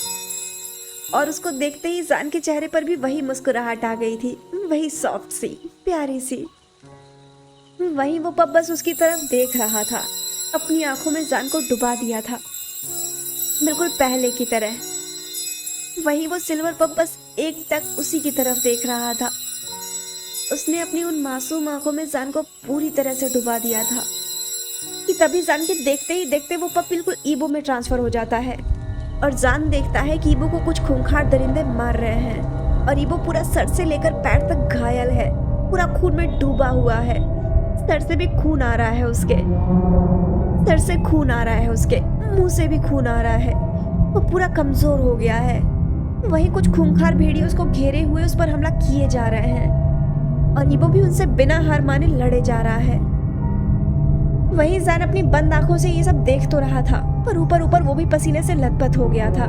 और उसको देखते ही जान के चेहरे पर भी वही मुस्कुराहट आ गई थी, वही सॉफ्ट सी प्यारी सी। वही वो पप बस उसकी तरफ देख रहा था, अपनी आंखों में जान को डुबा दिया था, बिल्कुल पहले की तरह। वही वो सिल्वर पप बस एक टक उसी की तरफ देख रहा था। उसने अपनी उन मासूम आंखों में जान को पूरी तरह से डुबा दिया था कि तभी जान के देखते ही देखते वो पप बिल्कुल ईबो में ट्रांसफर हो जाता है, और जान देखता है कि ईबो को कुछ खूंखार दरिंदे मार रहे हैं, और ईबो पूरा सर से लेकर पैर तक घायल है, पूरा खून में डूबा हुआ है। सर से भी खून आ रहा है उसके, सर से खून आ रहा है उसके, मुंह से भी खून आ रहा है। वो पूरा कमजोर हो गया है। वहीं कुछ खूंखार भेड़िए उसको घेरे हुए उस पर हमला किए जा रहे हैं, और ईबो भी उनसे बिना हार माने लड़े जा रहा है। वहीं जान अपनी बंद आंखों से ये सब देख तो रहा था, पर ऊपर ऊपर वो भी पसीने से लथपथ हो गया था।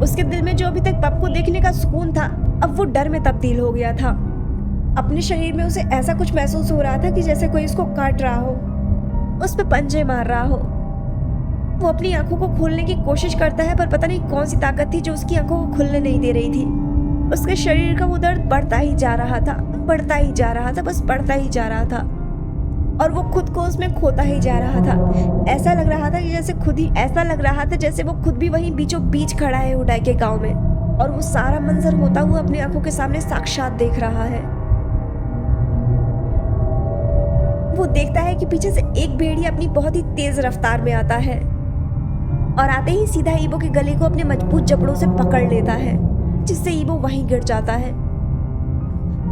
उसके दिल में जो अभी तक पप को देखने का सुकून था, अब वो डर में तब्दील हो गया था। अपने शरीर में उसे ऐसा कुछ महसूस हो रहा था कि जैसे कोई उसको काट रहा हो, उस पे पंजे मार रहा हो। वो अपनी आंखों को खोलने की कोशिश करता है, पर पता नहीं कौन सी ताकत थी जो उसकी आंखों को खुलने नहीं दे रही थी। उसके शरीर का वो दर्द बढ़ता ही जा रहा था, बढ़ता ही जा रहा था, बस बढ़ता ही जा रहा था, और वो खुद को उसमें खोता ही जा रहा था। ऐसा लग रहा था कि जैसे खुद ही, ऐसा लग रहा था जैसे वो खुद भी वहीं बीचों बीच खड़ा है हुडाई के गांव में, और वो सारा मंजर होता हुआ अपनी आंखों के सामने साक्षात देख रहा है। वो देखता है कि पीछे से एक भेड़िया अपनी बहुत ही तेज रफ्तार में आता है, और आते ही सीधा ईबो के गले को अपने मजबूत जबड़ों से पकड़ लेता है, जिससे ईबो वहीं गिर जाता है।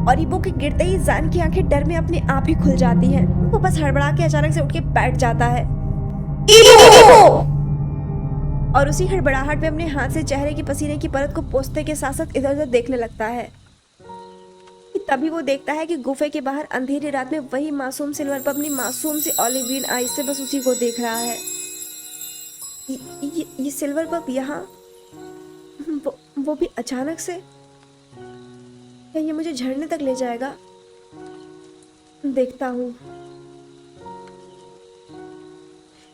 और ईबो के गिरते ही जान की आंखें डर में अपने आप ही खुल जाती हैं। वो बस हड़बड़ा के अचानक से उठ के बैठ जाता है। ईबो! और उसी हड़बड़ाहट में अपने हाथ से चेहरे की पसीने की परत को पोंछते के साथ साथ इधर उधर देखने लगता है। तभी वो देखता है कि गुफे के बाहर अंधेरी रात में वही मासूम सिल्वर पप अपनी मासूम सी ऑलिव ग्रीन आईज से बस उसी को देख रहा है। ये सिल्वर पप यहाँ, वो भी अचानक से। क्या ये मुझे झरने तक ले जाएगा? देखता हूँ।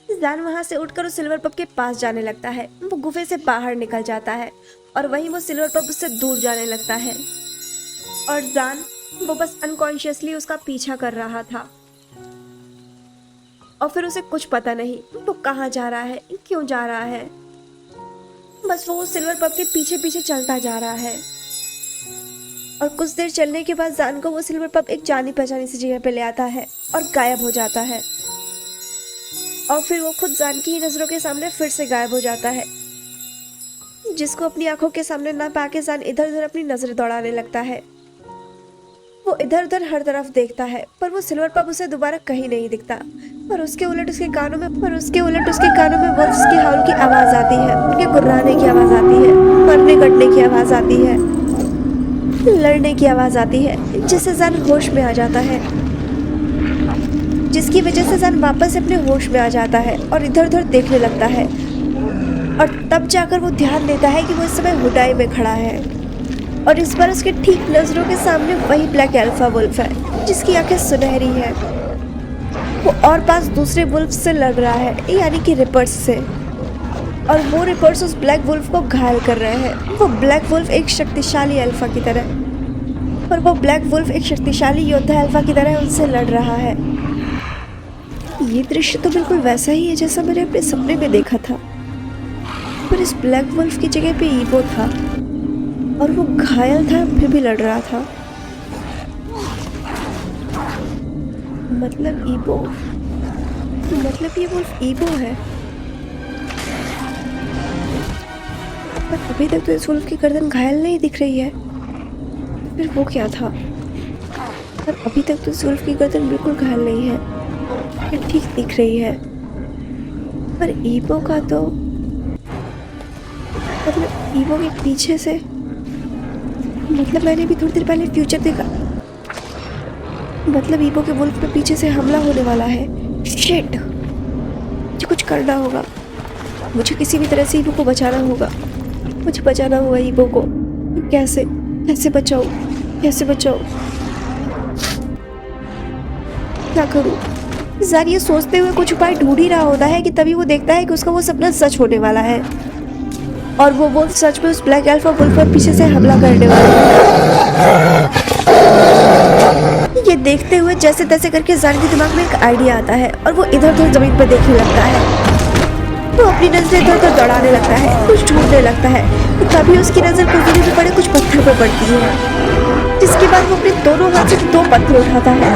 जान वहां से उठकर उस सिल्वर पप के पास जाने लगता है। वो गुफे से बाहर निकल जाता है और वहीं वो सिल्वर पप उससे दूर जाने लगता है। और जान वो बस अनकॉन्शियसली उसका पीछा कर रहा था। और फिर उसे कुछ पता नहीं वो कहाँ जा रहा है, क्यों जा रहा है। बस वो सिल्वर पप के पीछे पीछे चलता जा रहा है। और कुछ देर चलने के बाद जान को वो सिल्वर पप एक जानी पहचानी सी जगह पे ले आता है और गायब हो जाता है। और फिर वो खुद जान की ही नजरों के सामने फिर से गायब हो जाता है, जिसको अपनी आंखों के सामने ना पाके जान इधर उधर अपनी नजरें दौड़ाने लगता है। वो इधर उधर हर तरफ देखता है पर वो सिल्वर पप उसे दोबारा कहीं नहीं दिखता। पर उसके उलट उसके कानों में वुल्फ्स के हाउल की आवाज आती है, उनके गुर्राने की आवाज आती है, मरने कटने की आवाज आती है, लड़ने की आवाज आती है, जिससे जान होश में आ जाता है, जिसकी वजह से जान वापस अपने होश में आ जाता है और इधर उधर देखने लगता है। और तब जाकर वो ध्यान देता है कि वो इस समय हुडाई में खड़ा है और इस बार उसके ठीक नजरों के सामने वही ब्लैक अल्फा वुल्फ है, जिसकी आंखें सुनहरी है। वो और पास दूसरे वुल्फ से लड़ रहा है, यानी कि रिपर्स से। और वो रिपर्स उस ब्लैक वुल्फ को घायल कर रहे हैं। वो ब्लैक वुल्फ एक शक्तिशाली अल्फा की तरह, पर वो ब्लैक वुल्फ एक शक्तिशाली योद्धा अल्फा की तरह उनसे लड़ रहा है। ये दृश्य तो बिल्कुल वैसा ही है जैसा मैंने अपने सपने में देखा था, पर इस ब्लैक वुल्फ की जगह पे ईबो था और वो घायल था फिर भी लड़ रहा था। मतलब ये वुल्फ ईबो है। पर अभी तक तो इस वुल्फ की गर्दन घायल नहीं दिख रही है, फिर वो क्या था? पर अभी तक तो इस वुल्फ की गर्दन बिल्कुल घायल नहीं है, फिर ठीक दिख रही है। पर ईबो का तो मतलब ईबो के पीछे से, मतलब मैंने भी थोड़ी देर पहले फ्यूचर देखा, मतलब ईबो के वुल्फ पे पीछे से हमला होने वाला है। शिट, मुझे कुछ करना होगा, मुझे किसी भी तरह से ईबो को बचाना होगा, मुझे बचाना होगा ईबो को। कैसे बचाऊं, क्या करूं? ज़ार ये सोचते हुए कुछ उपाय ढूंढ ही रहा होता है कि तभी वो देखता है कि उसका वो सपना सच होने वाला है और वो वुल्फ सच में उस ब्लैक अल्फा वुल्फ पर पीछे से हमला करने वाला है। ये देखते हुए जैसे तैसे करके ज़ार के दिमाग में एक आइडिया आता है और वो इधर उधर जमीन पर देखने लगता है। वो अपनी नजरें इधर उधर दौड़ाने लगता है, कुछ ढूंढने लगता है। तो तभी उसकी नजर कुछ दूरी पे पड़े कुछ पत्थर पर पड़ती है, जिसके बाद वो अपने दोनों हाथ से दो पत्थर उठाता है,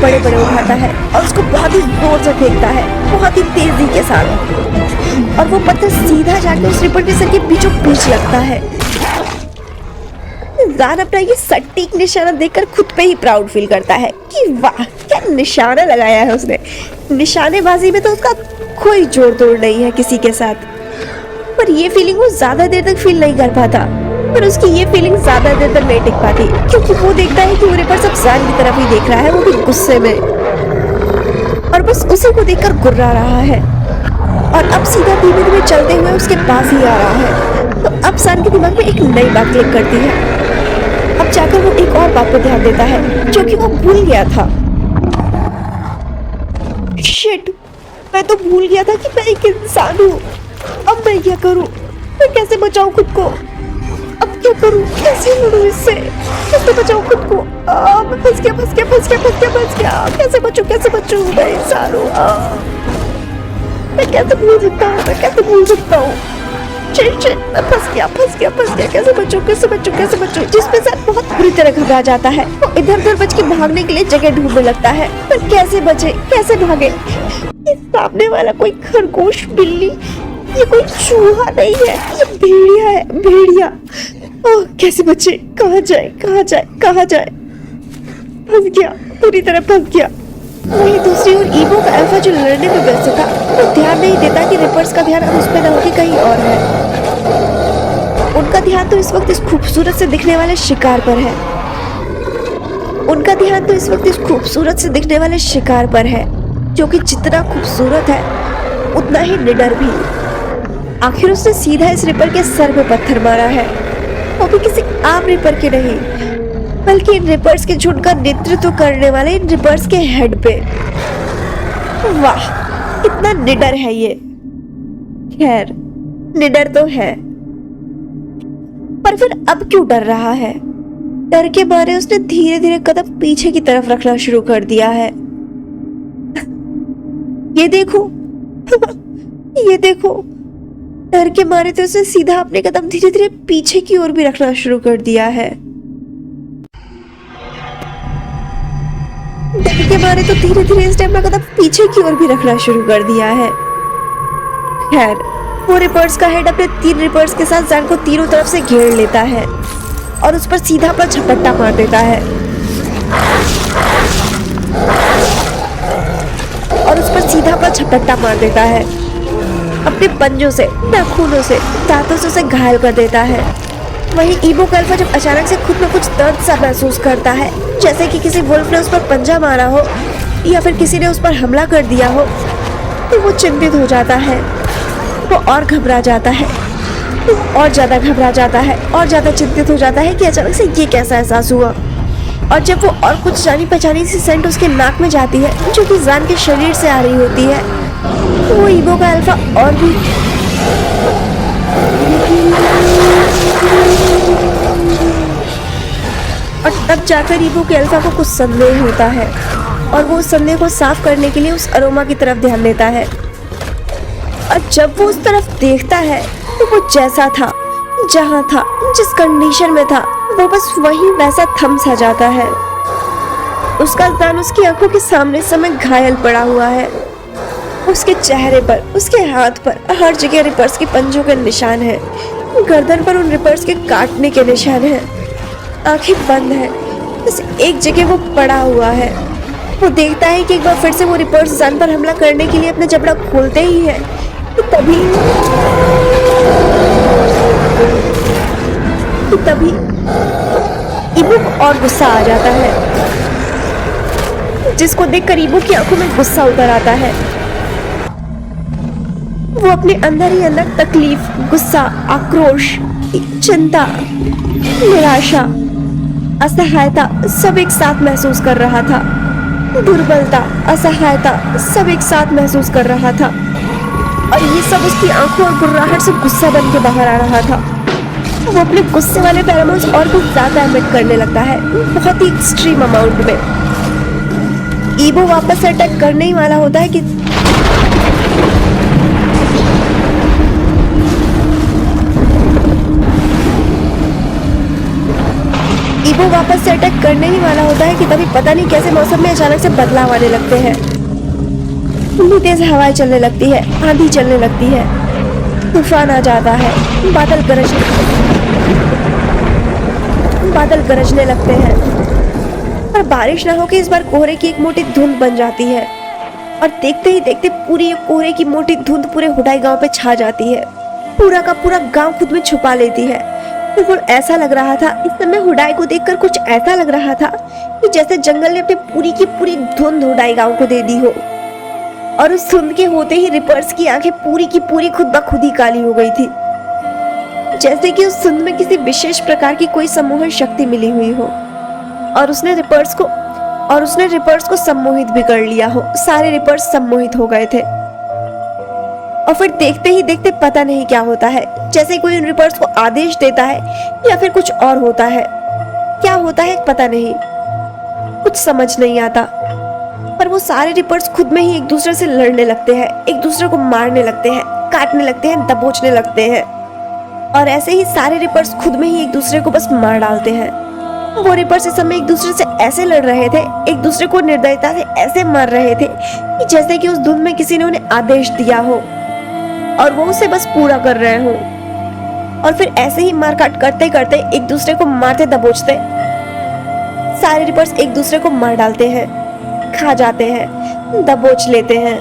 बड़े उठाता है और उसको बहुत ही जोर से फेंकता है, बहुत ही तेजी के साथ। और वो पत्थर सीधा जाकर उस रिपर के सर के बीचों बीच लगता है। जान अपना ये सटीक निशाना देखकर खुद पे ही प्राउड फील करता है कि वाह क्या निशाना लगाया है उसने। निशानेबाजी में तो उसका कोई जोड़ तोड़ नहीं है किसी के साथ। पर ये फीलिंग वो ज्यादा देर तक फील नहीं कर पाता, पर उसकी ये फीलिंग ज्यादा देर तक नहीं टिक पाती, क्योंकि वो देखता है कि वो रिपर सब जान की तरफ ही देख रहा है, वो भी गुस्से में, और बस उसी को देखकर गुर्रा रहा है। और अब सीधा धीमे धीमे चलते हुए उसके पास ही आ रहा है। तो अब जान के दिमाग में एक नई बात क्लिक करती है। अब जाकर वो एक और बात पर ध्यान देता है जो कि वो भूल गया था। शिट, मैं तो भूल गया था कि मैं एक इंसान हूँ। अब मैं क्या करूँ? मैं कैसे बचाऊं खुद को? अब क्या करूँ? कैसे लड़ूं इससे? कैसे बचाऊं खुद को? मैं फंस गया। कैसे बचूं? मैं इंसान हूँ। मैं कैसे भूल सकता हूँ? शिट शिट, मैं फंस गया। कैसे बचूं? जिसमें साथ बहुत बुरी तरह घबरा जाता है। वो इधर उधर बच के भागने के लिए जगह ढूंढने लगता है, पर कैसे बचे, कैसे भागे? ये सामने वाला कोई खरगोश, बिल्ली, ये कोई चूहा नहीं है, ये भेड़िया है, भेड़िया। ओह, कैसे बचे? कहाँ जाए? फंस गया, पूरी तरह फंस गया। वहीं दूसरी ओर ईवो का अल्फा जो लड़ने में व्यस्त था, वो ध्यान नहीं देता कि रिपर्स का ध्यान अब उस पर न होकर कहीं और है। उनका ध्यान तो इस वक्त इस खूबसूरत से दिखने वाले शिकार पर है, जो कि जितना खूबसूरत है उतना ही निडर भी। आखिर उसने सीधा इस रिपर के सर पे पत्थर मारा है, वो भी किसी आम रिपर के नहीं, बल्कि इन रिपर्स के झुंड का नेतृत्व करने वाले इन रिपर्स के हेड पे। वाह, कितना निडर है ये। खैर, निडर तो है, पर फिर अब क्यों डर रहा है? डर के मारे उसने धीरे धीरे कदम पीछे की तरफ रखना शुरू कर दिया है। ये देखो, डर के मारे तो उसने सीधा अपने कदम धीरे धीरे पीछे की ओर भी रखना शुरू कर दिया है। डर के मारे तो धीरे धीरे इसने अपना कदम पीछे की ओर भी रखना शुरू कर दिया है। खैर, वो रिपर्स का हेड अपने 3 रिपर्स के साथ जैन को तीनों तरफ से घेर लेता है और उस पर सीधा अपना झपट्टा मार देता है अपने पंजों से, नाखूनों से, दांतों से उसे घायल कर देता है। वहीं ईवो का अल्फा जब अचानक से खुद में कुछ दर्द सा महसूस करता है, जैसे कि किसी वुल्फ ने उस पर पंजा मारा हो या फिर किसी ने उस पर हमला कर दिया हो, तो वो चिंतित हो जाता है। वो और घबरा जाता है, और ज्यादा घबरा जाता है, और ज्यादा चिंतित हो जाता है कि अचानक से ये कैसा एहसास हुआ। और जब वो और कुछ जानी पहचानी सी सेंट उसके नाक में जाती है, जो कि जान के शरीर से आ रही होती है, तो वो ईवो का अल्फा और भी और तब जाकर ईवो के अल्फा को कुछ संदेह होता है और वो उस संदेह को साफ करने के लिए उस अरोमा की तरफ ध्यान देता है। और जब वो उस तरफ देखता है तो वो जैसा था, जहाँ था, जिस कंडीशन में था, वो बस वही वैसा थम सा जाता है। उसका जान उसकी आंखों के सामने समय घायल पड़ा हुआ है। उसके चेहरे पर, उसके हाथ पर हर जगह रिपर्स के पंजों के निशान हैं। गर्दन पर उन रिपर्स के काटने के निशान हैं। आंखें बंद हैं, बस एक जगह वो पड़ा हुआ है। वो देखता है कि एक बार फिर से वो रिपर्स जान पर हमला करने के लिए अपना जबड़ा खोलते ही है, तो तभी ईवो को और गुस्सा आ जाता है, जिसको देखकर ईवो की आंखों में गुस्सा उतर आता है। वो अपने अंदर ही अंदर तकलीफ, गुस्सा, आक्रोश, चिंता, निराशा, असहायता सब एक साथ महसूस कर रहा था। दुर्बलता, असहायता सब एक साथ महसूस कर रहा था और ये सब उसकी आंखों और गुर्राहट से गुस्सा बन के बाहर आ रहा था। वो अपने गुस्से वाले पैरामोन्स और कुछ ज्यादा एमिट करने लगता है, बहुत ही एक्सट्रीम अमाउंट में। ईवो वापस से अटैक करने ही वाला होता है कि तभी पता नहीं कैसे मौसम में अचानक से बदलाव आने लगते हैं। तेज हवाएं चलने लगती है, आंधी चलने लगती है, तूफान आ जाता है, बादल गरजने लगते हैं। पर बारिश ना होकर इस बार कोहरे की एक मोटी धुंध बन जाती है और देखते ही देखते पूरी कोहरे की मोटी धुंध पूरे हुडाई गांव पे छा जाती है। पूरा का पूरा गांव खुद में छुपा लेती है। बिल्कुल ऐसा लग रहा था, इस समय हुडाई को देखकर कुछ ऐसा लग रहा था कि जैसे जंगल ने अपनी पूरी की पूरी धुंध हुडाई गांव को दे दी हो। और उस धुंध के होते ही रिपर्स की आंखें पूरी की पूरी खुद ब खुद ही काली हो गई थी, जैसे कि उस धुंध में किसी विशेष प्रकार की कोई सम्मोहन शक्ति मिली हुई हो और उसने रिपर्स को सम्मोहित भी कर लिया हो। सारे रिपर्स सम्मोहित हो गए थे और फिर देखते ही देखते पता नहीं क्या होता है, जैसे कोई उन रिपर्स को आदेश देता है या फिर कुछ और होता है। क्या होता है पता नहीं, कुछ समझ नहीं आता। पर वो सारे रिपर्स खुद में ही एक दूसरे से लड़ने लगते हैं, एक दूसरे को मारने लगते हैं, काटने लगते हैं, दबोचने लगते हैं। और ऐसे ही सारे रिपर्स खुद में ही एक दूसरे को बस मार डालते हैं। वो रिपर्स इस समय एक दूसरे से ऐसे लड़ रहे थे, एक दूसरे को निर्दयता से ऐसे मार रहे थे कि जैसे कि उस धुन में किसी ने उन्हें आदेश दिया हो और वो उसे बस पूरा कर रहे हो। और फिर ऐसे ही मारकाट करते करते एक दूसरे को मारते दबोचते सारे रिपर्स एक दूसरे को मार डालते हैं, खा जाते हैं, दबोच लेते हैं,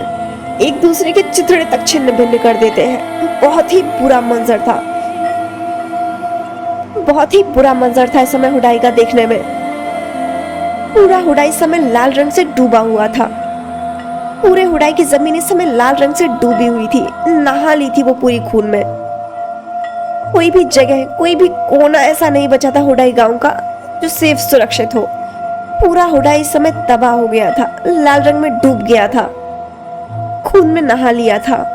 एक दूसरे के चिथड़े तक छिन्न भिन्न कर देते हैं। बहुत ही बुरा मंजर था, बहुत ही बुरा मंजर था इस समय हुडाई का देखने में। पूरा हुडाई इस समय लाल रंग से डूबा हुआ था। पूरे हुडाई की जमीन इस समय लाल रंग से डूबी हुई थी, नहा ली थी वो पूरी खून में। कोई भी जगह, कोई भी कोना ऐसा नहीं बचा था हुडाई गांव का जो सेफ सुरक्षित हो। पूरा हुडाई इस समय तबाह हो गया था, लाल रंग में डूब गया था, खून में नहा लिया था।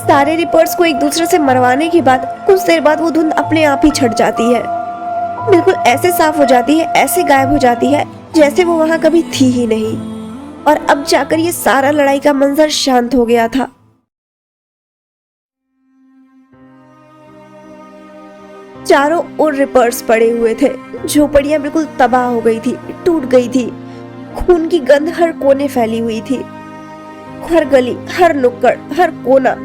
सारे रिपर्स को एक दूसरे से मरवाने के बाद कुछ देर बाद वो धुंध अपने आप ही छट जाती है, बिल्कुल ऐसे साफ हो जाती है, ऐसे गायब हो जाती है जैसे वो वहां कभी थी ही नहीं। और अब जाकर ये सारा लड़ाई का मंजर शांत हो गया था। चारों ओर रिपर्स पड़े हुए थे, झोपड़ियां बिल्कुल तबाह हो गई थी, टूट गई थी, खून की गंध हर कोने फैली हुई थी। हर गली, हर नुक्कड़, हर कोना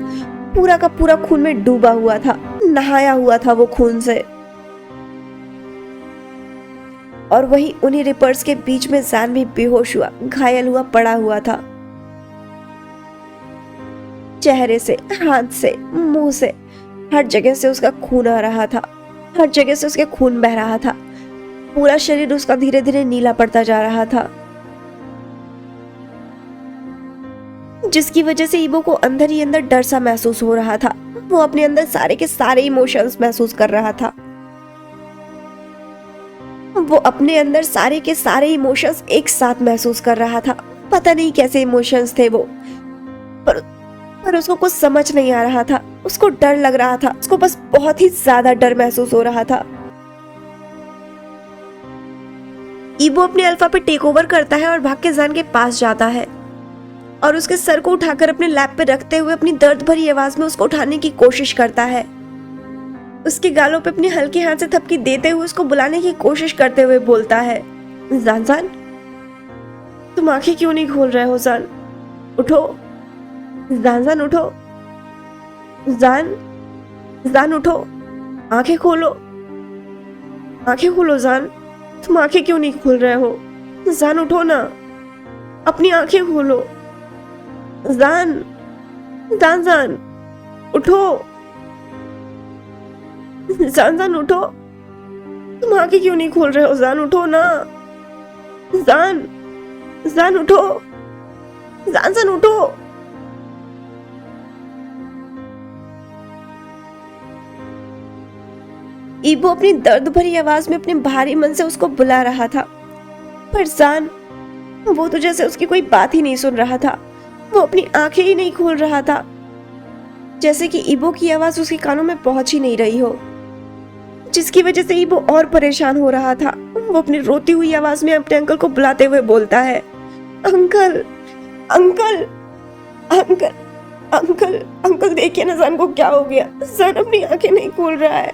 पूरा का पूरा खून में डूबा हुआ था, नहाया हुआ था वो खून से। और वही उन्हीं रिपर्स के बीच में ज़ान भी बेहोश हुआ, घायल हुआ पड़ा हुआ था। चेहरे से, हाथ से, मुंह से, हर जगह से उसका खून आ रहा था, हर जगह से उसके खून बह रहा था। पूरा शरीर उसका धीरे धीरे नीला पड़ता जा रहा था, जिसकी वजह से ईबो को अंदर ही अंदर डर सा महसूस हो रहा था। वो अपने अंदर सारे के सारे इमोशंस महसूस कर रहा था। वो अपने अंदर सारे के सारे इमोशंस एक साथ महसूस कर रहा था। पता नहीं कैसे इमोशंस थे वो, पर उसको कुछ समझ नहीं आ रहा था। उसको डर लग रहा था, उसको बस बहुत ही ज्यादा डर महसूस हो रहा था। ईबो अपने अल्फा पे टेक ओवर करता है और भाग के ज़ान के पास जाता है और उसके सर को उठाकर अपने लैप पे रखते हुए अपनी दर्द भरी आवाज में उसको उठाने की कोशिश करता है। उसके गालों पे अपने हल्के हाथ से थपकी देते हुए उसको बुलाने की कोशिश करते हुए बोलता है, ज़ान ज़ान, तुम आंखें क्यों नहीं खोल रहे हो? ज़ान उठो, ज़ान ज़ान उठो, ज़ान ज़ान उठो, आंखें खोलो, आंखें खोलो ज़ान, तुम आंखें क्यों नहीं खोल रहे हो? ज़ान उठो ना, अपनी आंखें खोलो, ज़ान ज़ान ज़ान उठो, ज़ान ज़ान उठो, तुम आंखें क्यों नहीं खोल रहे हो? ज़ान उठो ना, ज़ान ज़ान उठो, ज़ान ज़ान उठो। ईबो अपनी दर्द भरी आवाज में अपने भारी मन से उसको बुला रहा था, पर ज़ान वो तो जैसे उसकी कोई बात ही नहीं सुन रहा था। वो अपनी आंखें ही नहीं खोल रहा था, जैसे कि ईबो की आवाज उसके कानों में पहुंच ही नहीं रही हो, जिसकी वजह से ईबो और परेशान हो रहा था। वो अपनी रोती हुई आवाज में अपने अंकल को बुलाते हुए बोलता है, uncle uncle uncle uncle uncle, देखिए ना ज़ान को क्या हो गया। ज़ान अपनी आंखें नहीं खोल रहा है,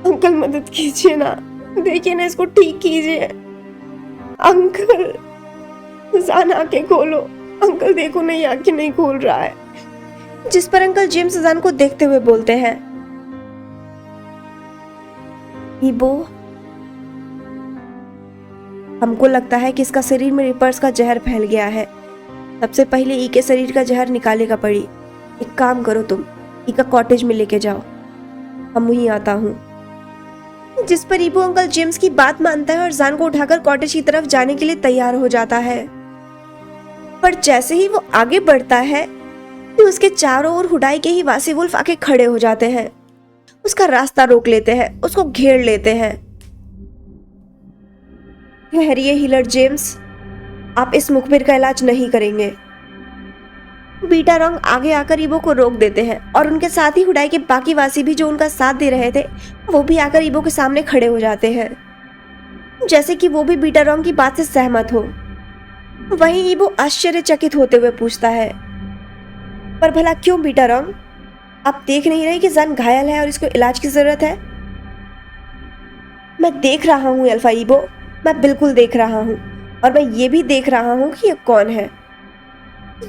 अंकल मदद कीजिए ना, देखिए ना इसको ठीक कीजिए। अंकल, ज़ान आंखें खोलो, अंकल देखो नहीं आंखें नहीं खोल रहा है। जिस पर अंकल जेम्स ज़ान को देखते हुए बोलते हैं, ईबो, हमको लगता है कि इसका शरीर में रिपर्स का जहर फैल गया है। सबसे पहले ई के शरीर का जहर निकालेगा पड़ी। एक काम करो, तुम ई का कॉटेज में लेके जाओ, हम वहीं आता हूँ। जिस पर ईबो अंकल जेम्स की बात मानता है और ज़ान को उठाकर कॉटेज की तरफ जाने के लिए तैयार हो जाता है। पर जैसे ही वो आगे बढ़ता है कि उसके चारों ओर हुडाई के ही वासी वुल्फ आके खड़े हो जाते हैं, उसका रास्ता रोक लेते हैं, उसको घेर लेते हैं। ठहरिए हीलर जेम्स, आप इस मुखबिर का इलाज नहीं करेंगे। बीटा रंग आगे आकर ईबो को रोक देते हैं और उनके साथ ही हुडाई के बाकी वासी भी जो उनका साथ दे रहे थे, वो भी आकर ईबो के सामने खड़े हो जाते हैं, जैसे कि वो भी बीटा रंग की बात से सहमत हो। वहीं ईबो आश्चर्यचकित होते हुए पूछता है, पर भला क्यों बीटा रंग? आप देख नहीं रहे कि जान घायल है और इसको इलाज की जरूरत है? मैं देख रहा हूँ अल्फा ईबो, मैं बिल्कुल देख रहा हूँ। और मैं ये भी देख रहा हूँ कि ये कौन है।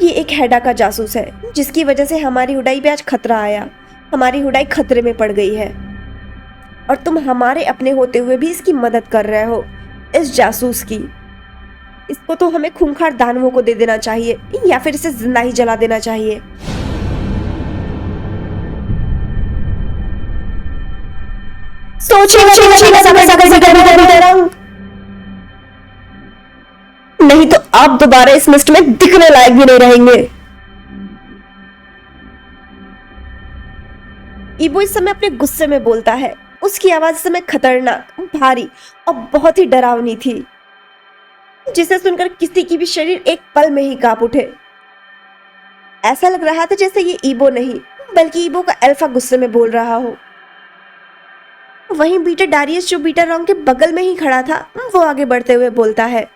ये एक हेडा का जासूस है जिसकी वजह से हमारी हुडाई पे आज खतरा आया। हमारी हुडाई खतरे में पड़ गई है और तुम हमारे अपने होते हुए भी इसकी मदद कर रहे हो, इस जासूस की। इसको तो हमें खूंखार दानवों को दे देना चाहिए या फिर इसे जिंदा ही जला देना चाहिए। नहीं तो आप दोबारा इस लिस्ट में दिखने लायक भी नहीं रहेंगे। ईबो इस समय अपने गुस्से में बोलता है। उसकी आवाज इस समय खतरनाक, भारी और बहुत ही डरावनी थी, जिसे सुनकर किसी की भी शरीर एक पल में ही कांप उठे। ऐसा लग रहा था जैसे ये ईबो नहीं बल्कि ईबो का अल्फा गुस्से में बोल रहा हो। वहीं बीटा डारियस, जो बीटा रॉन्ग के बगल में ही खड़ा था, वो आगे बढ़ते हुए बोलता है,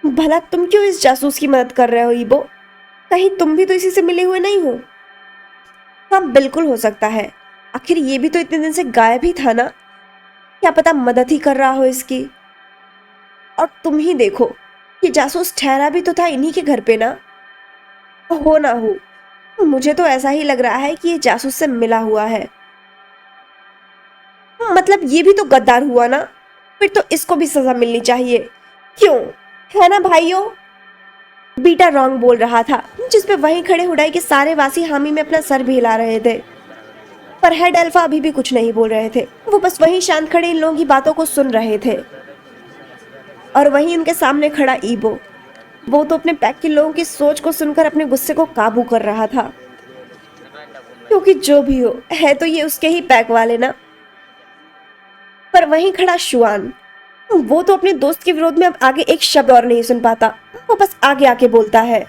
भला तुम क्यों इस जासूस की मदद कर रहे हो ईबो? कहीं तुम भी तो इसी से मिले हुए नहीं हो? हाँ, बिल्कुल हो सकता है। आखिर ये भी तो इतने दिन से गायब ही था ना। क्या पता मदद ही कर रहा हो इसकी। और तुम ही देखो, ये जासूस ठहरा भी तो था इन्हीं के घर पे ना। हो ना हो, मुझे तो ऐसा ही लग रहा है कि ये जासूस से मिला हुआ है। मतलब ये भी तो गद्दार हुआ ना, फिर तो इसको भी सजा मिलनी चाहिए, क्यों, है ना भाइयों? बीटा रॉन्ग बोल रहा था, जिसपे वहीं खड़े हुडाई के सारे वासी हामी में अपना सर भी हिला रहे थे। पर हेड अल्फा अभी भी कुछ नहीं बोल रहे थे। वो बस वहीं शांत खड़े इन लोगों की बातों को सुन रहे थे। और वहीं उनके सामने खड़ा ईबो, वो तो अपने पैक के लोगों की सोच को सुनकर अपने गुस्से को काबू कर रहा था, क्योंकि जो भी हो, है तो ये उसके ही पैक वाले ना। पर वहीं खड़ा शुआन, वो तो अपने दोस्त के विरोध में अब आगे एक शब्द और नहीं सुन पाता। वो बस आगे आके बोलता है,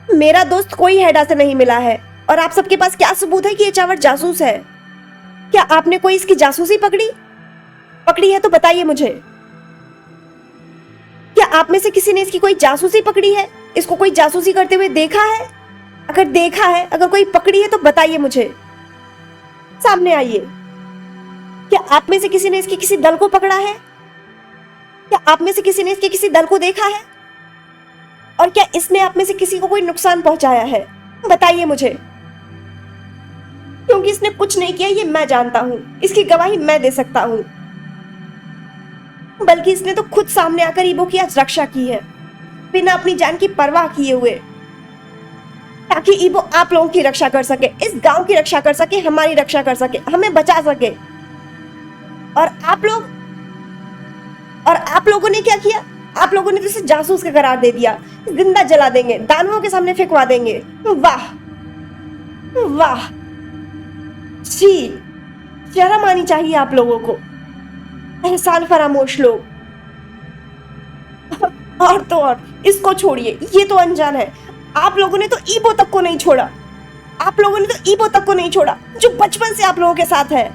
मेरा दोस्त कोई हेडा से नहीं मिला है और आप सबके पास क्या सबूत है कि ये चावर जासूस है? क्या आपने कोई इसकी जासूसी पकड़ी है तो बताइए मुझे। क्या आप में से किसी ने इसकी कोई जासूसी पकड़ी है? इसको कोई जासूसी करते हुए देखा है? अगर देखा है, अगर कोई पकड़ी है तो बताइए मुझे, सामने आइए। क्या आप में से किसी ने इसके किसी दल को पकड़ा है? क्या आप में से किसी ने इसके किसी दल को देखा है? और क्या इसने आप में से किसी को कोई नुकसान पहुंचाया है? बताइए मुझे, क्योंकि इसने कुछ नहीं किया ये मैं जानता हूं। इसकी गवाही मैं दे सकता हूं। बल्कि इसने तो खुद सामने आकर ईबो की आज रक्षा की है, बिना अपनी जान की परवाह किए हुए, ताकि ईबो आप लोगों की रक्षा कर सके, इस गांव की रक्षा कर सके, हमारी रक्षा कर सके, हमें बचा सके। और आप लोगों ने क्या किया? आप लोगों ने तो इसे जासूस का करार दे दिया, जिंदा जला देंगे, दानवों के सामने फेंकवा देंगे। वाह वाह, जी, शर्म आनी चाहिए आप लोगों को, एहसान फरामोश लोग। और तो और, इसको छोड़िए, ये तो अनजान है। आप लोगों ने तो ईबो तक को नहीं छोड़ा। आप लोगों ने तो ईबो तक को नहीं छोड़ा, जो बचपन से आप लोगों के साथ है,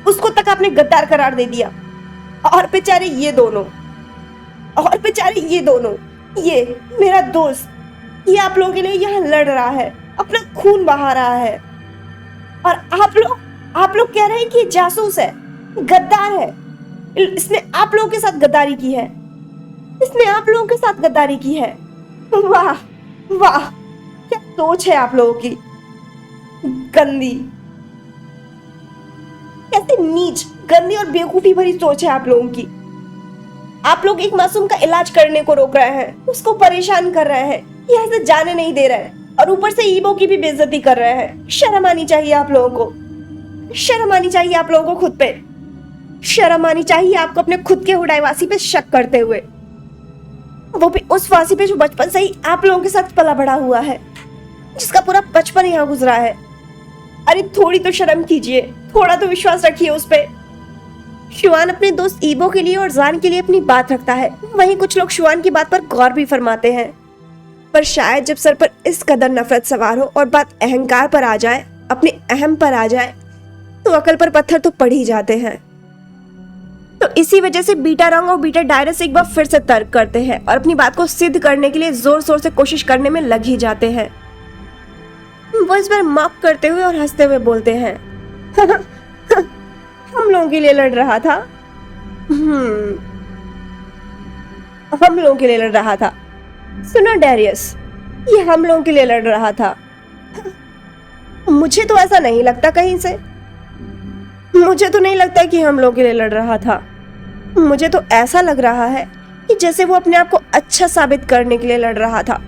उसको तक आपने गद्दार करार दे दिया। और बेचारे ये दोनों, ये मेरा दोस्त, ये आप लोगों के लिए यहाँ लड़ रहा है, अपना खून बहा रहा है। और आप लोग कह रहे हैं कि ये जासूस है, गद्दार है। इसने आप लोगों के साथ गद्दारी की है, वाह वाह, क्या सोच है आप लोगों की, गंदी, कैसे नीच, गंदी और बेवकूफी भरी सोच है आप लोगों की। आप लोग एक मासूम का इलाज करने को रोक रहे हैं, उसको परेशान कर रहे हैं, यहाँ से जाने नहीं दे रहे हैं, और ऊपर से ईबो की भी बेइज्जती कर रहे हैं। शर्म आनी चाहिए आप लोगों को, शर्म आनी चाहिए आप लोगों को खुद पे, शर्म आनी चाहिए आपको अपने खुद के हुडाईवासी पे शक करते हुए, वो भी उस वासी पे जो बचपन से ही आप लोगों के साथ पला बड़ा हुआ है, जिसका पूरा बचपन यहाँ गुजरा है। अरे थोड़ी तो शर्म कीजिए, थोड़ा तो विश्वास रखिए उस पे। शुआन अपने दोस्त ईबो के लिए और जान के लिए अपनी बात रखता है। वहीं कुछ लोग शुआन की बात पर गौर भी फरमाते हैं, पर शायद जब सर पर इस कदर नफरत सवार हो और बात अहंकार पर आ जाए, अपने अहम पर आ जाए, तो अकल पर पत्थर तो पड़ ही जाते हैं। तो इसी वजह से बीटा रंग और बीटा डायरस एक बार फिर से तर्क करते हैं और अपनी बात को सिद्ध करने के लिए जोर शोर से कोशिश करने में लग ही जाते हैं। वो इस बार मॉक करते हुए और हंसते हुए बोलते हैं हम लोगों के लिए लड़ रहा था। हम लोगों के लिए लड़ रहा था। सुना डैरियस, ये हम लोगों के लिए लड़ रहा था। मुझे तो ऐसा नहीं लगता कहीं से। मुझे तो नहीं लगता कि हम लोगों के लिए लड़ रहा था। मुझे तो ऐसा लग रहा है कि जैसे वो अपने आप को अच्छा साबित करने के लिए लड़ रहा था,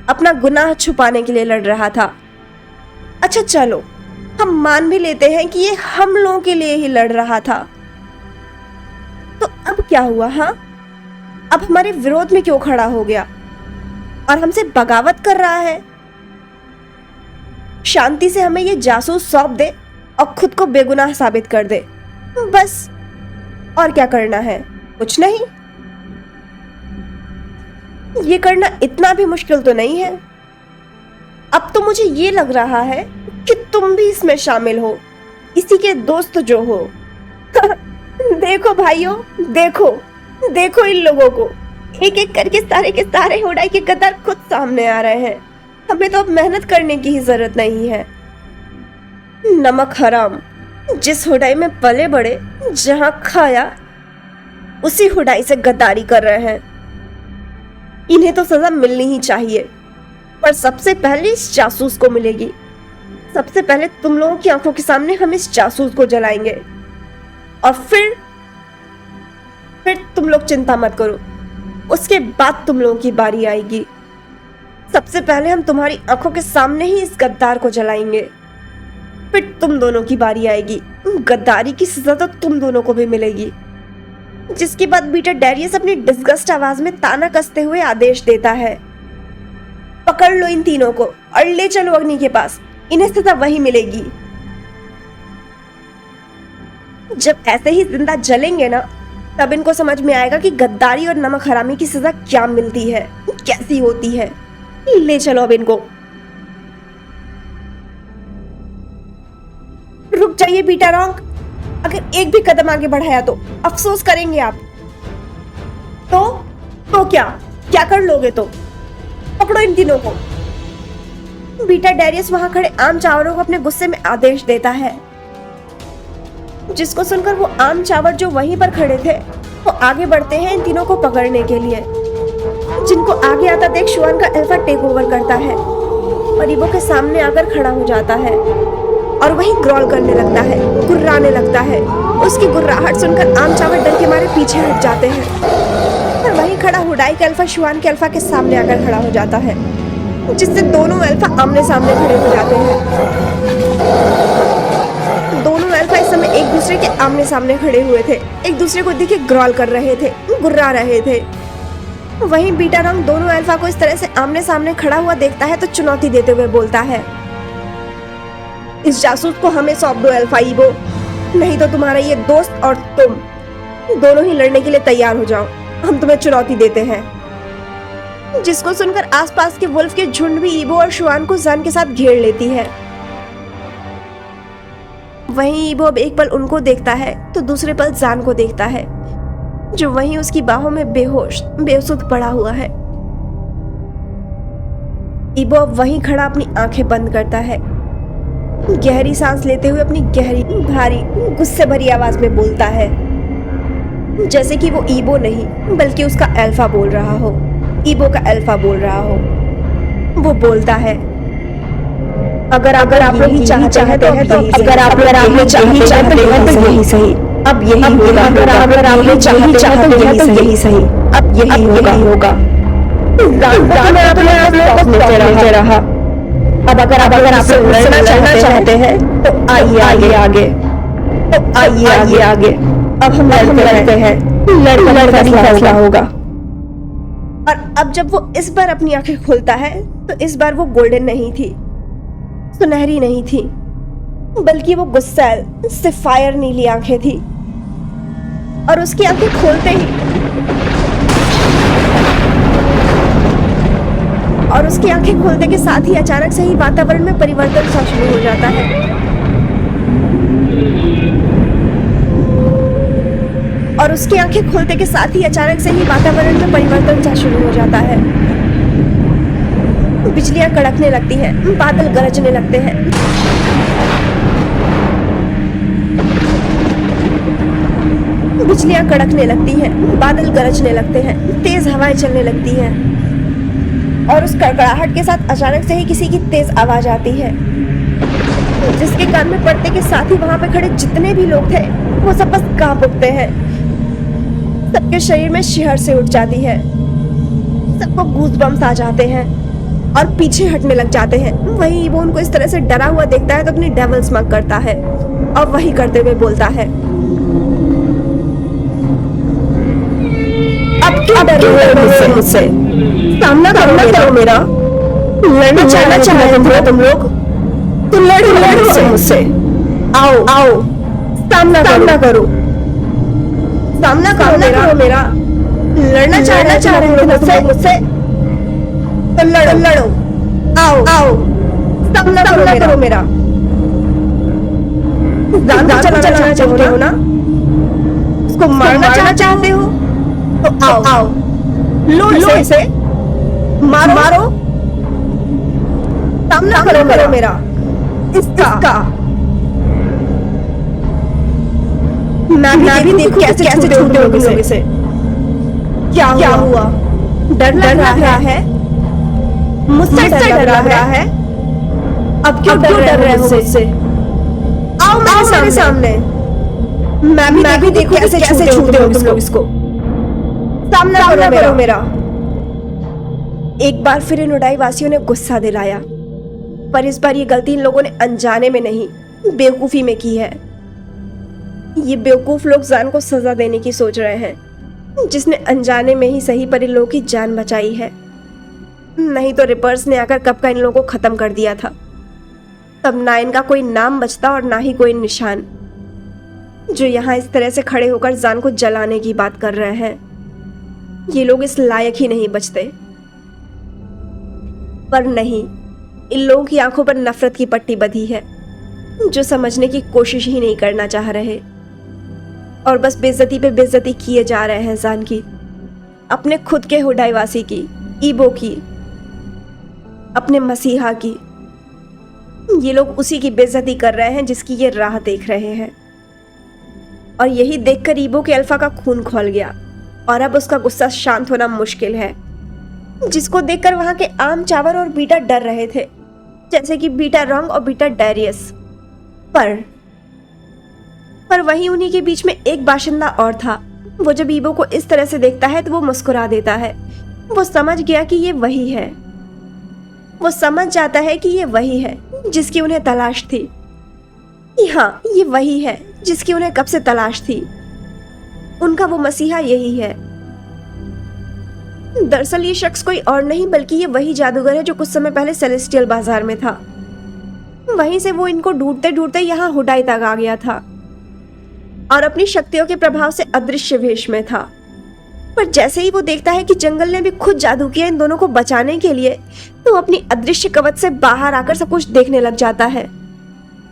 अपना गुनाह छुपाने के लिए लड़ रहा था। अच्छा चलो, हम मान भी लेते हैं कि ये हम लोगों के लिए ही लड़ रहा था। तो अब क्या हुआ? हाँ, अब हमारे विरोध में क्यों खड़ा हो गया और हमसे बगावत कर रहा है? शांति से हमें ये जासूस सौंप दे और खुद को बेगुनाह साबित कर दे, बस। और क्या करना है? कुछ नहीं। ये करना इतना भी मुश्किल तो नहीं है। अब तो मुझे ये लग रहा है कि तुम भी इसमें शामिल हो, इसी के दोस्त जो हो। देखो भाइयों, देखो देखो इन लोगों को, एक एक करके सारे के सारे हुडाई के गद्दार खुद सामने आ रहे हैं। हमें तो अब मेहनत करने की ही जरूरत नहीं है। नमक हराम, जिस हुडाई में पले बड़े, जहां खाया, उसी हुडाई से गद्दारी कर रहे हैं। इन्हें तो सजा मिलनी ही चाहिए, पर सबसे पहले इस जासूस को मिलेगी। सबसे पहले तुम लोगों की आंखों के सामने हम इस जासूस को जलाएंगे और फिर तुम लोग चिंता मत करो, उसके बाद तुम लोगों की बारी आएगी। सबसे पहले हम तुम्हारी आंखों के सामने ही इस गद्दार को जलाएंगे, फिर तुम दोनों की बारी आएगी। गद्दारी की सजा तो तुम दोनों को भी मिलेगी। जिसके बाद बीटा डैरियस अपनी डिस्गस्ट आवाज में ताना कसते हुए आदेश देता है, पकड़ लो इन तीनों को और ले चलो अग्नि के पास, इन्हें सजा वही मिलेगी। जब ऐसे ही जिंदा जलेंगे ना, तब इनको समझ में आएगा कि गद्दारी और नमक हरामी की सजा क्या मिलती है, कैसी होती है। ले चलो अब इनको। रुक जाइए बीटा रॉन्ग, अगर एक भी कदम आगे बढ़ाया तो अफसोस करेंगे आप। तो क्या क्या कर लोगे? तो पकड़ो इन तीनों को। बीटा डैरियस वहां खड़े आम चावरों को अपने गुस्से में आदेश देता है, जिसको सुनकर वो आम चावर जो वहीं पर खड़े थे वो आगे बढ़ते हैं इन तीनों को पकड़ने के लिए। जिनको आगे आता देख शुआन का अल्फा टेक ओवर करता है और ईबो के सामने आकर खड़ा हो जाता है और वहीं ग्रॉल करने लगता है, गुर्राने लगता है। उसकी गुर्राहट सुनकर आम चावल डर के मारे पीछे हट जाते हैं और वहीं खड़ा हुडाई के अल्फा शुआन के अल्फा के सामने आकर खड़ा हो जाता है, जिससे दोनों अल्फा आमने सामने खड़े हो जाते हैं। दोनों अल्फा इस समय एक दूसरे के आमने सामने खड़े हुए थे, एक दूसरे को दिखे ग्रॉल कर रहे थे, गुर्रा रहे थे। वहीं बीटा रंग दोनों अल्फा को इस तरह से आमने सामने खड़ा हुआ देखता है तो चुनौती देते हुए बोलता है, इस जासूस को हमें सौंप दो अल्फा ईबो, नहीं तो तुम्हारा ये दोस्त और तुम दोनों ही लड़ने के लिए तैयार हो जाओ। हम तुम्हें चुनौती देते हैं। जिसको सुनकर आसपास के वुल्फ के झुंड भी ईबो और शुआन को जान के साथ घेर लेती है। वहीं ईबो अब एक पल उनको देखता है तो दूसरे पल जान को देखता है, जो वहीं उसकी बाहों में बेहोश बेसुध पड़ा हुआ है। ईबो अब वहीं खड़ा अपनी आंखें बंद करता है, गहरी सांस लेते हुए अपनी गहरी भारी गुस्से भरी आवाज में बोलता है, जैसे कि वो ईबो नहीं बल्कि उसका अल्फा बोल रहा हो, ईबो का अल्फा बोल रहा हो। वो बोलता है, अगर आप लोग चाहते हैं तो अगर आप लोग चाहते हैं तो यही सही। अब यही होगा। अगर आप लोग चाहते हैं तो यही सही। अब यही होगा। रहा। अब अगर आप लोग लड़ना चाहते हैं तो आइए आगे। अब हम लड़ते हैं, लड़कर फैसला होगा। और अब जब वो इस बार अपनी आंखें खोलता है तो इस बार वो गोल्डन नहीं थी, सुनहरी नहीं थी, बल्कि वो गुस्सैल सफायर नीली आंखें थी। और उसकी आंखें खोलते ही और उसकी आंखें खोलते के साथ ही अचानक से ही वातावरण में परिवर्तन सा शुरू हो जाता है और उसकी आंखें खोलते के साथ ही अचानक से ही वातावरण में परिवर्तन सा शुरू हो जाता है। बिजलियां कड़कने लगती हैं, बादल गरजने लगते हैं। बिजलियां कड़कने लगती हैं, बादल गरजने लगते हैं, तेज हवाएं चलने लगती हैं और उस कड़कड़ाहट के साथ अचानक से ही किसी की तेज आवाज आती है, जिसके कान में पड़ते के साथ ही वहां पे खड़े जितने भी लोग थे वो सब बस कांप उठते हैं। सबके शरीर में शिहर से उठ जाती है, सबको गूज़बम्स आ जाते हैं और पीछे हटने लग जाते हैं। वहीं वो उनको इस तरह से डरा हुआ देखता है तो अपनी डेविल स्मग करता है और वही करते हुए बोलता है, अब क्यों डर रहे हो मुझसे? सामना करो मेरा। लड़ना चाह रहे हो तुम लोग, तो लड़ो मुझसे। आओ सामना करो। सामना करो मेरा। लड़ना चाह रहे हो मुझसे, तो लड़ो। आओ सामना करो मेरा। जान चलाना चाहते हो ना? उसको मारना चाहते हो तो आओ लो इसे। मारो। सामना करो मेरा। इसका मैं भी देखूं कैसे छूटे हो इसे। क्या हुआ? डर रहा है? मुझसे डर रहा है? अब क्यों डर रहे हो मुझसे? आओ मेरे सामने। मैं भी देखूं कैसे छूटे हो तुम लोग इसको। सामना करो मेरा। एक बार फिर इन उड़ाई वासियों ने गुस्सा दिलाया, पर इस बार ये गलती इन लोगों ने अनजाने में नहीं, बेवकूफी में की है। ये बेवकूफ लोग जान को सजा देने की सोच रहे हैं, जिसने अनजाने में ही सही पर इन लोगों की जान बचाई है। नहीं तो रिपर्स ने आकर कब का इन लोगों को खत्म कर दिया था। तब ना इनका कोई नाम बचता और ना ही कोई निशान। जो यहाँ इस तरह से खड़े होकर जान को जलाने की बात कर रहे हैं, ये लोग इस लायक ही नहीं बचते। पर नहीं, इन लोगों की आंखों पर नफरत की पट्टी बंधी है, जो समझने की कोशिश ही नहीं करना चाह रहे और बस बेइज्जती पे बेइज्जती किए जा रहे हैं जान की, अपने खुद के हुडाईवासी की, ईबो की, अपने मसीहा की। ये लोग उसी की बेइज्जती कर रहे हैं जिसकी ये राह देख रहे हैं। और यही देखकर ईबो के अल्फा का खून खौल गया और अब उसका गुस्सा शांत होना मुश्किल है, जिसको देखकर वहां के आम चावर और बीटा डर रहे थे, जैसे कि बीटा रॉन्ग और बीटा डैरियस। पर वहीं उन्हीं के बीच में एक बाशिंदा और था। वो जब ईबो को इस तरह से देखता है तो वो मुस्कुरा देता है। वो समझ गया कि ये वही है। वो समझ जाता है कि ये वही है जिसकी उन्हें तलाश थी। हाँ, ये वही है जिसकी उन्हें कब से तलाश थी। उनका वो मसीहा यही है। दरअसल ये शख्स कोई और नहीं बल्कि ये वही जादूगर है जो कुछ समय पहले सेलेस्टियल बाजार में था। वहीं से वो इनको ढूंढते ढूंढते यहाँ हुडाई तक आ गया था और अपनी शक्तियों के प्रभाव से अदृश्य वेश में था। पर जैसे ही वो देखता है कि जंगल ने भी खुद जादू किया इन दोनों को बचाने के लिए, तो अपनी अदृश्य कवच से बाहर आकर सब कुछ देखने लग जाता है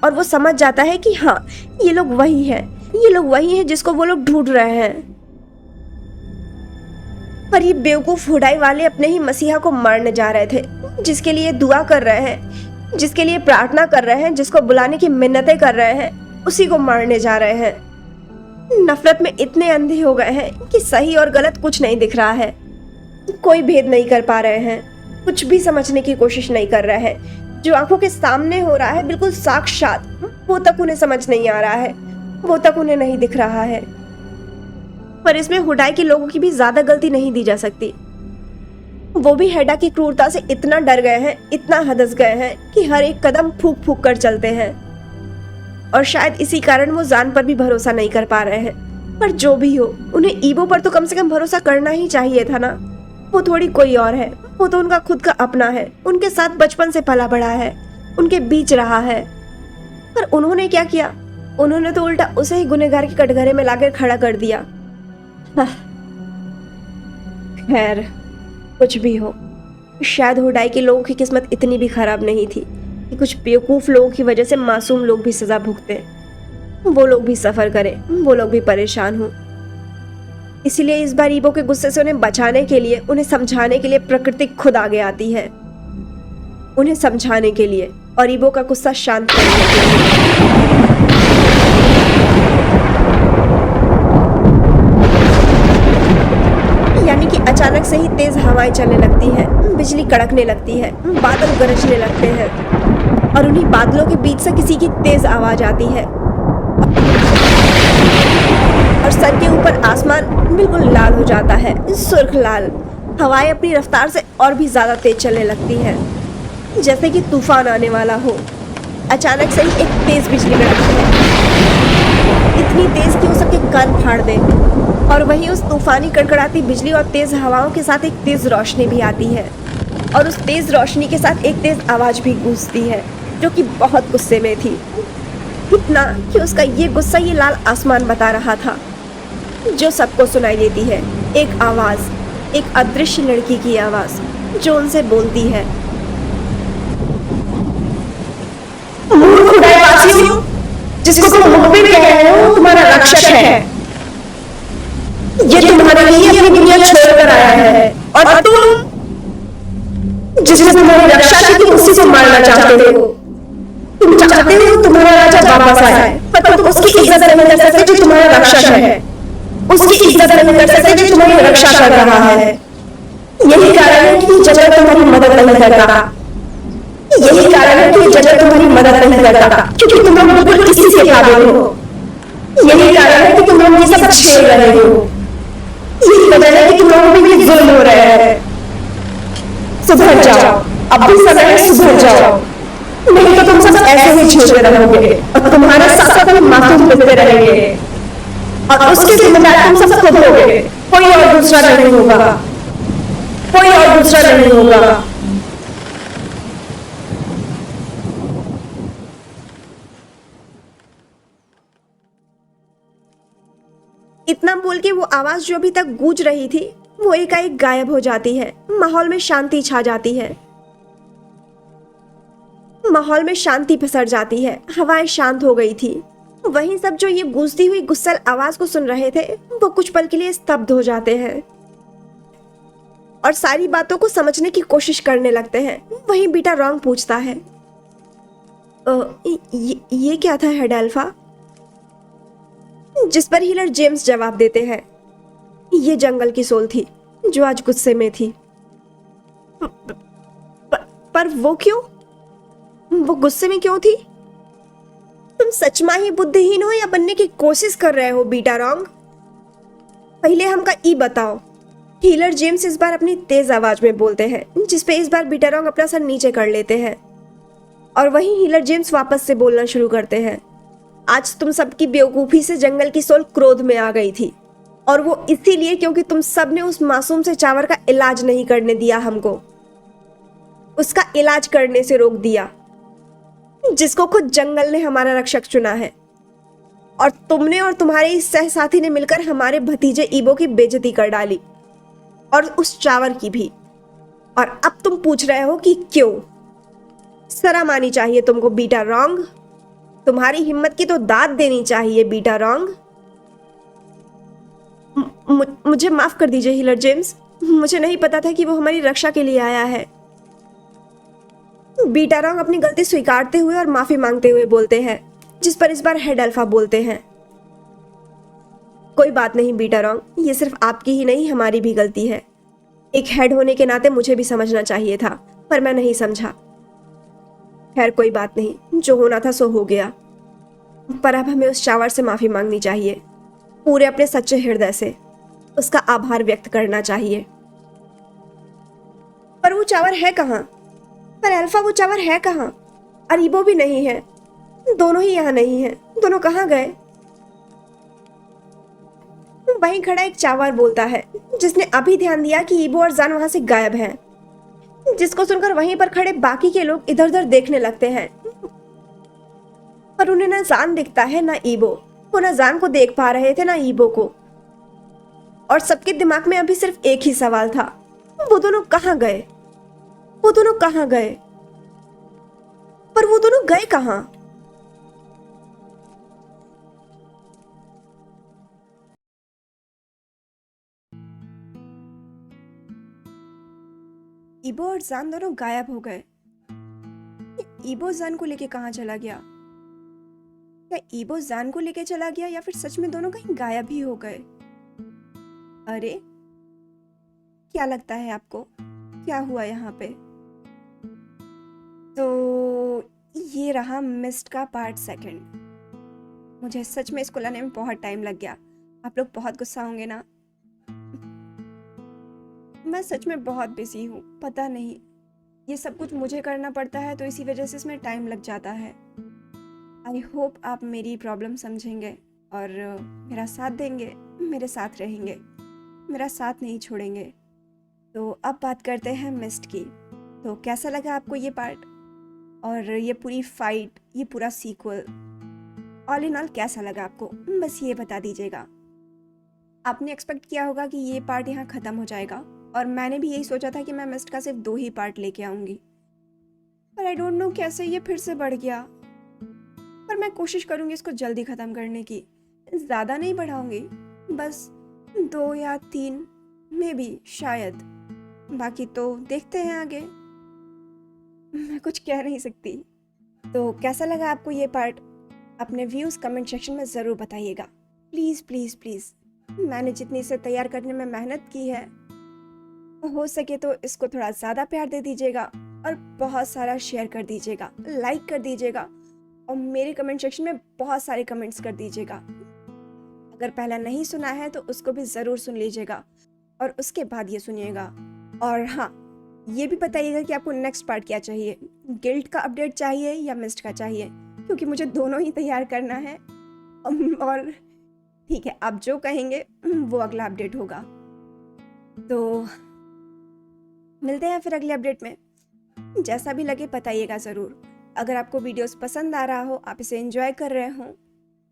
और वो समझ जाता है कि हाँ, ये लोग वही हैं, ये लोग वही हैं जिसको वो लोग ढूंढ रहे हैं। पर ये बेवकूफ हुडाई वाले अपने ही मसीहा को मारने जा रहे थे, जिसके लिए दुआ कर रहे हैं, जिसके लिए प्रार्थना कर रहे हैं, जिसको बुलाने की मिन्नतें कर रहे हैं, उसी को मारने जा रहे हैं। नफरत में इतने अंधे हो गए हैं कि सही और गलत कुछ नहीं दिख रहा है, कोई भेद नहीं कर पा रहे हैं, कुछ भी समझने की कोशिश नहीं कर रहे हैं। जो आंखों के सामने हो रहा है बिल्कुल साक्षात, वो तक उन्हें समझ नहीं आ रहा है, वो तक उन्हें नहीं दिख रहा है। पर इसमें हुडाई के लोगों की भी ज्यादा गलती नहीं दी जा सकती। वो भी हेडा की क्रूरता से इतना डर गए हैं, इतना हदस गए हैं कि हर एक कदम फूक फूक कर चलते हैं और शायद इसी कारण वो जान पर भी भरोसा नहीं कर पा रहे हैं। पर जो भी हो, उन्हें ईबो पर तो कम से कम भरोसा करना ही चाहिए था ना। वो थोड़ी कोई और है, वो तो उनका खुद का अपना है, उनके साथ बचपन से पला बड़ा है, उनके बीच रहा है। पर उन्होंने क्या किया? उन्होंने तो उल्टा उसे ही गुनहगार के कटघरे में लाकर खड़ा कर दिया। खैर, कुछ भी हो, शायद हुडाई के लोगों की किस्मत इतनी भी खराब नहीं थी कि कुछ बेवकूफ लोगों की वजह से मासूम लोग भी सजा भुगते, वो लोग भी सफर करें, वो लोग भी परेशान हों। इसीलिए इस बार ईबो के गुस्से से उन्हें बचाने के लिए, उन्हें समझाने के लिए प्रकृति खुद आगे आती है, उन्हें समझाने के लिए और ईबो का गुस्सा शांत करने के लिए। यानी कि अचानक से ही तेज हवाएं चलने लगती है, बिजली कड़कने लगती है, बादल गरजने लगते हैं और उन्हीं बादलों के बीच से किसी की तेज आवाज आती है और सर के ऊपर आसमान बिल्कुल लाल हो जाता है, सुर्ख लाल। हवाएं अपनी रफ्तार से और भी ज्यादा तेज चलने लगती है, जैसे कि तूफान आने वाला हो। अचानक से ही एक तेज बिजली कड़कती है, इतनी तेज कि वो सबके कान फाड़ दे। और वहीं उस तूफानी कड़कड़ाती बिजली और तेज हवाओं के साथ एक तेज रोशनी भी आती है और उस तेज रोशनी के साथ एक तेज आवाज भी गूंजती है, जो कि बहुत गुस्से में थी। इतना कि उसका ये गुस्सा ये लाल आसमान बता रहा था, जो सबको सुनाई देती है। एक आवाज, एक अदृश्य लड़की की आवाज जो उनसे बोलती है, मूर्ख खुदावासियों, जिसको तुम मुखबिर कह रहे हो तुम्हारा रक्षक है। ये तुम्हारे लिए अपनी दुनिया छोड़कर आया है और तुम जिसने तुम्हारी रक्षा की तुम उसी को मारना चाहते हो। तुम चाहते हो तुम्हारा राजा वापस आए, पर तुम उसकी इज्जत नहीं कर सकते जो तुम्हारा रक्षक है, उसकी इज्जत नहीं कर सकते जो तुम्हारी रक्षा कर रहा है। यही कारण है कि जगत तुम्हारी मदद नहीं करता। यही कारण है कि जगत तुम्हारी मदद नहीं करता, क्योंकि तुम बिल्कुल किसी के काबिल हो। यही कारण है कि तुम लोग ये सब झेल रहे हो। यही वजह है कि तुम लोगों पे ये जुल्म हो रहा है। सुधर जाओ, अब भी समय है, सुधर जाओ, नहीं तो तुम सब ऐसे ही झेलते रहोगे और तुम्हारे साथ साथ मासूम मिलते रहेंगे और उसके जिम्मेदार तुम सब खुद होगे। कोई और दूसरा नहीं होगा, कोई और दूसरा नहीं होगा। इतना बोल के वो आवाज जो अभी तक गूंज रही थी वो एकाएक गायब हो जाती है। माहौल में शांति छा जाती है, माहौल में शांति पसर जाती है। हवाएं शांत हो गई थी। वहीं सब जो ये गूंजती हुई गुस्सैल आवाज को सुन रहे थे वो कुछ पल के लिए स्तब्ध हो जाते हैं और सारी बातों को समझने की कोशिश करने लगते हैं। वहीं बीटा रॉन्ग पूछता है, ये क्या था हेड अल्फा? जिस पर हीलर जेम्स जवाब देते हैं, ये जंगल की सोल थी जो आज गुस्से में थी। पर वो क्यों? वो गुस्से में क्यों थी? तुम सच में ही बुद्धिहीन हो या बनने की कोशिश कर रहे हो बीटा रॉन्ग? पहले हमका ई बताओ। हीलर जेम्स इस बार अपनी तेज आवाज में बोलते हैं, जिसपे इस बार बीटा रॉन्ग अपना सर नीचे कर लेते हैं और वहीं हीलर जेम्स वापस से बोलना शुरू करते हैं। आज तुम सबकी बेवकूफी से जंगल की सोल क्रोध में आ गई थी और वो इसीलिए क्योंकि तुम सब ने उस मासूम से चावर का इलाज नहीं करने दिया, हमको उसका इलाज करने से रोक दिया, जिसको खुद जंगल ने हमारा रक्षक चुना है। और तुमने और तुम्हारे इस सहसाथी ने मिलकर हमारे भतीजे ईबो की बेइज्जती कर डाली और उस चावर की भी। और अब तुम पूछ रहे हो कि क्यों? शर्म आनी चाहिए तुमको बीटा रॉन्ग। तुम्हारी हिम्मत की तो दाद देनी चाहिए बीटा रॉन्ग। मुझे माफ कर दीजिए हीलर जेम्स, मुझे नहीं पता था कि वो हमारी रक्षा के लिए आया है। बीटा रॉन्ग अपनी गलती स्वीकारते हुए और माफी मांगते हुए बोलते हैं, जिस पर इस बार हेड अल्फा बोलते हैं, कोई बात नहीं बीटा रॉन्ग, ये सिर्फ आपकी ही नहीं हमारी भी गलती है। एक हेड होने के नाते मुझे भी समझना चाहिए था, पर मैं नहीं समझा। खैर कोई बात नहीं, जो होना था सो हो गया। पर अब हमें उस चावर से माफी मांगनी चाहिए, पूरे अपने सच्चे हृदय से उसका आभार व्यक्त करना चाहिए। पर वो चावर है कहाँ? पर अल्फा वो चावर है कहाँ? और ईबो भी नहीं है, दोनों ही यहाँ नहीं है। दोनों कहाँ गए? वहीं खड़ा एक चावर बोलता है, जिसने अभी ध्यान दिया कि ईबो और जान वहां से गायब हैं, जिसको सुनकर वहीं पर खड़े बाकी के लोग इधर उधर देखने लगते हैं। पर उन्हें ना जान दिखता है ना ईबो। वो ना जान को देख पा रहे थे ना ईबो को, और सबके दिमाग में अभी सिर्फ एक ही सवाल था, वो दोनों कहाँ गए? वो दोनों कहाँ गए? पर वो दोनों गए कहाँ? ईबो और जान दोनों गायब हो गए। ये ईबो जान को लेके कहाँ चला गया? क्या ईबो जान को लेके चला गया या फिर सच में दोनों कहीं गायब ही हो गए? अरे क्या लगता है आपको, क्या हुआ यहाँ पे? तो ये रहा मिस्ट का पार्ट 2। मुझे सच में इसको लाने में बहुत टाइम लग गया। आप लोग बहुत गुस्सा होंगे ना। मैं सच में बहुत बिजी हूँ, पता नहीं ये सब कुछ मुझे करना पड़ता है तो इसी वजह से इसमें टाइम लग जाता है। आई होप आप मेरी प्रॉब्लम समझेंगे और मेरा साथ देंगे, मेरे साथ रहेंगे, मेरा साथ नहीं छोड़ेंगे। तो अब बात करते हैं मिस्ट की। तो कैसा लगा आपको ये पार्ट और ये पूरी फाइट, ये पूरा सीक्वल, ऑल इन ऑल कैसा लगा आपको? बस ये बता दीजिएगा। आपने एक्सपेक्ट किया होगा कि ये पार्ट यहाँ ख़त्म हो जाएगा और मैंने भी यही सोचा था कि मैं मिस्ट का सिर्फ 2 ही पार्ट लेके आऊँगी, पर आई डोंट नो कैसे ये फिर से बढ़ गया। पर मैं कोशिश करूँगी इसको जल्दी ख़त्म करने की, ज़्यादा नहीं बढ़ाऊँगी, बस 2 या 3 में भी शायद, बाकी तो देखते हैं आगे। मैं कुछ कह नहीं सकती। तो कैसा लगा आपको ये पार्ट? अपने व्यूज़ कमेंट सेक्शन में ज़रूर बताइएगा। प्लीज़ प्लीज़ प्लीज़, मैंने जितनी इसे तैयार करने में मेहनत की है, हो सके तो इसको थोड़ा ज़्यादा प्यार दे दीजिएगा और बहुत सारा शेयर कर दीजिएगा, लाइक कर दीजिएगा और मेरे कमेंट सेक्शन में बहुत सारे कमेंट्स कर दीजिएगा। अगर पहला नहीं सुना है तो उसको भी ज़रूर सुन लीजिएगा और उसके बाद ये सुनिएगा। और हाँ, ये भी बताइएगा कि आपको नेक्स्ट पार्ट क्या चाहिए, गिल्ट का अपडेट चाहिए या मिस्ट का चाहिए, क्योंकि मुझे दोनों ही तैयार करना है। और ठीक है, आप जो कहेंगे वो अगला अपडेट होगा। तो मिलते हैं फिर अगले अपडेट में। जैसा भी लगे बताइएगा ज़रूर। अगर आपको वीडियोस पसंद आ रहा हो, आप इसे एंजॉय कर रहे हो,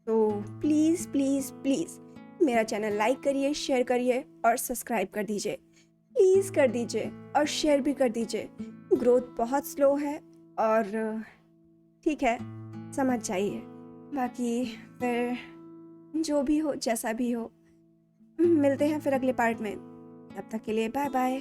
तो प्लीज़ प्लीज़ प्लीज़ मेरा चैनल लाइक करिए, शेयर करिए और सब्सक्राइब कर दीजिए। प्लीज़ कर दीजिए और शेयर भी कर दीजिए। ग्रोथ बहुत स्लो है और ठीक है, समझ जाइए। बाकी फिर जो भी हो, जैसा भी हो, मिलते हैं फिर अगले पार्ट में। तब तक के लिए बाय बाय।